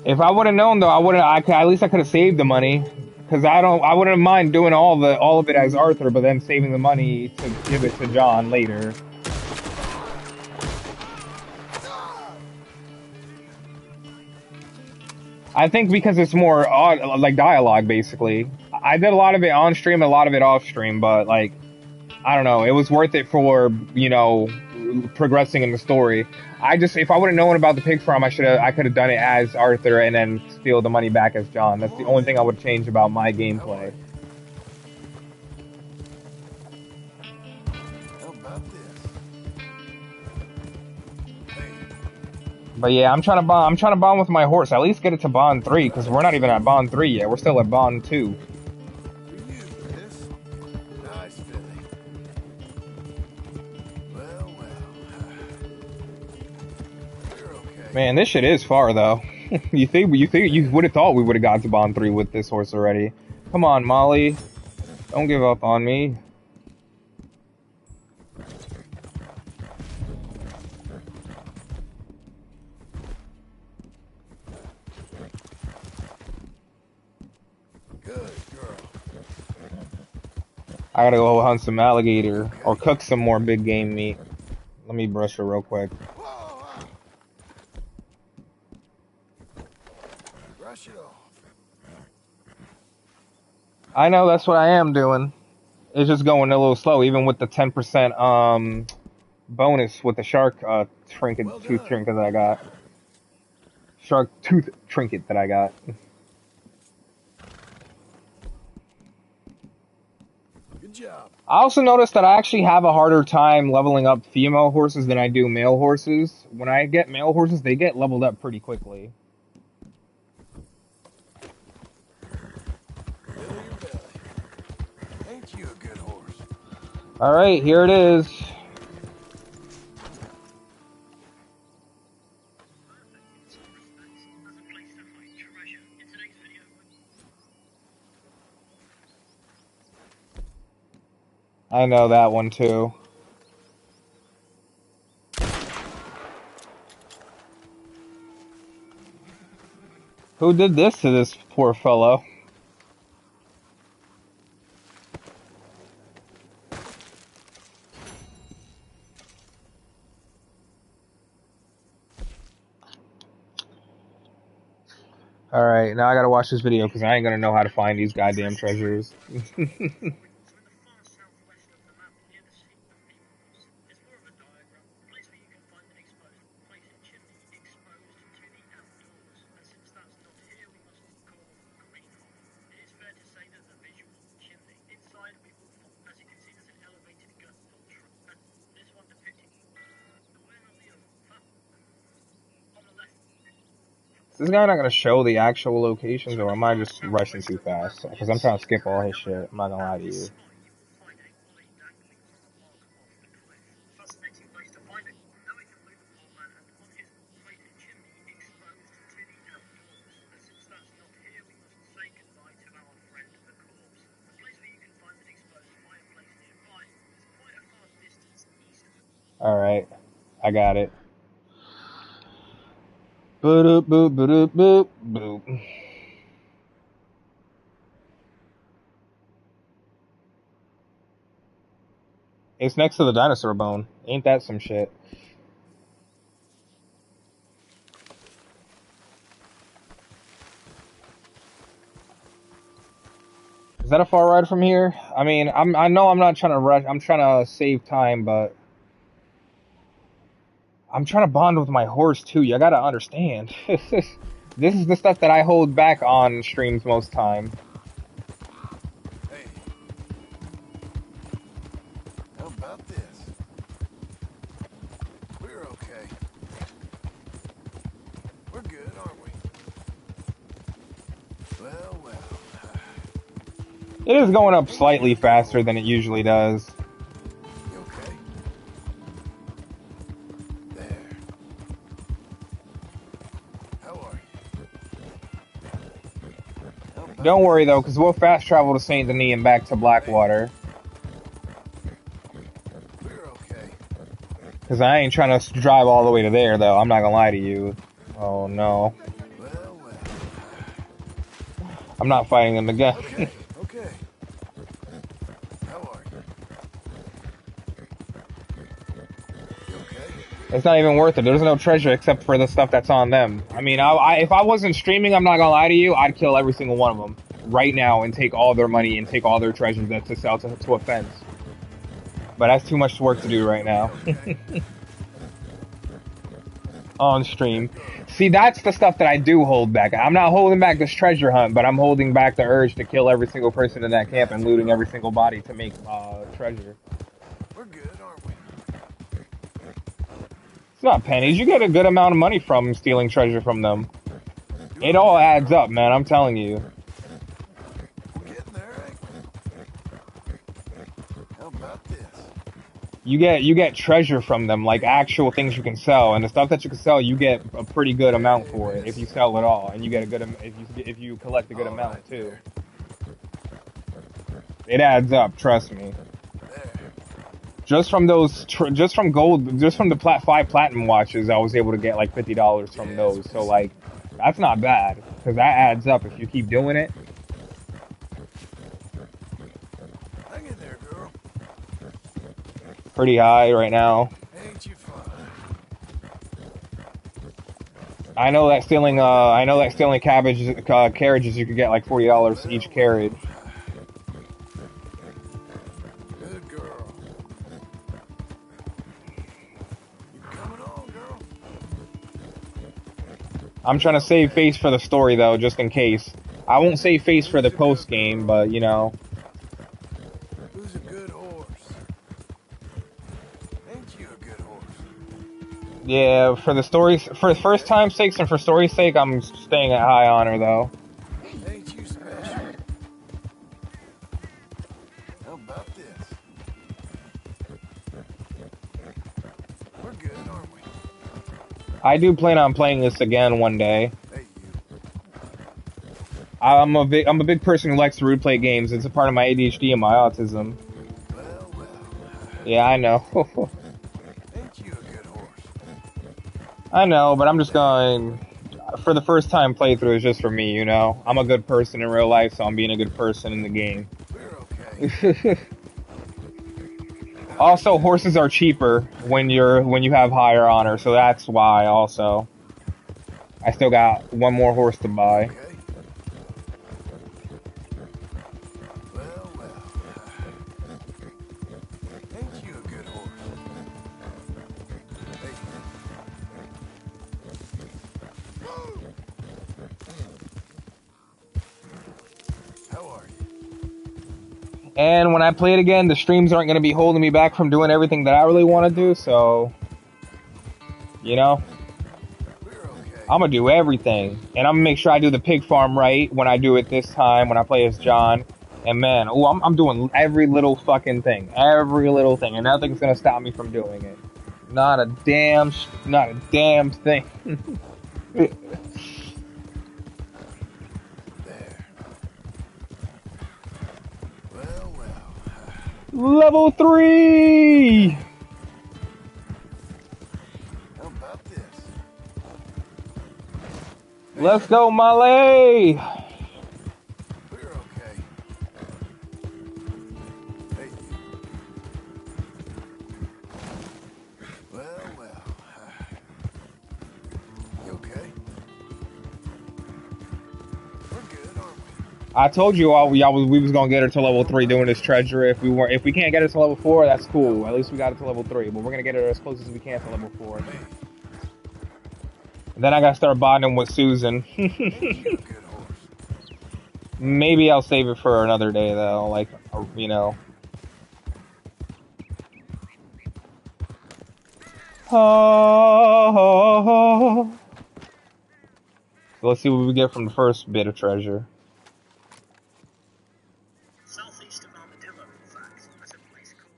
If I would have known, though, at least I could have saved the money, because I wouldn't mind doing all of it as Arthur, but then saving the money to give it to John later. I think because it's more like dialogue, basically. I did a lot of it on stream, a lot of it off stream, but like, I don't know, it was worth it for, you know, progressing in the story. If I would have known about the pig farm, I could have done it as Arthur and then steal the money back as John. That's the only thing I would change about my gameplay. But yeah, I'm trying to bond with my horse. At least get it to bond 3, because we're not even at bond 3 yet. We're still at bond 2. Man, this shit is far though. you would have thought we would have got to bond 3 with this horse already. Come on, Molly. Don't give up on me. I gotta go hunt some alligator or cook some more big game meat. Let me brush her real quick. Brush it off. I know, that's what I am doing. It's just going a little slow, even with the 10% bonus with the shark tooth trinket that I got. Shark tooth trinket that I got. Good job. I also noticed that I actually have a harder time leveling up female horses than I do male horses. When I get male horses, they get leveled up pretty quickly. Ain't you a good horse? Alright, here it is. I know that one too. Who did this to this poor fellow? Alright, now I gotta watch this video because I ain't gonna know how to find these goddamn treasures. This guy not gonna show the actual locations, or am I just rushing too fast? Because I'm trying to skip all his shit. I'm not gonna lie to you. Alright, I got it. Boop, boop, boop, boop, boop. It's next to the dinosaur bone. Ain't that some shit? Is that a far ride from here? I mean, I know I'm not trying to rush. I'm trying to save time, but I'm trying to bond with my horse too. You gotta understand. This is the stuff that I hold back on streams most time. Hey. How about this? We're okay. We're good, aren't we? Well, well. It is going up slightly faster than it usually does. You okay? There. How are you? Don't worry though, because we'll fast travel to Saint Denis and back to Blackwater. We're okay. Because I ain't trying to drive all the way to there though. I'm not gonna lie to you. Oh no. Well, well. I'm not fighting them again. Okay. Okay. How are you? You okay? It's not even worth it. There's no treasure except for the stuff that's on them. I mean, if I wasn't streaming, I'm not gonna lie to you, I'd kill every single one of them right now and take all their money and take all their treasures that's to sell to a fence. But that's too much work to do right now. On stream. See, that's the stuff that I do hold back. I'm not holding back this treasure hunt, but I'm holding back the urge to kill every single person in that camp and looting every single body to make treasure. We're good, aren't we? It's not pennies. You get a good amount of money from stealing treasure from them. It all adds up, man. I'm telling you. We're getting there, ain't we? How about this? You get treasure from them, like actual things you can sell, and the stuff that you can sell, you get a pretty good amount for it if you sell it all, and you get a good if you collect a good amount too. It adds up, trust me. Just from those, just from the 5 platinum watches, I was able to get like $50 from those. So like, that's not bad because that adds up if you keep doing it. Hang in there, girl. Pretty high right now. Ain't you fun? I know that stealing carriages you could get like $40 each carriage. Good girl. You coming on, girl? I'm trying to save face for the story though, just in case. I won't save face for the post game, but you know. Who's a good horse? Ain't you a good horse? Yeah, for the story's for first time's sakes and for story's sake, I'm staying at high honor though. Ain't you special? How about this? We're good, aren't we? I do plan on playing this again one day. Hey, you. I'm a big person who likes to replay games. It's a part of my ADHD and my autism. Well, well. Yeah, I know. Ain't you a good horse? I know, but I'm just going for the first time playthrough is just for me, you know. I'm a good person in real life, so I'm being a good person in the game. We're okay. Also, horses are cheaper when you have higher honor, so that's why also. I still got one more horse to buy. Okay. Well, well. Ain't you a good horse? Hey. How are you? And when I play it again, the streams aren't going to be holding me back from doing everything that I really want to do, so, you know. We're okay. I'm gonna do everything, and I'm gonna make sure I do the pig farm right when I do it this time when I play as John. And man, oh, I'm doing every little fucking thing, and nothing's gonna stop me from doing it. Not a damn thing. Level 3. How about this? Let's go, Malay. We're okay. Hey. Well. You okay? We're good, aren't we? I told you we was gonna get her to level 3 doing this treasure. If we can't get her to level 4, that's cool. At least we got it to level 3. But we're gonna get her as close as we can to level 4. And then I gotta start bonding with Susan. Maybe I'll save it for another day though. Like, you know. Oh. So let's see what we get from the first bit of treasure. Southeast of Armadillo, in fact, at a place called.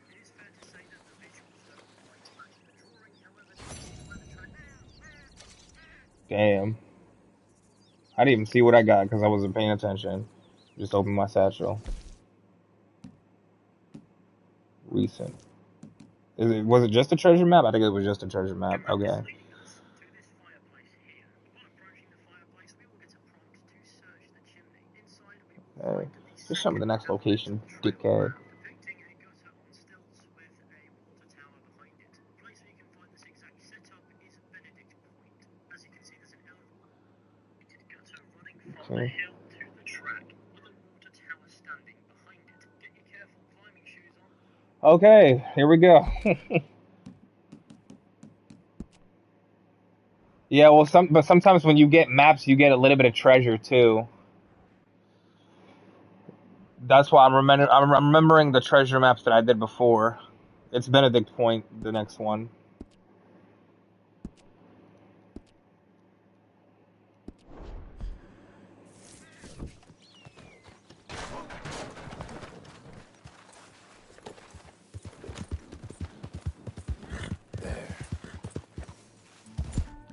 It is fair to say that the visuals don't quite match the drawing, however, where the track. Damn. I didn't even see what I got because I wasn't paying attention. Just opened my satchel. Recent. Was it just a treasure map? I think it was just a treasure map. Okay. Hey, just show me the next location, dickhead. Okay. Okay, here we go. Yeah, well, but sometimes when you get maps, you get a little bit of treasure too. That's why I'm remembering the treasure maps that I did before. It's Benedict Point, the next one.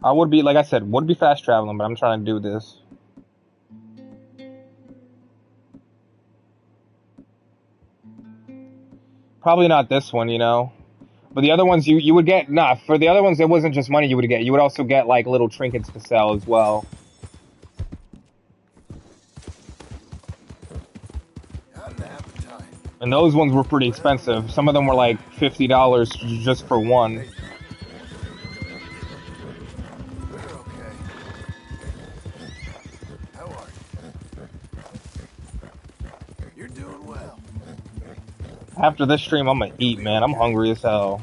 I would be, like I said, would be fast traveling, but I'm trying to do this. Probably not this one, you know. But the other ones you would get, nah, for the other ones it wasn't just money you would get. You would also get like little trinkets to sell as well. And those ones were pretty expensive. Some of them were like $50 just for one. After this stream, I'm gonna eat, man. I'm hungry as hell.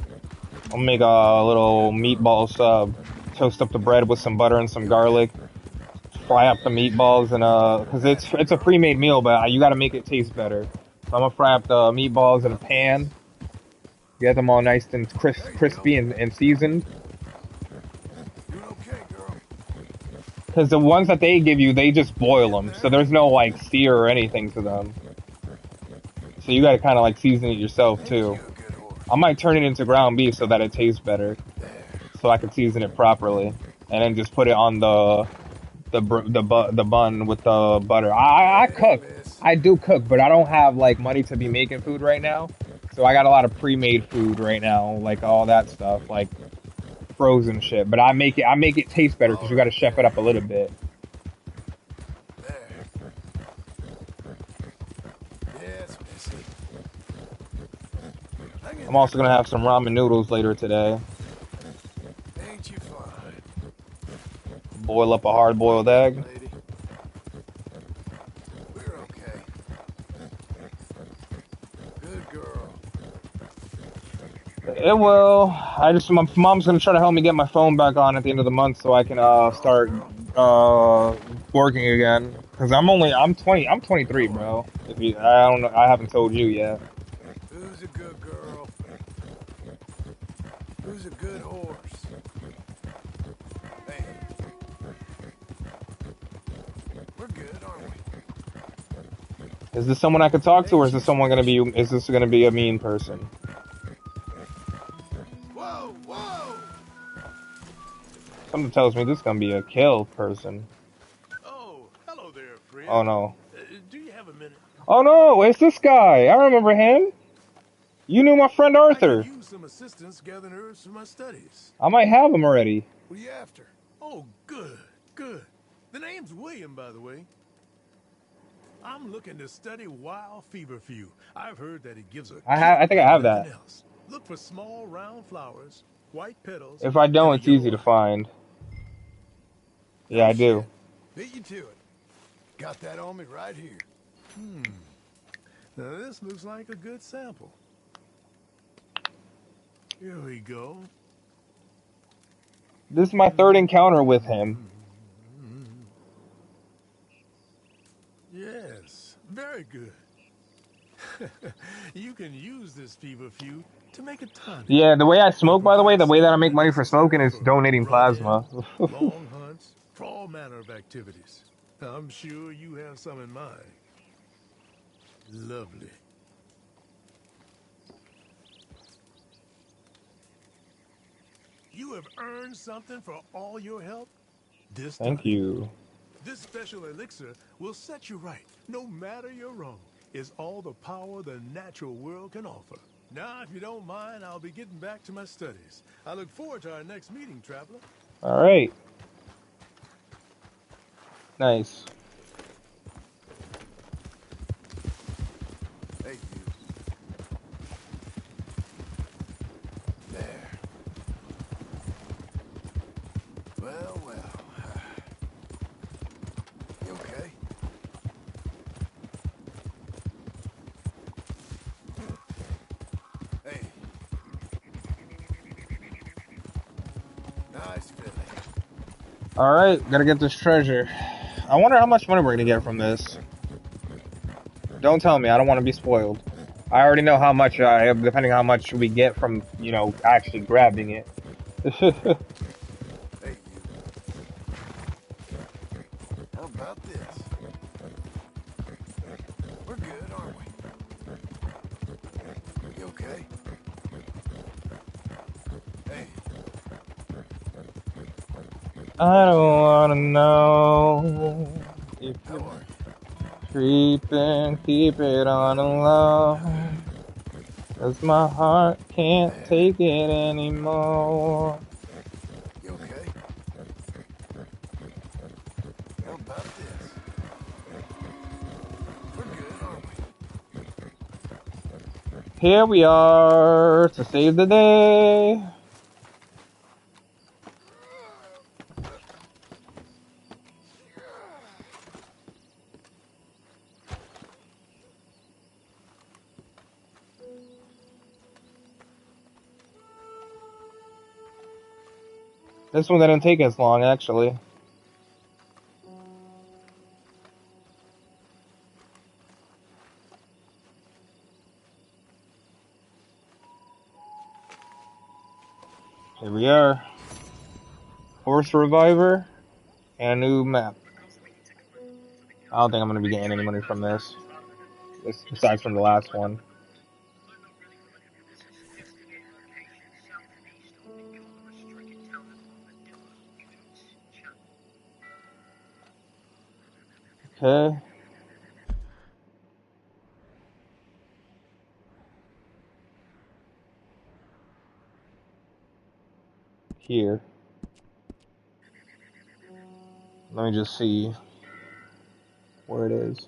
I'm gonna make a little meatball sub. Toast up the bread with some butter and some garlic. Fry up the meatballs and cause it's a pre-made meal, but you gotta make it taste better. So I'm gonna fry up the meatballs in a pan. Get them all nice and crispy and seasoned. Cause the ones that they give you, they just boil them, so there's no like sear or anything to them. So you gotta kind of like season it yourself too. I might turn it into ground beef so that it tastes better, so I can season it properly, and then just put it on the bun with the butter. I cook, I do cook, but I don't have like money to be making food right now, so I got a lot of pre-made food right now, like all that stuff, like frozen shit. But I make it taste better because you gotta chef it up a little bit. I'm also gonna have some ramen noodles later today. Ain't you fine? Boil up a hard-boiled egg. We're okay. Good girl. It will. My mom's gonna try to help me get my phone back on at the end of the month so I can start working again. Cause I'm 23, bro. I haven't told you yet. Who's a good girl? Who's a good horse? Hey. We're good, aren't we? Is this someone I could talk to, or is this someone gonna be? Is this gonna be a mean person? Whoa, whoa! Something tells me this is gonna be a kill person. Oh, hello there, friend. Oh no. Do you have a minute? Oh no, it's this guy. I remember him. You knew my friend Arthur. I could use some assistance gathering herbs for my studies. I might have him already. What are you after? Oh, good, good. The name's William, by the way. I'm looking to study wild feverfew. I've heard that it gives a I think I have that. else. Look for small round flowers, white petals. If I don't, it's easy to find. Yeah, I do. Beat you to it. Got that on me right here. Now this looks like a good sample. Here we go. This is my third encounter with him. Yes, very good. You can use this feverfew to make a tonic. Yeah, the way I smoke, by the way, the way that I make money for smoking is donating plasma. Long hunts for all manner of activities. I'm sure you have some in mind. Lovely. You have earned something for all your help. This Thank you. This special elixir will set you right, no matter your wrong. Is all the power the natural world can offer. Now, if you don't mind, I'll be getting back to my studies. I look forward to our next meeting, traveler. All right. Nice. Hey, you. There. Well, well. You okay? Hey. Nice feeling. All right, gotta get this treasure. I wonder how much money we're gonna get from this. Don't tell me, I don't want to be spoiled. I already know how much, depending on how much we get from, you know, actually grabbing it. Hey, you. How about this? We're good, aren't we? You okay? Hey. I don't wanna know if you're creeping, keep it on the low. 'Cause my heart can't take it anymore. You okay? How about this? We're good, aren't we? Here we are to save the day. This one didn't take as long, actually. Here we are. Horse Reviver and a new map. I don't think I'm going to be getting any money from this. Besides from the last one. Okay. Here. Let me just see where it is.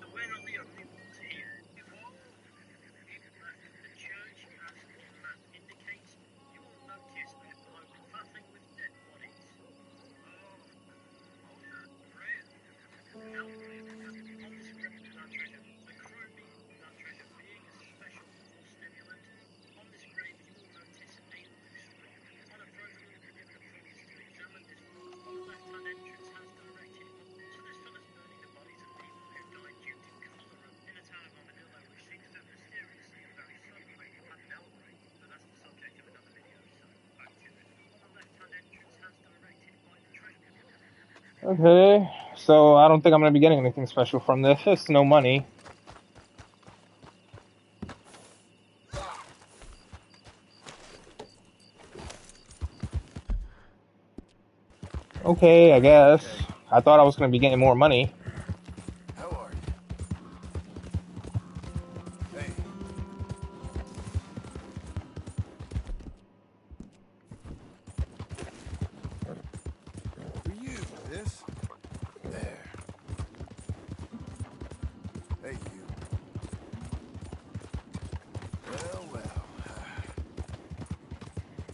Okay, so I don't think I'm gonna be getting anything special from this. It's no money. Okay, I guess. I thought I was gonna be getting more money. How are you? Hey. For you, this. There. Hey, you. Well.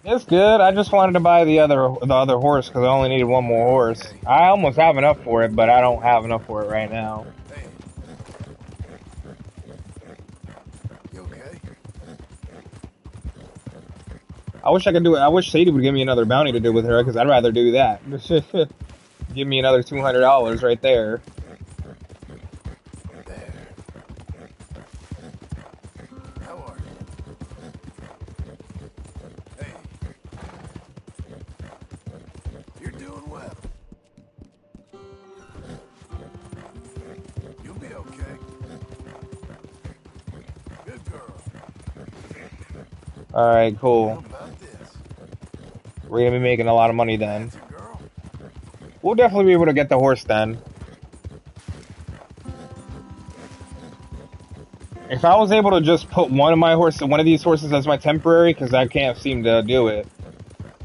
It's good. I just wanted to buy the other horse because I only needed one more horse. I almost have enough for it, but I don't have enough for it right now. You okay? I wish I could do it. I wish Sadie would give me another bounty to do with her because I'd rather do that. Give me another $200 right there. How are you? Hey. You're doing well. You'll be okay. Good girl. Alright, cool. We're gonna be making a lot of money then. We'll definitely be able to get the horse then. If I was able to just put one of these horses as my temporary, because I can't seem to do it,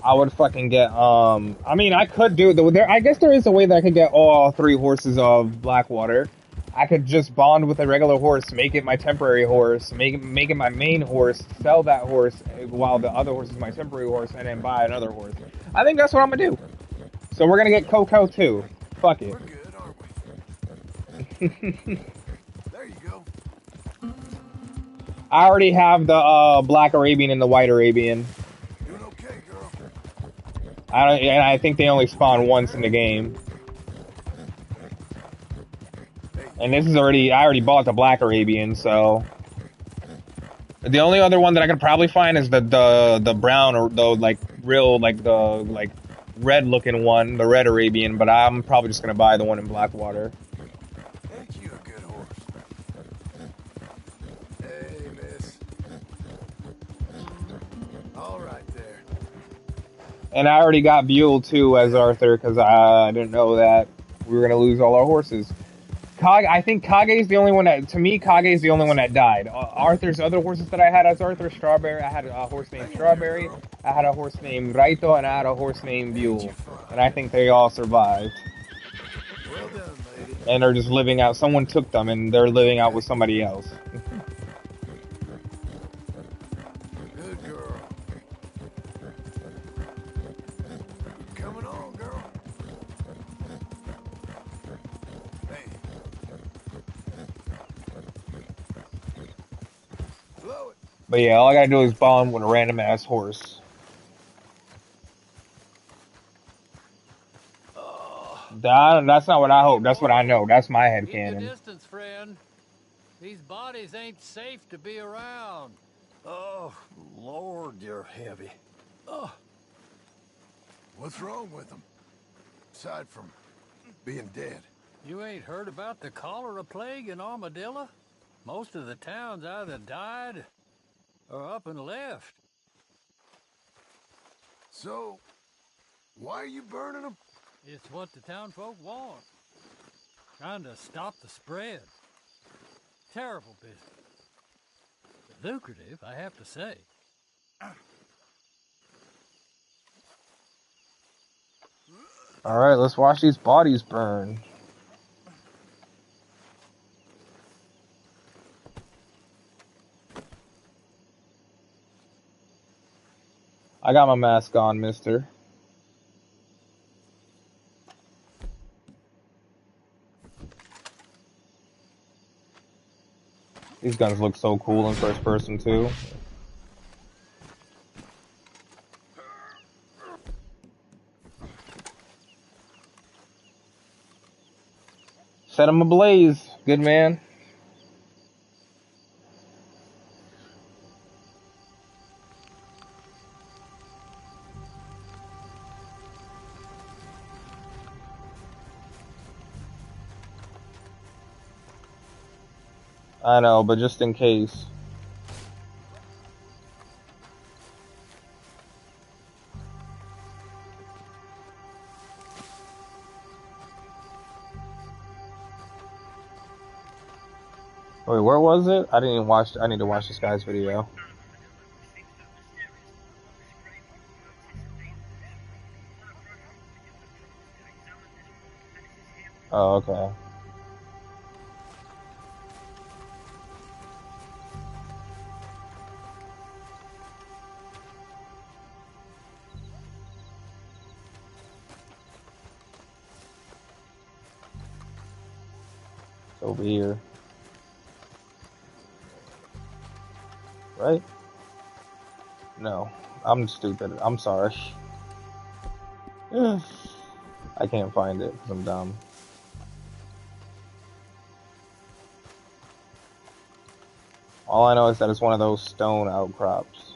I would fucking get, I mean, I could do it. I guess there is a way that I could get all 3 horses of Blackwater. I could just bond with a regular horse, make it my temporary horse, make it my main horse, sell that horse while the other horse is my temporary horse, and then buy another horse. I think that's what I'm gonna do. So we're gonna get Coco too. Fuck it. We're good, aren't we? There you go. I already have the Black Arabian and the White Arabian. Doing okay, girl. And I think they only spawn once in the game. And this is I already bought the Black Arabian, so the only other one that I could probably find is the brown or the the red looking one, the Red Arabian, but I'm probably just gonna buy the one in Blackwater. Ain't you a good horse? Hey, miss. All right there. And I already got Buell too as Arthur because I didn't know that we were gonna lose all our horses. I think Kage's the only one that, to me, Kage's the only one that died. Arthur's other horses that I had as Arthur, Strawberry, I had a horse named Strawberry, I had a horse named Raito, and I had a horse named Buell. And I think they all survived. Well done, lady. And they're just living out, someone took them and they're living out with somebody else. Good girl. Coming on, girl. Hey. Blow it. But yeah, all I gotta do is bond with a random ass horse. That's not what I hope. That's what I know. That's my headcanon. Distance, friend. These bodies ain't safe to be around. Oh, Lord, you're heavy. Oh. What's wrong with them? Aside from being dead. You ain't heard about the cholera plague in Armadillo? Most of the towns either died or up and left. So, why are you burning them? It's what the townfolk want. Trying to stop the spread. Terrible business. But lucrative, I have to say. Alright, let's watch these bodies burn. I got my mask on, mister. These guns look so cool in first person too. Set them ablaze, good man. I know, but just in case. Wait, where was it? I didn't even watch. I need to watch this guy's video. Oh, okay. It's over here. Right? No. I'm stupid. I'm sorry. I can't find it because I'm dumb. All I know is that it's one of those stone outcrops.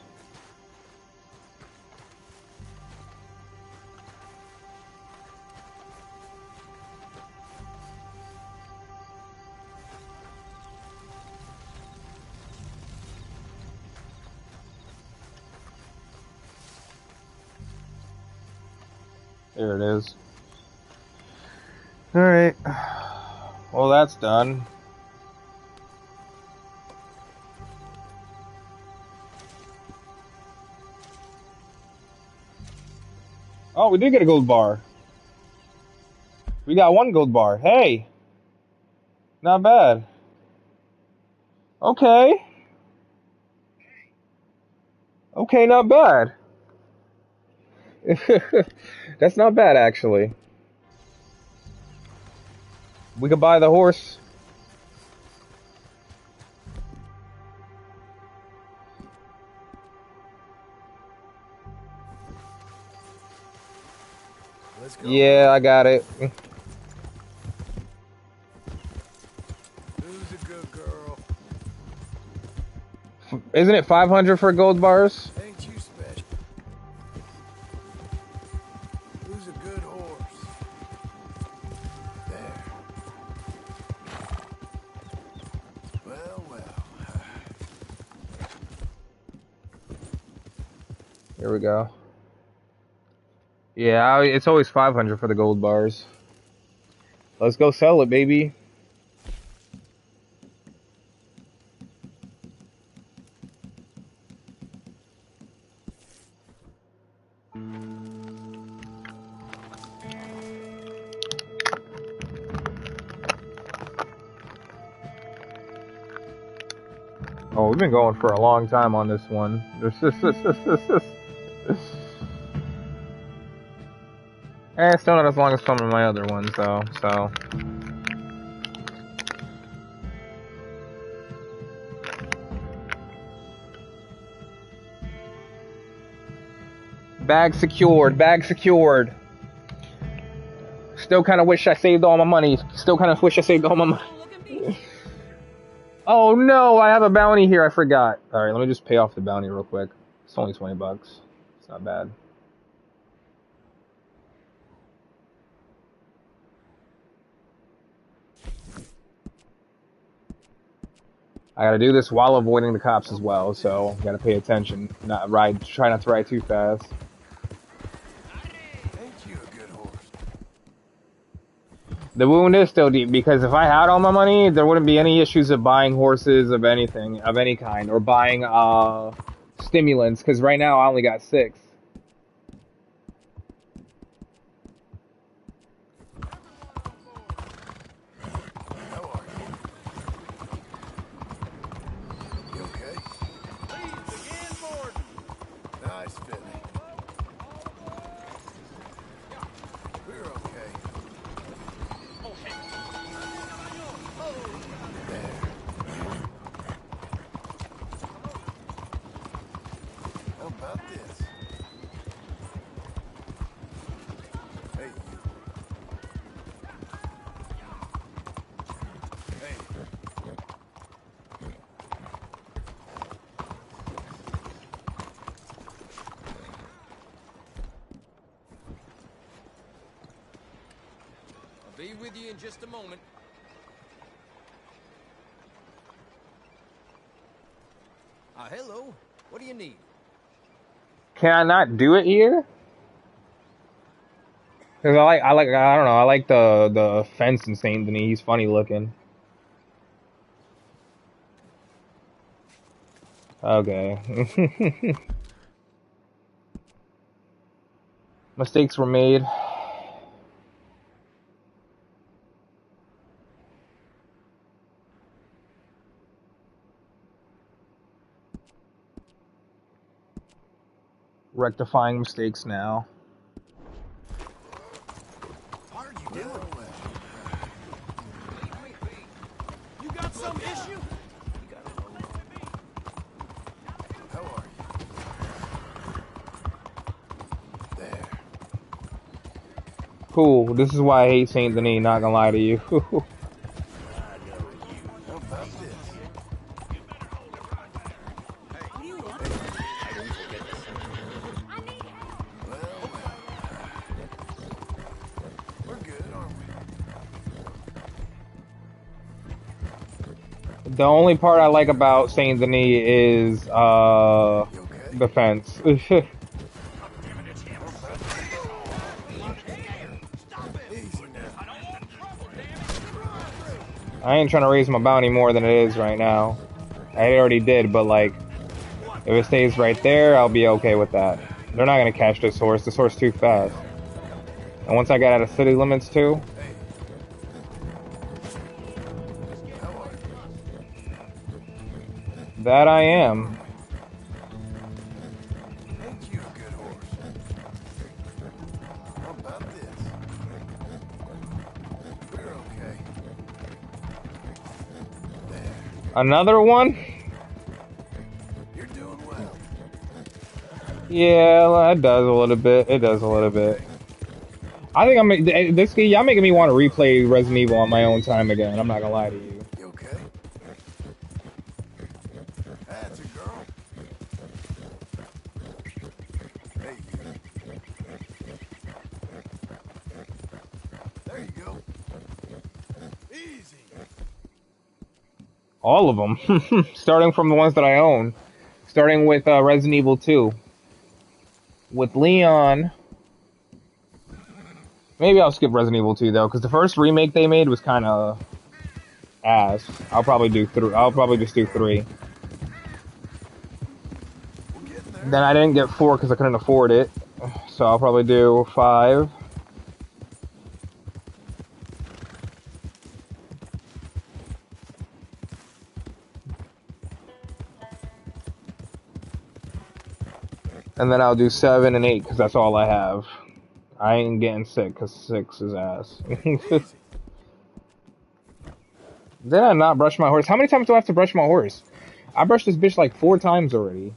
There it is. Alright. Well, that's done. Oh, we did get a gold bar. We got one gold bar. Hey! Not bad. Okay. Okay, not bad. That's not bad, actually. We could buy the horse. Let's go. Yeah, I got it. Who's a good girl? Isn't it 500 for gold bars? Ain't you special? Who's a good horse? There. Well, well. Here we go. Yeah, it's always 500 for the gold bars. Let's go sell it, baby. Oh, we've been going for a long time on this one. Still not as long as some of my other ones, though, so. Bag secured, bag secured. Still kind of wish I saved all my money. Still kind of wish I saved all my money. Oh no, I have a bounty here, I forgot. Alright, let me just pay off the bounty real quick. It's only 20 bucks. It's not bad. I gotta do this while avoiding the cops as well, so gotta pay attention. Try not to ride too fast. Ain't you a good horse? The wound is still deep, because if I had all my money, there wouldn't be any issues of buying horses of anything, of any kind, or buying, stimulants, because right now I only got 6. Nice, Philly. We're okay. There. How about this? Hey, you. Hey. Be with you in just a moment. hello. What do you need? Can I not do it here? Cause I don't know. I like the fence in Saint Denis. He's funny looking. Okay. Mistakes were made. Rectifying mistakes now. What are you doing? You got some issue? How are you? There. Cool. This is why I hate Saint Denis. Not gonna lie to you. How about this? We're good, aren't we? The only part I like about Saint Denis is the fence. I ain't trying to raise my bounty more than it is right now. I already did, but like, if it stays right there, I'll be okay with that. They're not gonna catch this horse. This horse too fast. And once I get out of city limits too. That I am. Ain't you a good horse? How about this? We're okay. Another one? You're doing well. Yeah, it does a little bit. It does a little bit. I think y'all making me want to replay Resident Evil on my own time again. I'm not gonna lie to you. You okay? That's a girl. Hey, you. There you go. Easy. All of them. Starting from the ones that I own. Starting with Resident Evil 2. With Leon. Maybe I'll skip Resident Evil 2 though, because the first remake they made was kind of ass. I'll probably do 3. I'll probably just do 3. Then I didn't get 4 because I couldn't afford it. So I'll probably do 5. And then I'll do 7 and 8 because that's all I have. I ain't getting 6 because 6 is ass. Did I not brush my horse? How many times do I have to brush my horse? I brushed this bitch like 4 times already.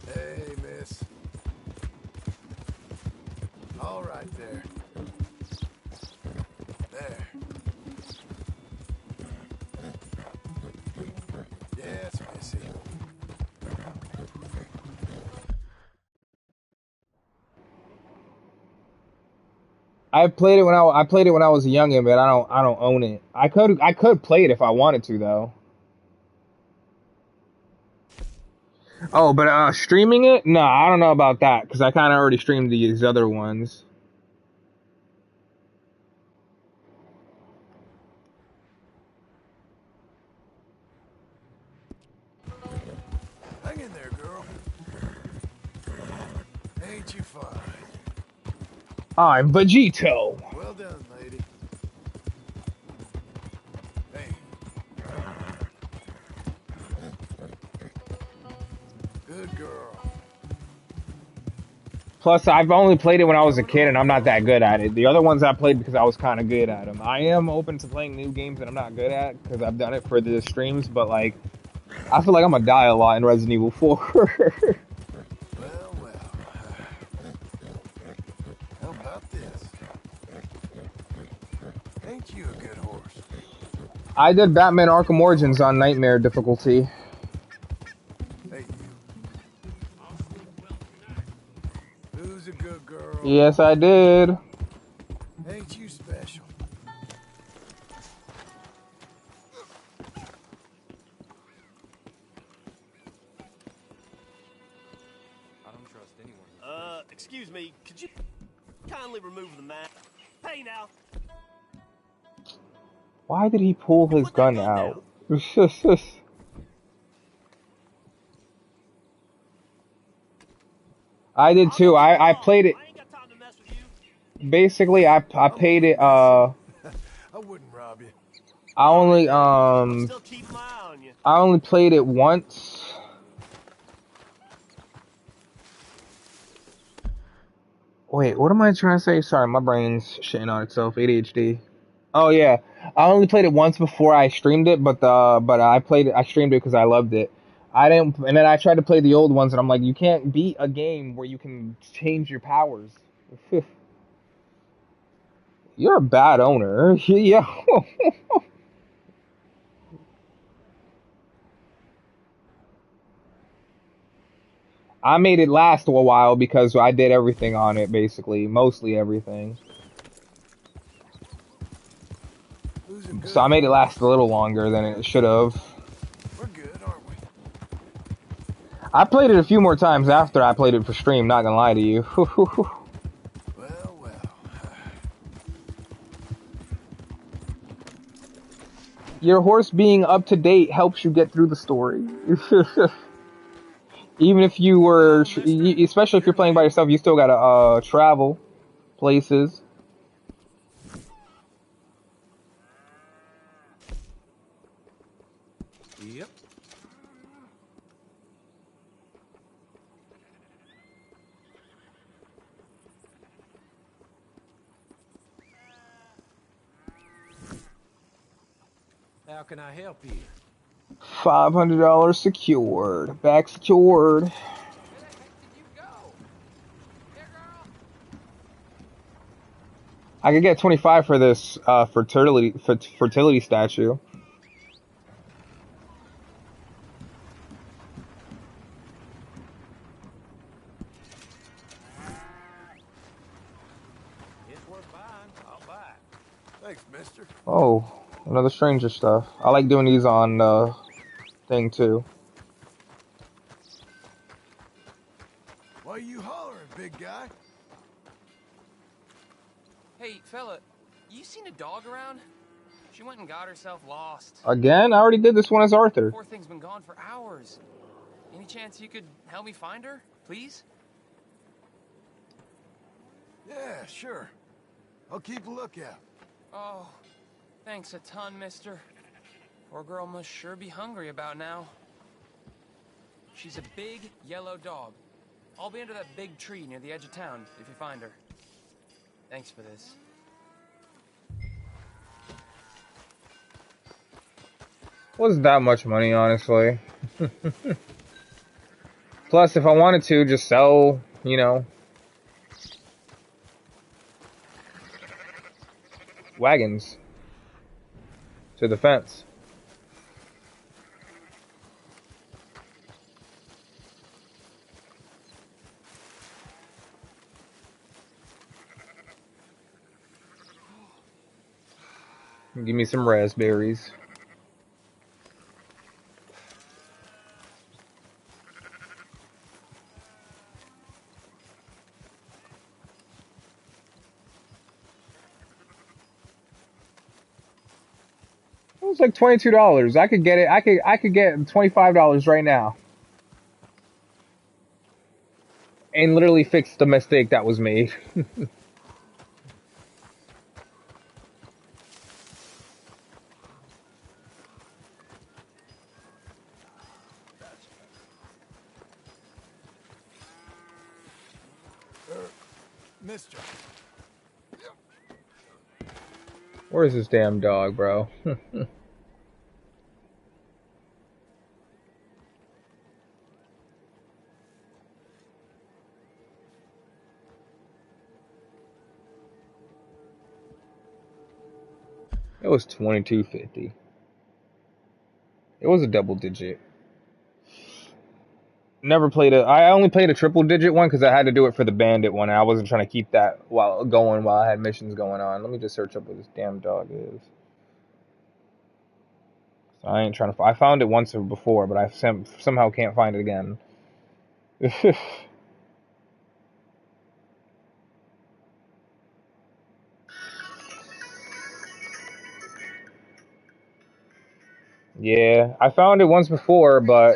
Hey, miss. All right there. There. Yes, missy. I played it when I was a youngin', but I don't own it. I could play it if I wanted to though. Oh, but streaming it? No, I don't know about that because I kind of already streamed these other ones. Hang in there, girl. Ain't you fine? I'm Vegito. Well done, lady. Hey. Good girl. Plus, I've only played it when I was a kid, and I'm not that good at it. The other ones I played because I was kind of good at them. I am open to playing new games that I'm not good at because I've done it for the streams, but like, I feel like I'm gonna die a lot in Resident Evil 4. How about this? Ain't you a good horse? I did Batman Arkham Origins on Nightmare difficulty. Hey, you. Who's a good girl? Yes, I did. Ain't you special? Excuse me, could you kindly remove the mask? Hey now. Why did he pull his gun out? I did too. I played it. Basically, I paid it. I wouldn't rob you. I only played it once. Wait, what am I trying to say? Sorry, my brain's shitting on itself. ADHD. Oh yeah, I only played it once before I streamed it, but I played it. I streamed it because I loved it. I didn't, and then I tried to play the old ones, and I'm like, you can't beat a game where you can change your powers. You're a bad owner. Yeah. I made it last a while because I did everything on it, basically. Mostly everything. So I made it last a little longer than it should have. We're good, aren't we? I played it a few more times after I played it for stream, not gonna lie to you. Your horse being up to date helps you get through the story. Even if you were, especially if you're playing by yourself, you still gotta travel places. Yep. How can I help you? $500 secured. Back secured. I could get 25 for this fertility statue. It's worth buying. I'll buy it. Thanks, mister. Oh, another stranger stuff. I like doing these on thing too. Why are you hollering, big guy? Hey, fella, you seen a dog around? She went and got herself lost. Again? I already did this one as Arthur. Poor thing's been gone for hours. Any chance you could help me find her, please? Yeah, sure. I'll keep a lookout. Oh, thanks a ton, mister. Poor girl must sure be hungry about now. She's a big, yellow dog. I'll be under that big tree near the edge of town if you find her. Thanks for this. Wasn't that much money, honestly. Plus, if I wanted to, just sell, you know, wagons to the fence. Give me some raspberries. It was like $22. I could get it. I could get $25 right now, and literally fix the mistake that was made. Mister. Where's this damn dog, bro? It was $22.50. It was a double digit. Never played a. I only played a triple digit one because I had to do it for the bandit one. And I wasn't trying to keep that while I had missions going on. Let me just search up what this damn dog is. So I ain't trying to. I found it once before, but I somehow can't find it again. Yeah, I found it once before, but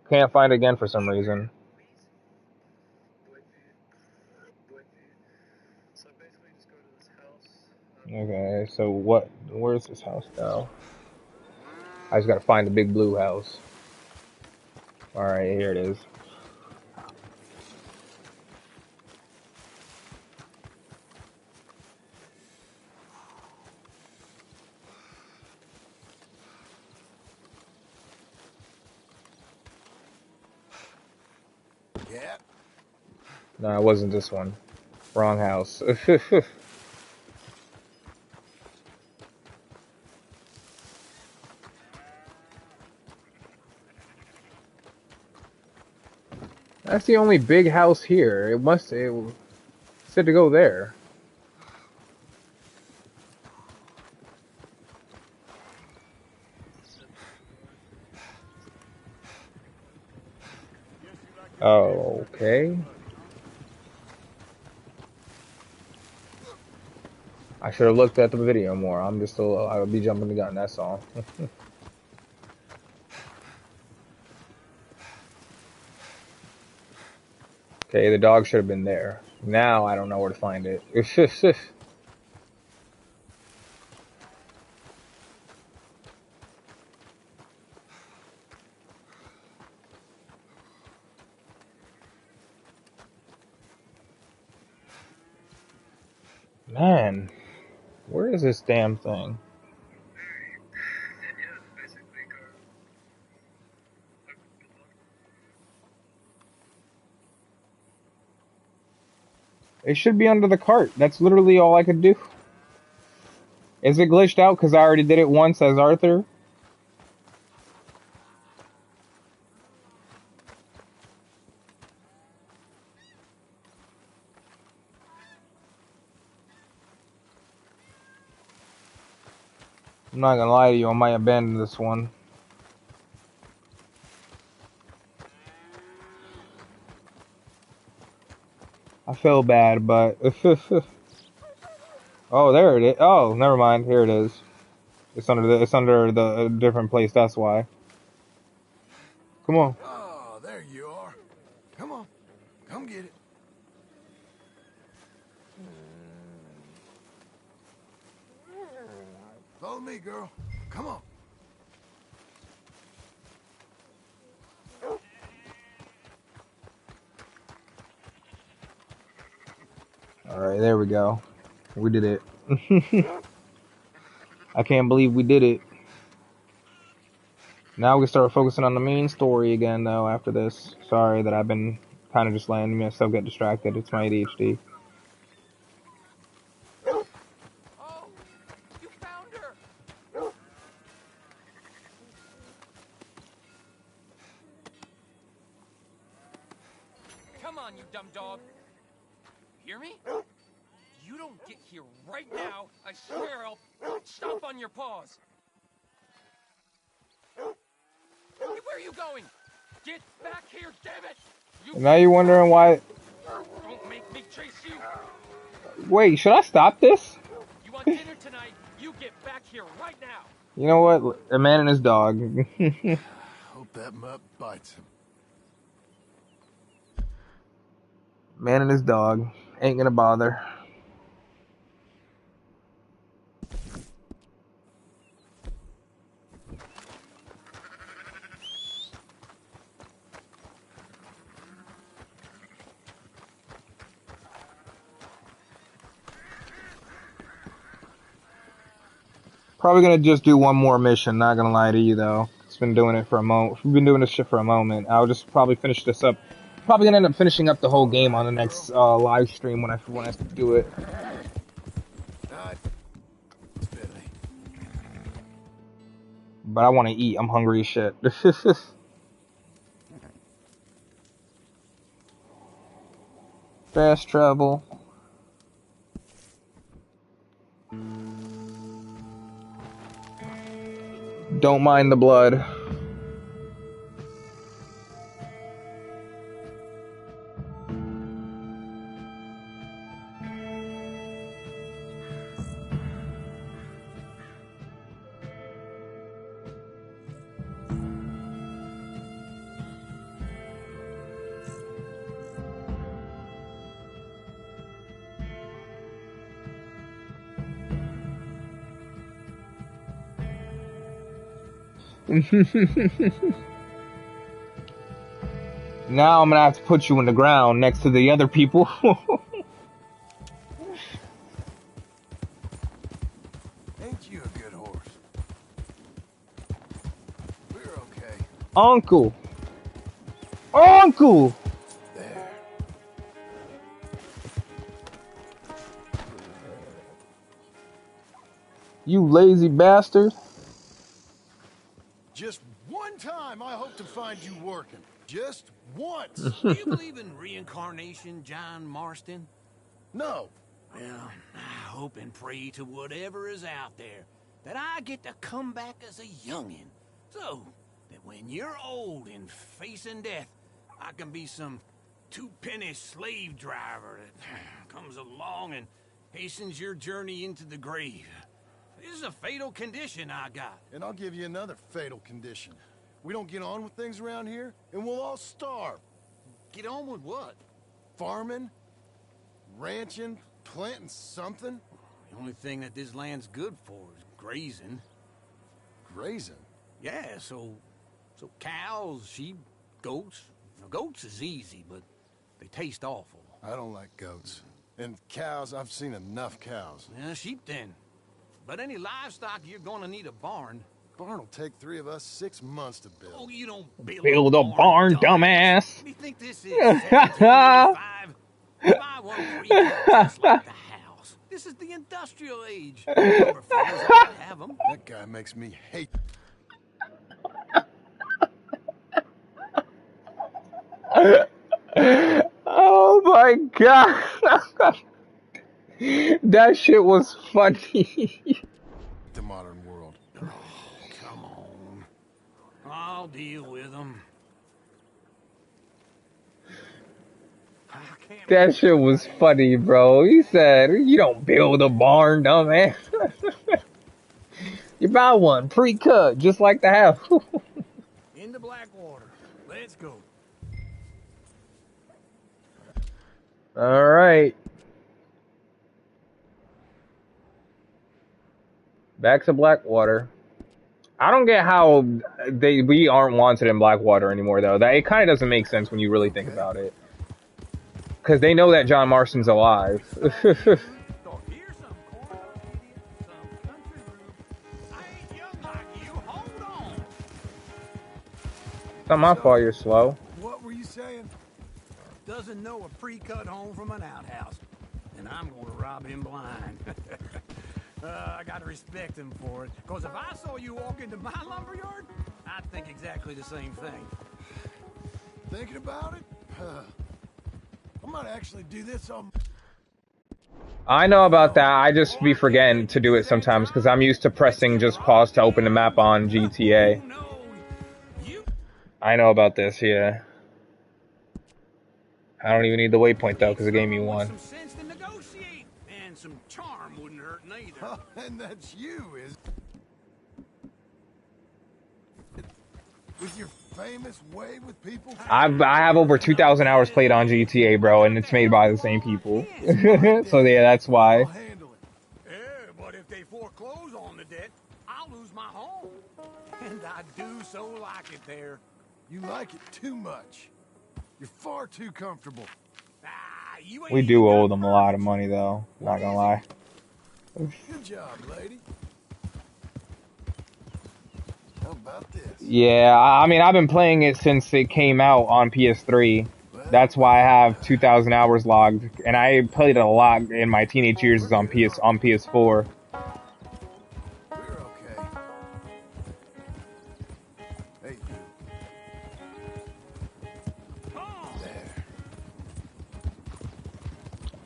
can't find it again for some reason. Okay, so what? Where's this house now? I just gotta find the big blue house. Alright, here it is. Yeah. No, it wasn't this one. Wrong house. That's the only big house here. It said to go there. Oh, okay. I should have looked at the video more. I would be jumping the gun, that's all. Okay, the dog should have been there. Now I don't know where to find it. Man, where is this damn thing? It should be under the cart. That's literally all I could do. Is it glitched out because I already did it once as Arthur? I'm not gonna lie to you, I might abandon this one. I feel bad, but... Oh, there it is. Oh, never mind. Here it is. It's under the different place, that's why. Come on. Oh, there you are. Come on. Come get it. Follow me, girl. Come on. Alright, there we go. We did it. I can't believe we did it. Now we can start focusing on the main story again, though, after this. Sorry that I've been kind of just letting myself get distracted. It's my ADHD. Come on, you dumb dog. Hear me? You don't get here right now, I swear I'll stomp on your paws. Hey, where are you going? Get back here, damn it! And now you're wondering why... Don't make me chase you! Wait, should I stop this? You want dinner tonight? You get back here right now! You know what? A man and his dog. Hope that mutt bites him. Man and his dog. Ain't gonna bother. Probably gonna just do one more mission, not gonna lie to you though. It's been doing it for a moment. We've been doing this shit for a moment. I'll just probably finish this up. Probably gonna end up finishing up the whole game on the next live stream when I do it. But I want to eat. I'm hungry as shit. Fast travel. Don't mind the blood. Now I'm gonna have to put you in the ground next to the other people. Ain't you a good horse? We're okay. Uncle! Uncle! There. You lazy bastard. Just one time I hope to find you working. Just once. Do you believe in reincarnation, John Marston? No. Well, I hope and pray to whatever is out there that I get to come back as a youngin', so that when you're old and facing death, I can be some two-penny slave driver that comes along and hastens your journey into the grave. This is a fatal condition I got. And I'll give you another fatal condition. We don't get on with things around here, and we'll all starve. Get on with what? Farming, ranching, planting something. The only thing that this land's good for is grazing. Grazing? Yeah, so cows, sheep, goats. Now, goats is easy, but they taste awful. I don't like goats. And cows, I've seen enough cows. Yeah, sheep then. But any livestock, you're gonna need a barn. Barn will take 3 of us 6 months to build. Oh, you don't Build a barn, dumbass. What do you think this is, 1785? Buy one precast just like the house. This is the industrial age. Rubber fellas ought to have them. That guy makes me hate. Oh my god. That shit was funny. The modern world. Oh, come on. I'll deal with them. That shit was funny, bro. He said, you don't build a barn, dumbass. You buy one pre-cut, just like the house. Into Blackwater. Let's go. Alright. Back to Blackwater. I don't get how we aren't wanted in Blackwater anymore, though. It kind of doesn't make sense when you really think about it. Because they know that John Marston's alive. It's not my fault you're slow. What were you saying? Doesn't know a pre-cut home from an outhouse. And I'm gonna rob him blind. I gotta respect him for it. Because if I saw you walk into my lumberyard, I'd think exactly the same thing. Thinking about it? I might actually do this on... I know about that. I just be forgetting to do it sometimes because I'm used to pressing just pause to open the map on GTA. I know about this, yeah. I don't even need the waypoint though because it gave me one. Some sense to negotiate, and some charm wouldn't hurt neither. Oh, and that's you, is with your famous way with people. I have over 2,000 hours played on GTA, bro, and it's made by the same people. So yeah, that's why. Yeah, but if they foreclose on the debt, I'll lose my home. And I do so like it there. You like it too much. You're far too comfortable. We do owe them a lot of money, though. Not gonna lie. Good job, lady. How about this? Yeah, I mean, I've been playing it since it came out on PS3. That's why I have 2,000 hours logged, and I played it a lot in my teenage years on PS4.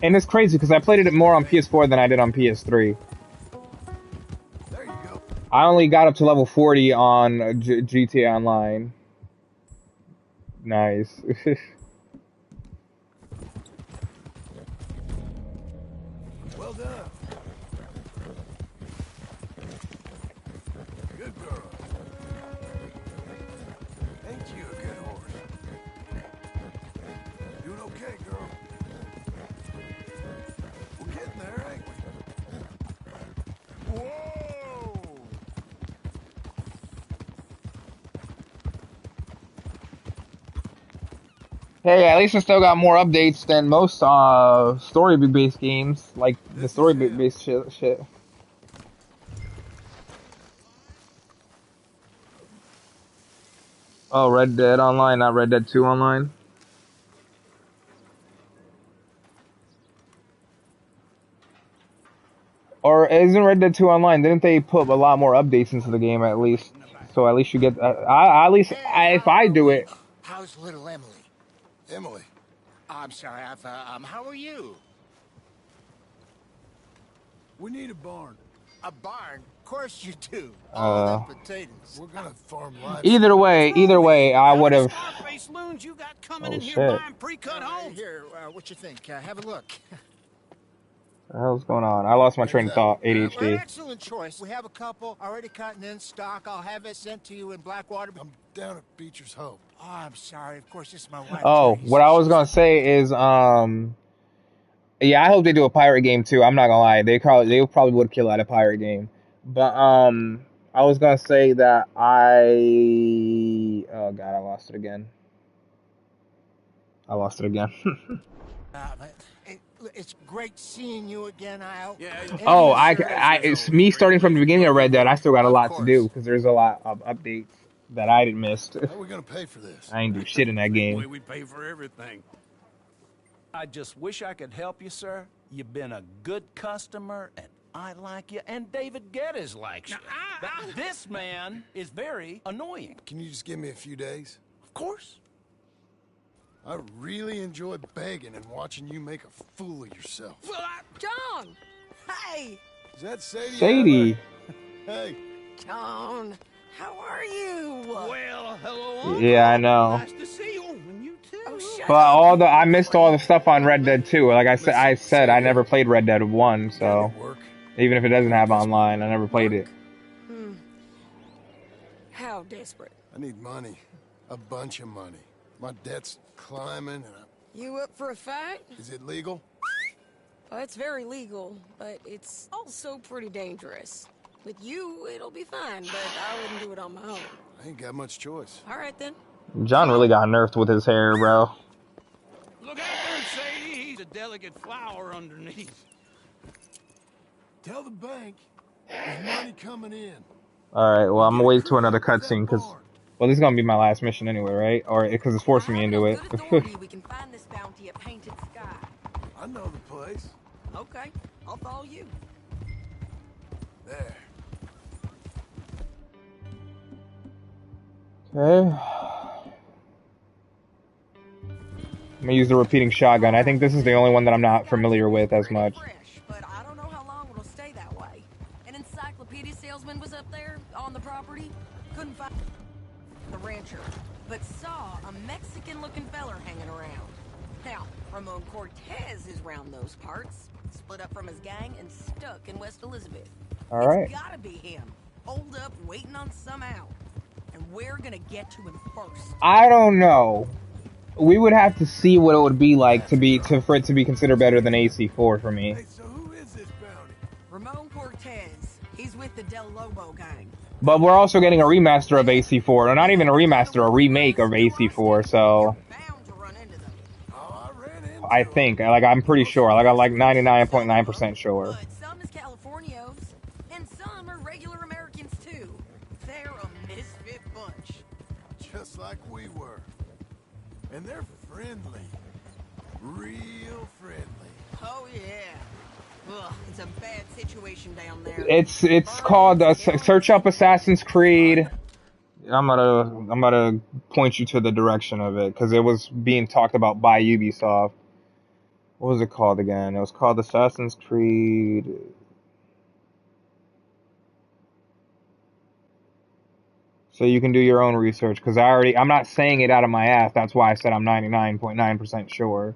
And it's crazy because I played it more on PS4 than I did on PS3. There you go. I only got up to level 40 on GTA Online. Nice. Well done. Good girl. Ain't you a good horse? Doing okay, girl. We're getting there, ain't we? Whoa! Hey, at least it still got more updates than most story-based games, like the story-based shit. Oh, Red Dead Online, not Red Dead 2 Online. Or isn't Red Dead 2 Online? Didn't they put a lot more updates into the game at least? So at least you get. If I do it. How's little Emily? Emily. I'm sorry, how are you? We need a barn. A barn? Of course you do. All them potatoes. We're gonna farm livestock. Either way, I would have. Scarface loons you got coming Oh in here shit! buying pre-cut homes. Here, what you think? Have a look. What the hell's going on? I lost my train of thought. Well, ADHD. excellent choice. We have a couple already cutting in stock. I'll have it sent to you in Blackwater. I'm down at Beecher's Hope. Oh, I'm sorry. Of course, this is my wife. Oh, what I was gonna say is, yeah, I hope they do a pirate game too. I'm not gonna lie, they probably would kill at a pirate game. But I was gonna say that oh god, I lost it again. It's great seeing you again, Al. Yeah. Oh, it's me starting from the beginning of Red Dead. I still got a lot to do because there's a lot of updates that I didn't miss. How are we gonna pay for this? I ain't do shit in that Way game. we pay for everything. I just wish I could help you, sir. You've been a good customer, and I like you, and David Geddes likes you. But this man is very annoying. Can you just give me a few days? Of course. I really enjoy begging and watching you make a fool of yourself. John! Hey! Is that Sadie? Sadie. Hey. John, how are you? Well, hello. Yeah, I know. Nice to see you. And you too. Oh, shut But I missed all the stuff on Red Dead 2. Like I said I never played Red Dead 1, so even if it doesn't have online, I never played it. How desperate? I need money. A bunch of money. My debt's climbing and You up for a fight? Is it legal? Well, it's very legal, but it's also pretty dangerous. With you, it'll be fine, but I wouldn't do it on my own. I ain't got much choice. All right, then. John really got nerfed with his hair, bro. Look out there, Sadie. He's a delicate flower underneath. Tell the bank there's money coming in. Alright, well, I'm gonna wait to another cutscene, because, well, this is gonna be my last mission anyway, right? Or, because it's forcing me into it. We can find this bounty at Painted Sky. I know the place. Okay, I'll follow you. There. Okay. I'm gonna use the repeating shotgun. I think this is the only one that I'm not familiar with as much. But I don't know how long it'll stay that way. An encyclopedia salesman was up there on the property. Couldn't find the rancher, but saw a Mexican-looking feller hanging around. Now, Ramon Cortez is round those parts, split up from his gang and stuck in West Elizabeth. All right. It's gotta be him. Hold up, waiting on some out. And we're gonna get to him first. I don't know. We would have to see what it would be like for it to be considered better than AC4 for me. Hey, so who is this bounty? Ramon Cortez. He's with the Del Lobo gang. But we're also getting a remaster of AC4, or not even a remaster, a remake of AC4. So I think, like, I'm pretty sure, like, I'm like 99.9% sure. Some is Californios, and some are regular Americans too. They're a misfit bunch. Just like we were. And they're friendly. Real friendly. Oh yeah. Ugh, it's a bad situation down there. It's called search up Assassin's Creed. I'm gonna point you to the direction of it because it was being talked about by Ubisoft. What was it called again? It was called Assassin's Creed. So you can do your own research because I'm not saying it out of my ass. That's why I said I'm 99.9% sure.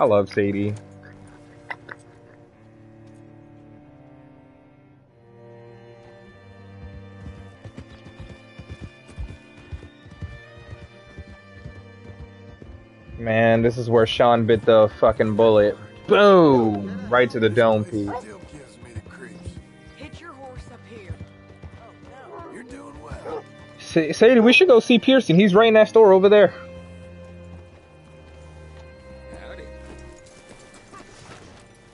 I love Sadie. Man, this is where Sean bit the fucking bullet. Boom! Right to the dome piece. Hit your horse up here. You're doing well. Sadie, we should go see Pearson. He's right next door over there.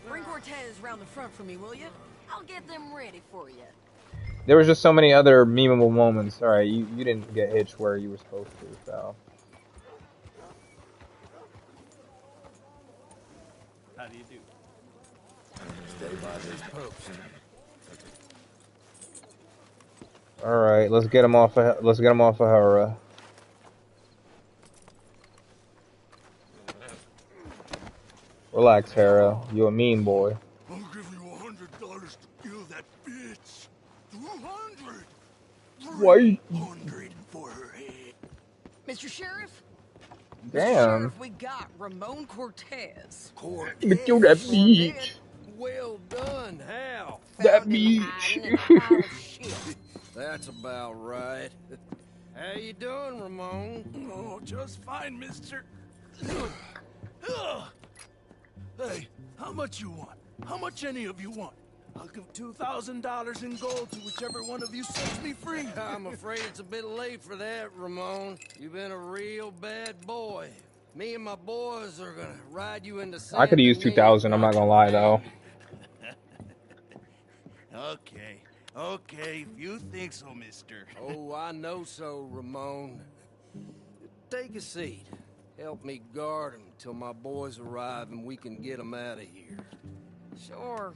Bring Cortez round the front for me, will you? I'll get them ready for you. There was just so many other memeable moments. Alright, you didn't get hitched where you were supposed to, so. How do you do? Stay by this post. Alright, let's get him off of Hera. Relax, Hera. You a mean boy. I'll give you $100 to kill that bitch. 200. Why? 100 for her head. Mr. Sheriff? Damn. Sheriff, we got Ramon Cortez. But kill that bitch. Well done, Hal. That bitch. That's about right. How you doing, Ramon? Oh, just fine, mister. Hey, how much you want? How much any of you want? I'll give $2,000 in gold to whichever one of you sets me free. I'm afraid it's a bit late for that, Ramon. You've been a real bad boy. Me and my boys are gonna ride you into I could have used 2,000. I'm not gonna lie though. Okay, if you think so, mister. Oh, I know so, Ramon. Take a seat. Help me guard him till my boys arrive and we can get them out of here. Sure.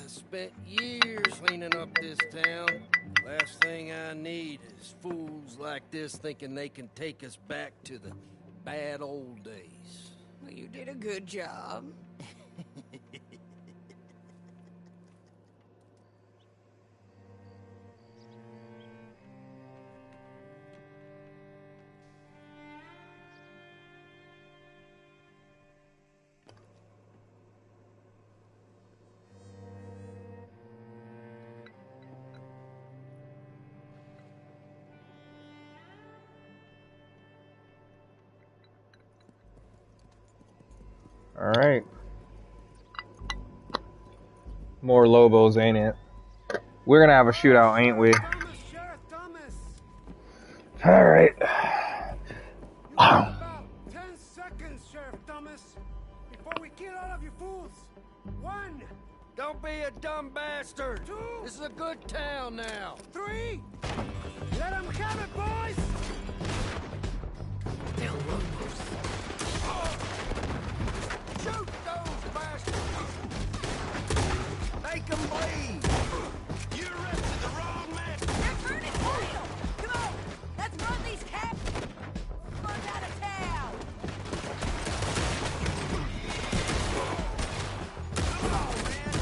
Spent years cleaning up this town. Last thing I need is fools like this thinking they can take us back to the bad old days. Well, you did a good job. Alright. More Lobos, ain't it? We're gonna have a shootout, ain't we? Alright. About 10 seconds, Sheriff Thomas, before we kill all of you fools. 1. Don't be a dumb bastard. 2. This is a good town now. 3. Let them have it, boys. Shoot those bastards! Make them bleed! You arrested the wrong man! They're turning tail! Come on, let's run these caps! Run out of town! Come on, man!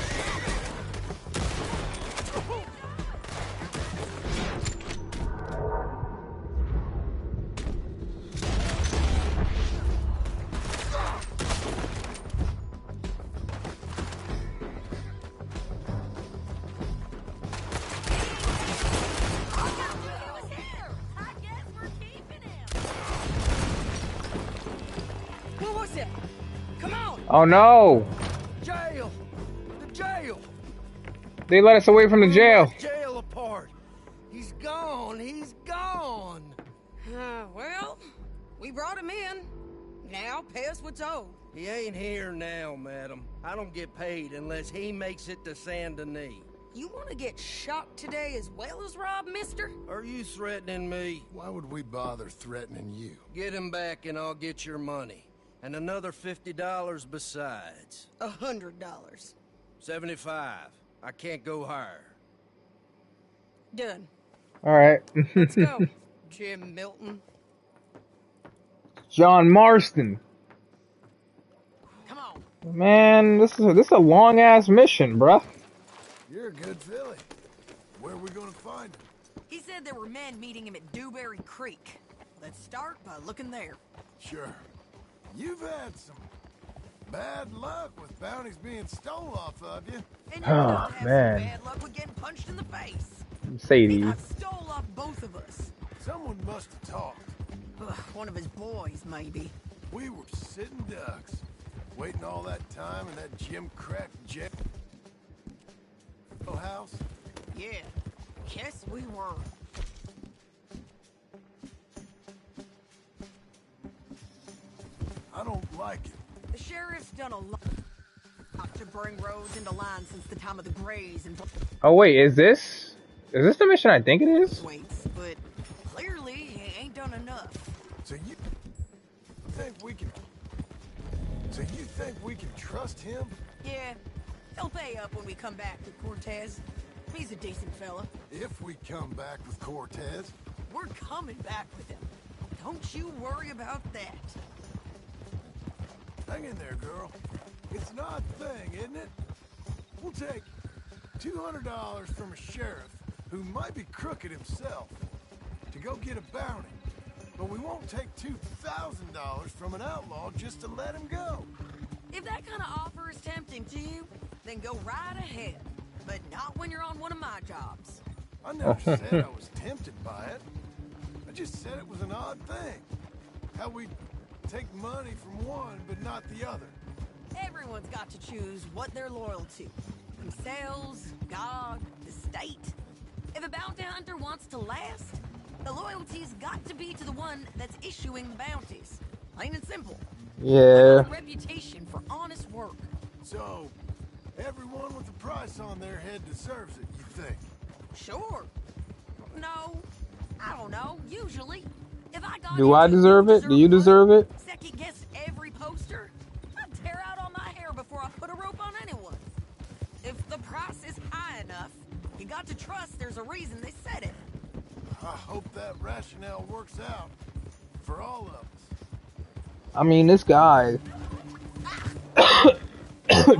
What was it? Come on! Oh no! Jail! The jail! They let us away from the jail. Jail apart! He's gone! He's gone! Well, we brought him in. Now pay us what's owed. He ain't here now, madam. I don't get paid unless he makes it to Saint Denis. You want to get shot today as well as Rob, mister? Are you threatening me? Why would we bother threatening you? Get him back and I'll get your money. And another $50 besides. $100. 75. I can't go higher. Done. Alright. Let's go, Jim Milton. John Marston. Come on. Man, this is a long ass mission, bruh. You're a good filly. Where are we gonna find him? He said there were men meeting him at Dewberry Creek. Let's start by looking there. Sure. You've had some Bad luck with bounties being stolen off of you. Oh man, Bad luck with getting punched in the face. Sadie. Stole off both of us. Someone must have talked. One of his boys, maybe. We were sitting ducks, waiting all that time in that Jim Crack jail house. Yeah, yes we were. I don't like it. The sheriff's done a lot to bring roads into line since the time of the Greys and Oh wait, is this the mission I think it is? waits, but clearly he ain't done enough. So you think we can trust him? Yeah, he'll pay up when we come back with Cortez. He's a decent fella. If we come back with Cortez, We're coming back with him. Don't you worry about that. hang in there, girl. It's an odd thing, isn't it? We'll take $200 from a sheriff who might be crooked himself to go get a bounty, but we won't take $2,000 from an outlaw just to let him go. If that kind of offer is tempting to you, then go right ahead. But not when you're on one of my jobs. I never said I was tempted by it. I just said it was an odd thing. How we take money from one but not the other. Everyone's got to choose what they're loyal to. Themselves, God, the state. If a bounty hunter wants to last, the loyalty's got to be to the one that's issuing the bounties. Plain and simple. Yeah. A reputation for honest work. So, everyone with a price on their head deserves it, you think? Sure. No. I don't know. Usually. If I got Do I deserve it? Do you deserve it? second guess every poster, I'd tear out all my hair before I put a rope on anyone. If the price is high enough, you got to trust there's a reason they said it. I hope that rationale works out for all of us. I mean, this guy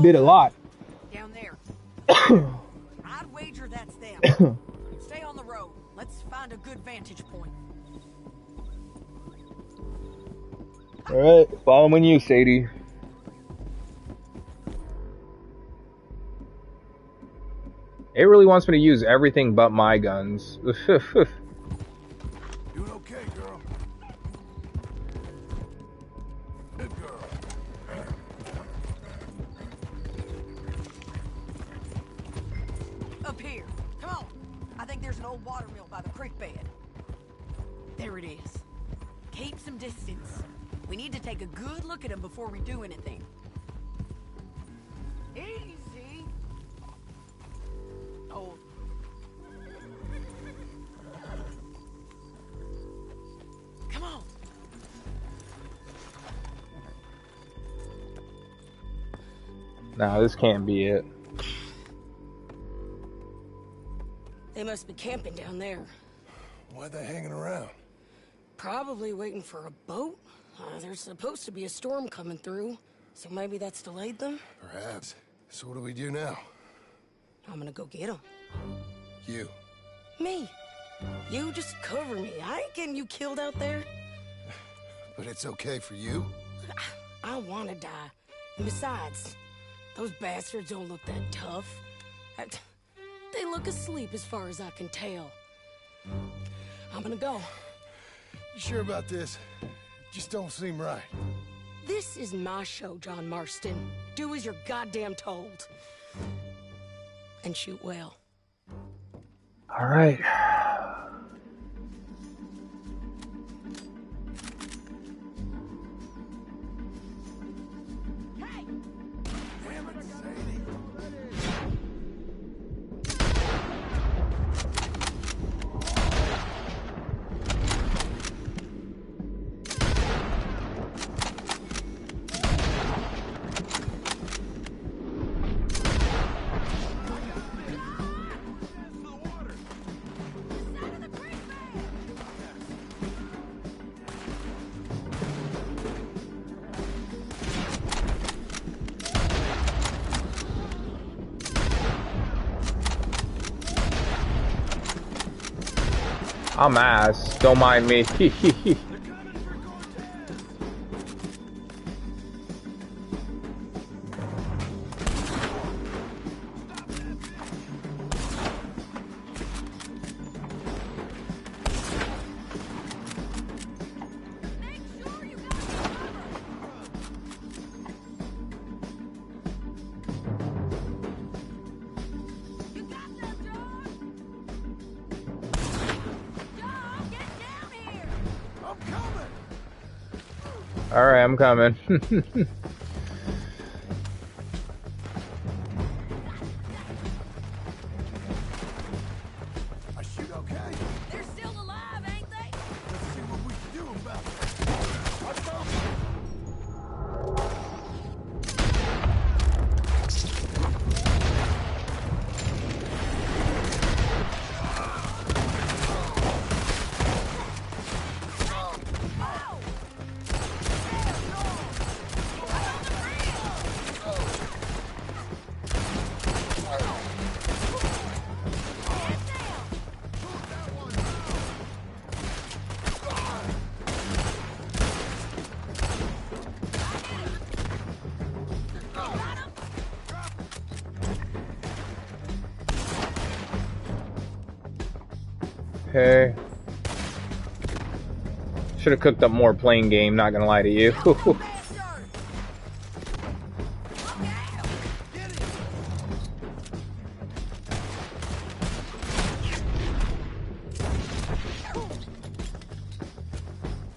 did a lot. Down there. I'd wager that's them. Stay on the road. Let's find a good vantage point. All right, following you, Sadie. It really wants me to use everything but my guns. Doing okay, girl. Good girl. Up here. Come on. I think there's an old water mill by the creek bed. There it is. Keep some distance. We need to take a good look at him before we do anything. Easy. Oh. Come on. Nah, this can't be it. They must be camping down there. Why they hanging around? Probably waiting for a boat. There's supposed to be a storm coming through, so maybe that's delayed them? Perhaps. So what do we do now? I'm gonna go get them. You. Me. You just cover me. I ain't getting you killed out there. But it's okay for you? I wanna die. And besides, those bastards don't look that tough. They look asleep as far as I can tell. I'm gonna go. You sure about this? Just don't seem right. This is my show, John Marston. Do as you're goddamn told. And shoot well. All right. Damn it, Sadie. I'm ass. Don't mind me. Alright, I'm coming. I shoot okay? They're still alive, ain't they? Let's see what we can do about it. Let's go. Okay. Should have cooked up more playing game, not gonna lie to you.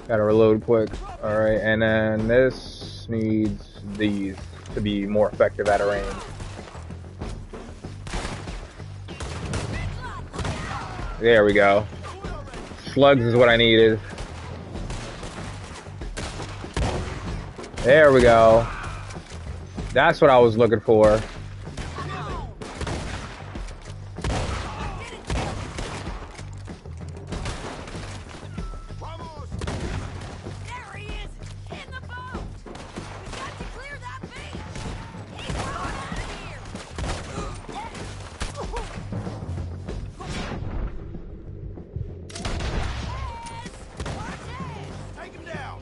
Gotta reload quick. Alright, and then this needs these to be more effective at a range. There we go. Slugs is what I needed. There we go. That's what I was looking for. Take him down.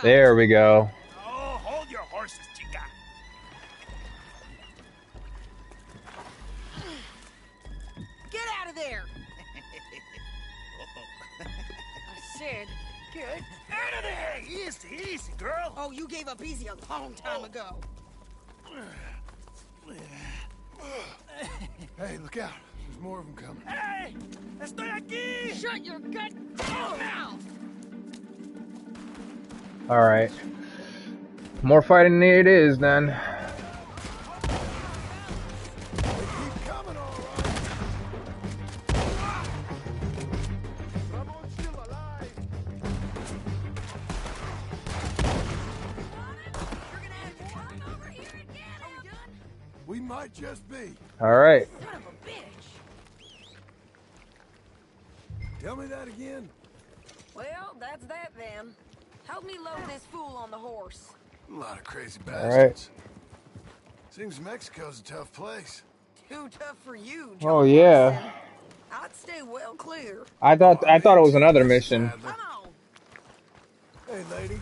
There we go. Oh, hold your horses, chica. Get out of there! I said, get Out of there! Easy, easy, girl. Oh, you gave up easy a long time ago. Hey, look out. There's more of them coming. Hey! Estoy aquí! Shut your gut mouth! Alright. More fighting it is then. We might just be. Alright. Tell me that again. Well, that's that then. Help me load this fool on the horse. A lot of crazy All bastards. Seems Mexico's a tough place. Too tough for you, John. Oh yeah. I'd stay well clear. I thought it was another mission. Come on. Hey, lady.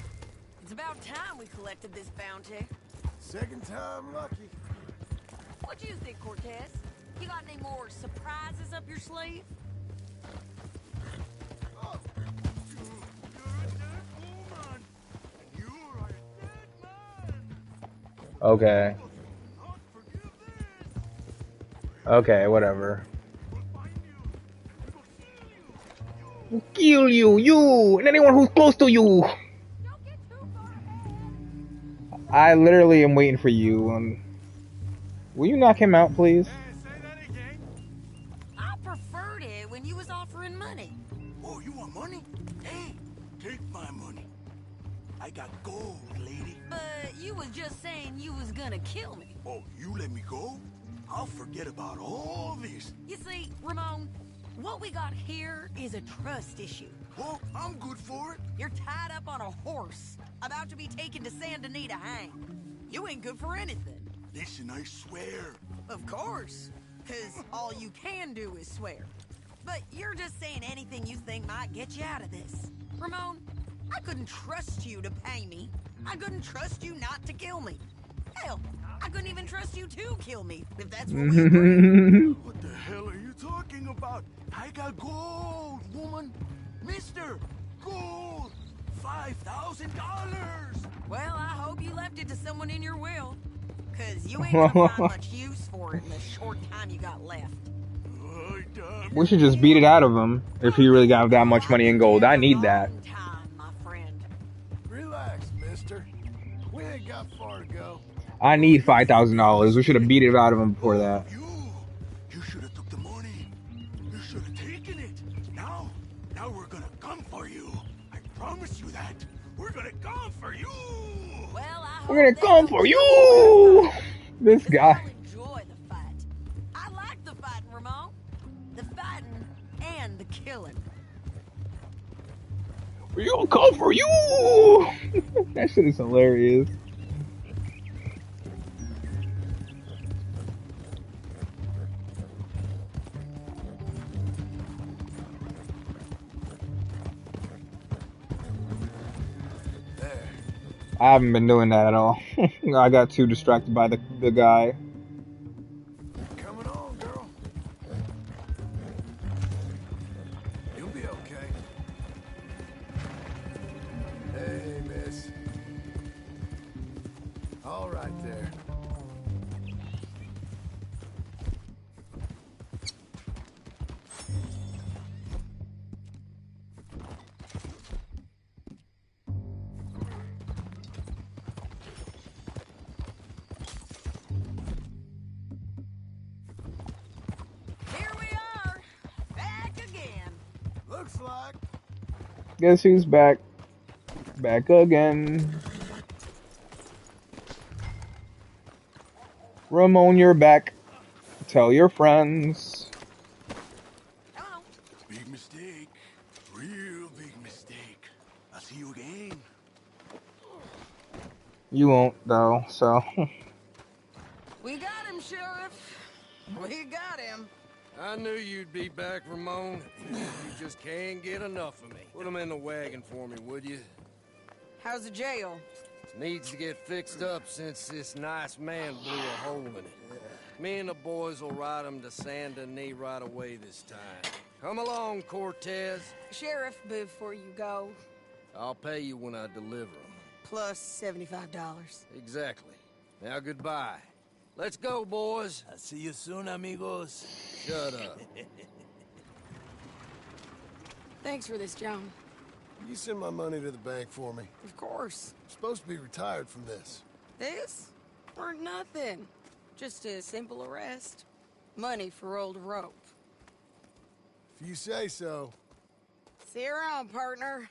It's about time we collected this bounty. Second time lucky. What do you think, Cortez? You got any more surprises up your sleeve? Okay. Okay, whatever. We'll kill you, and anyone who's close to you. I literally am waiting for you. Will you knock him out, please? I preferred it when you was offering money. Oh, you want money? Hey, take my money. I got gold, lady. But you was just saying you was gonna kill me. Oh, you let me go? I'll forget about all this. You see, Ramon, what we got here is a trust issue. Well, I'm good for it. You're tied up on a horse. about to be taken to Saint Denis to hang. You ain't good for anything. Listen, I swear. Of course, because all you can do is swear. But you're just saying anything you think might get you out of this. Ramon, I couldn't trust you to pay me. I couldn't trust you not to kill me. Hell, I couldn't even trust you to kill me, if that's what we agreed. What the hell are you talking about? I got gold, woman. Mister, gold. $5,000. Well, I hope you left it to someone in your will. Because you ain't gonna find much use for it in the short time you got left. We should just beat it out of him if he really got that much money in gold. I need that. Relax, mister. We ain't got far to go. I need $5,000. We should have beat it out of him before that. You should have took the money. You should have taken it. Now we're gonna come for you. I promise you that. We're gonna come for you. Well, We're gonna come for you. This guy. Enjoy the fight. I like the fighting, Ramon. The fighting and the killing. We're gonna come for you. That shit is hilarious. I haven't been doing that at all. I got too distracted by the guy. Coming on, girl. You'll be okay. Hey, miss. All right there. Looks like. Guess who's back? Back again. Ramon, you're back. Tell your friends. Big mistake. Real big mistake. I'll see you again. You won't, though, so. We got him, Sheriff. We got him. I knew you'd be back, Ramon. You just can't get enough of me. Put him in the wagon for me, would you? How's the jail? Needs to get fixed up since this nice man blew a hole in it. Me and the boys will ride him to Saint Denis right away this time. Come along, Cortez. Sheriff, before you go. I'll pay you when I deliver him. Plus $75. Exactly. Now goodbye. Let's go, boys. I'll see you soon, amigos. Shut up. Thanks for this, John. You send my money to the bank for me. Of course. I'm supposed to be retired from this. This? Or nothing. Just a simple arrest. Money for old rope. If you say so. See you around, partner.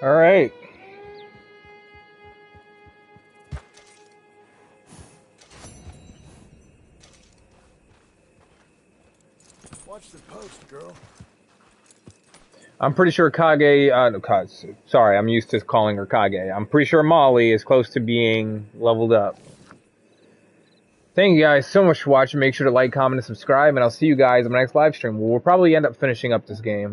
All right. Watch the post, girl. I'm pretty sure Kage, no, sorry, I'm used to calling her Kage. I'm pretty sure Molly is close to being leveled up. Thank you guys so much for watching. Make sure to like, comment, and subscribe, and I'll see you guys in my next live stream. We'll probably end up finishing up this game.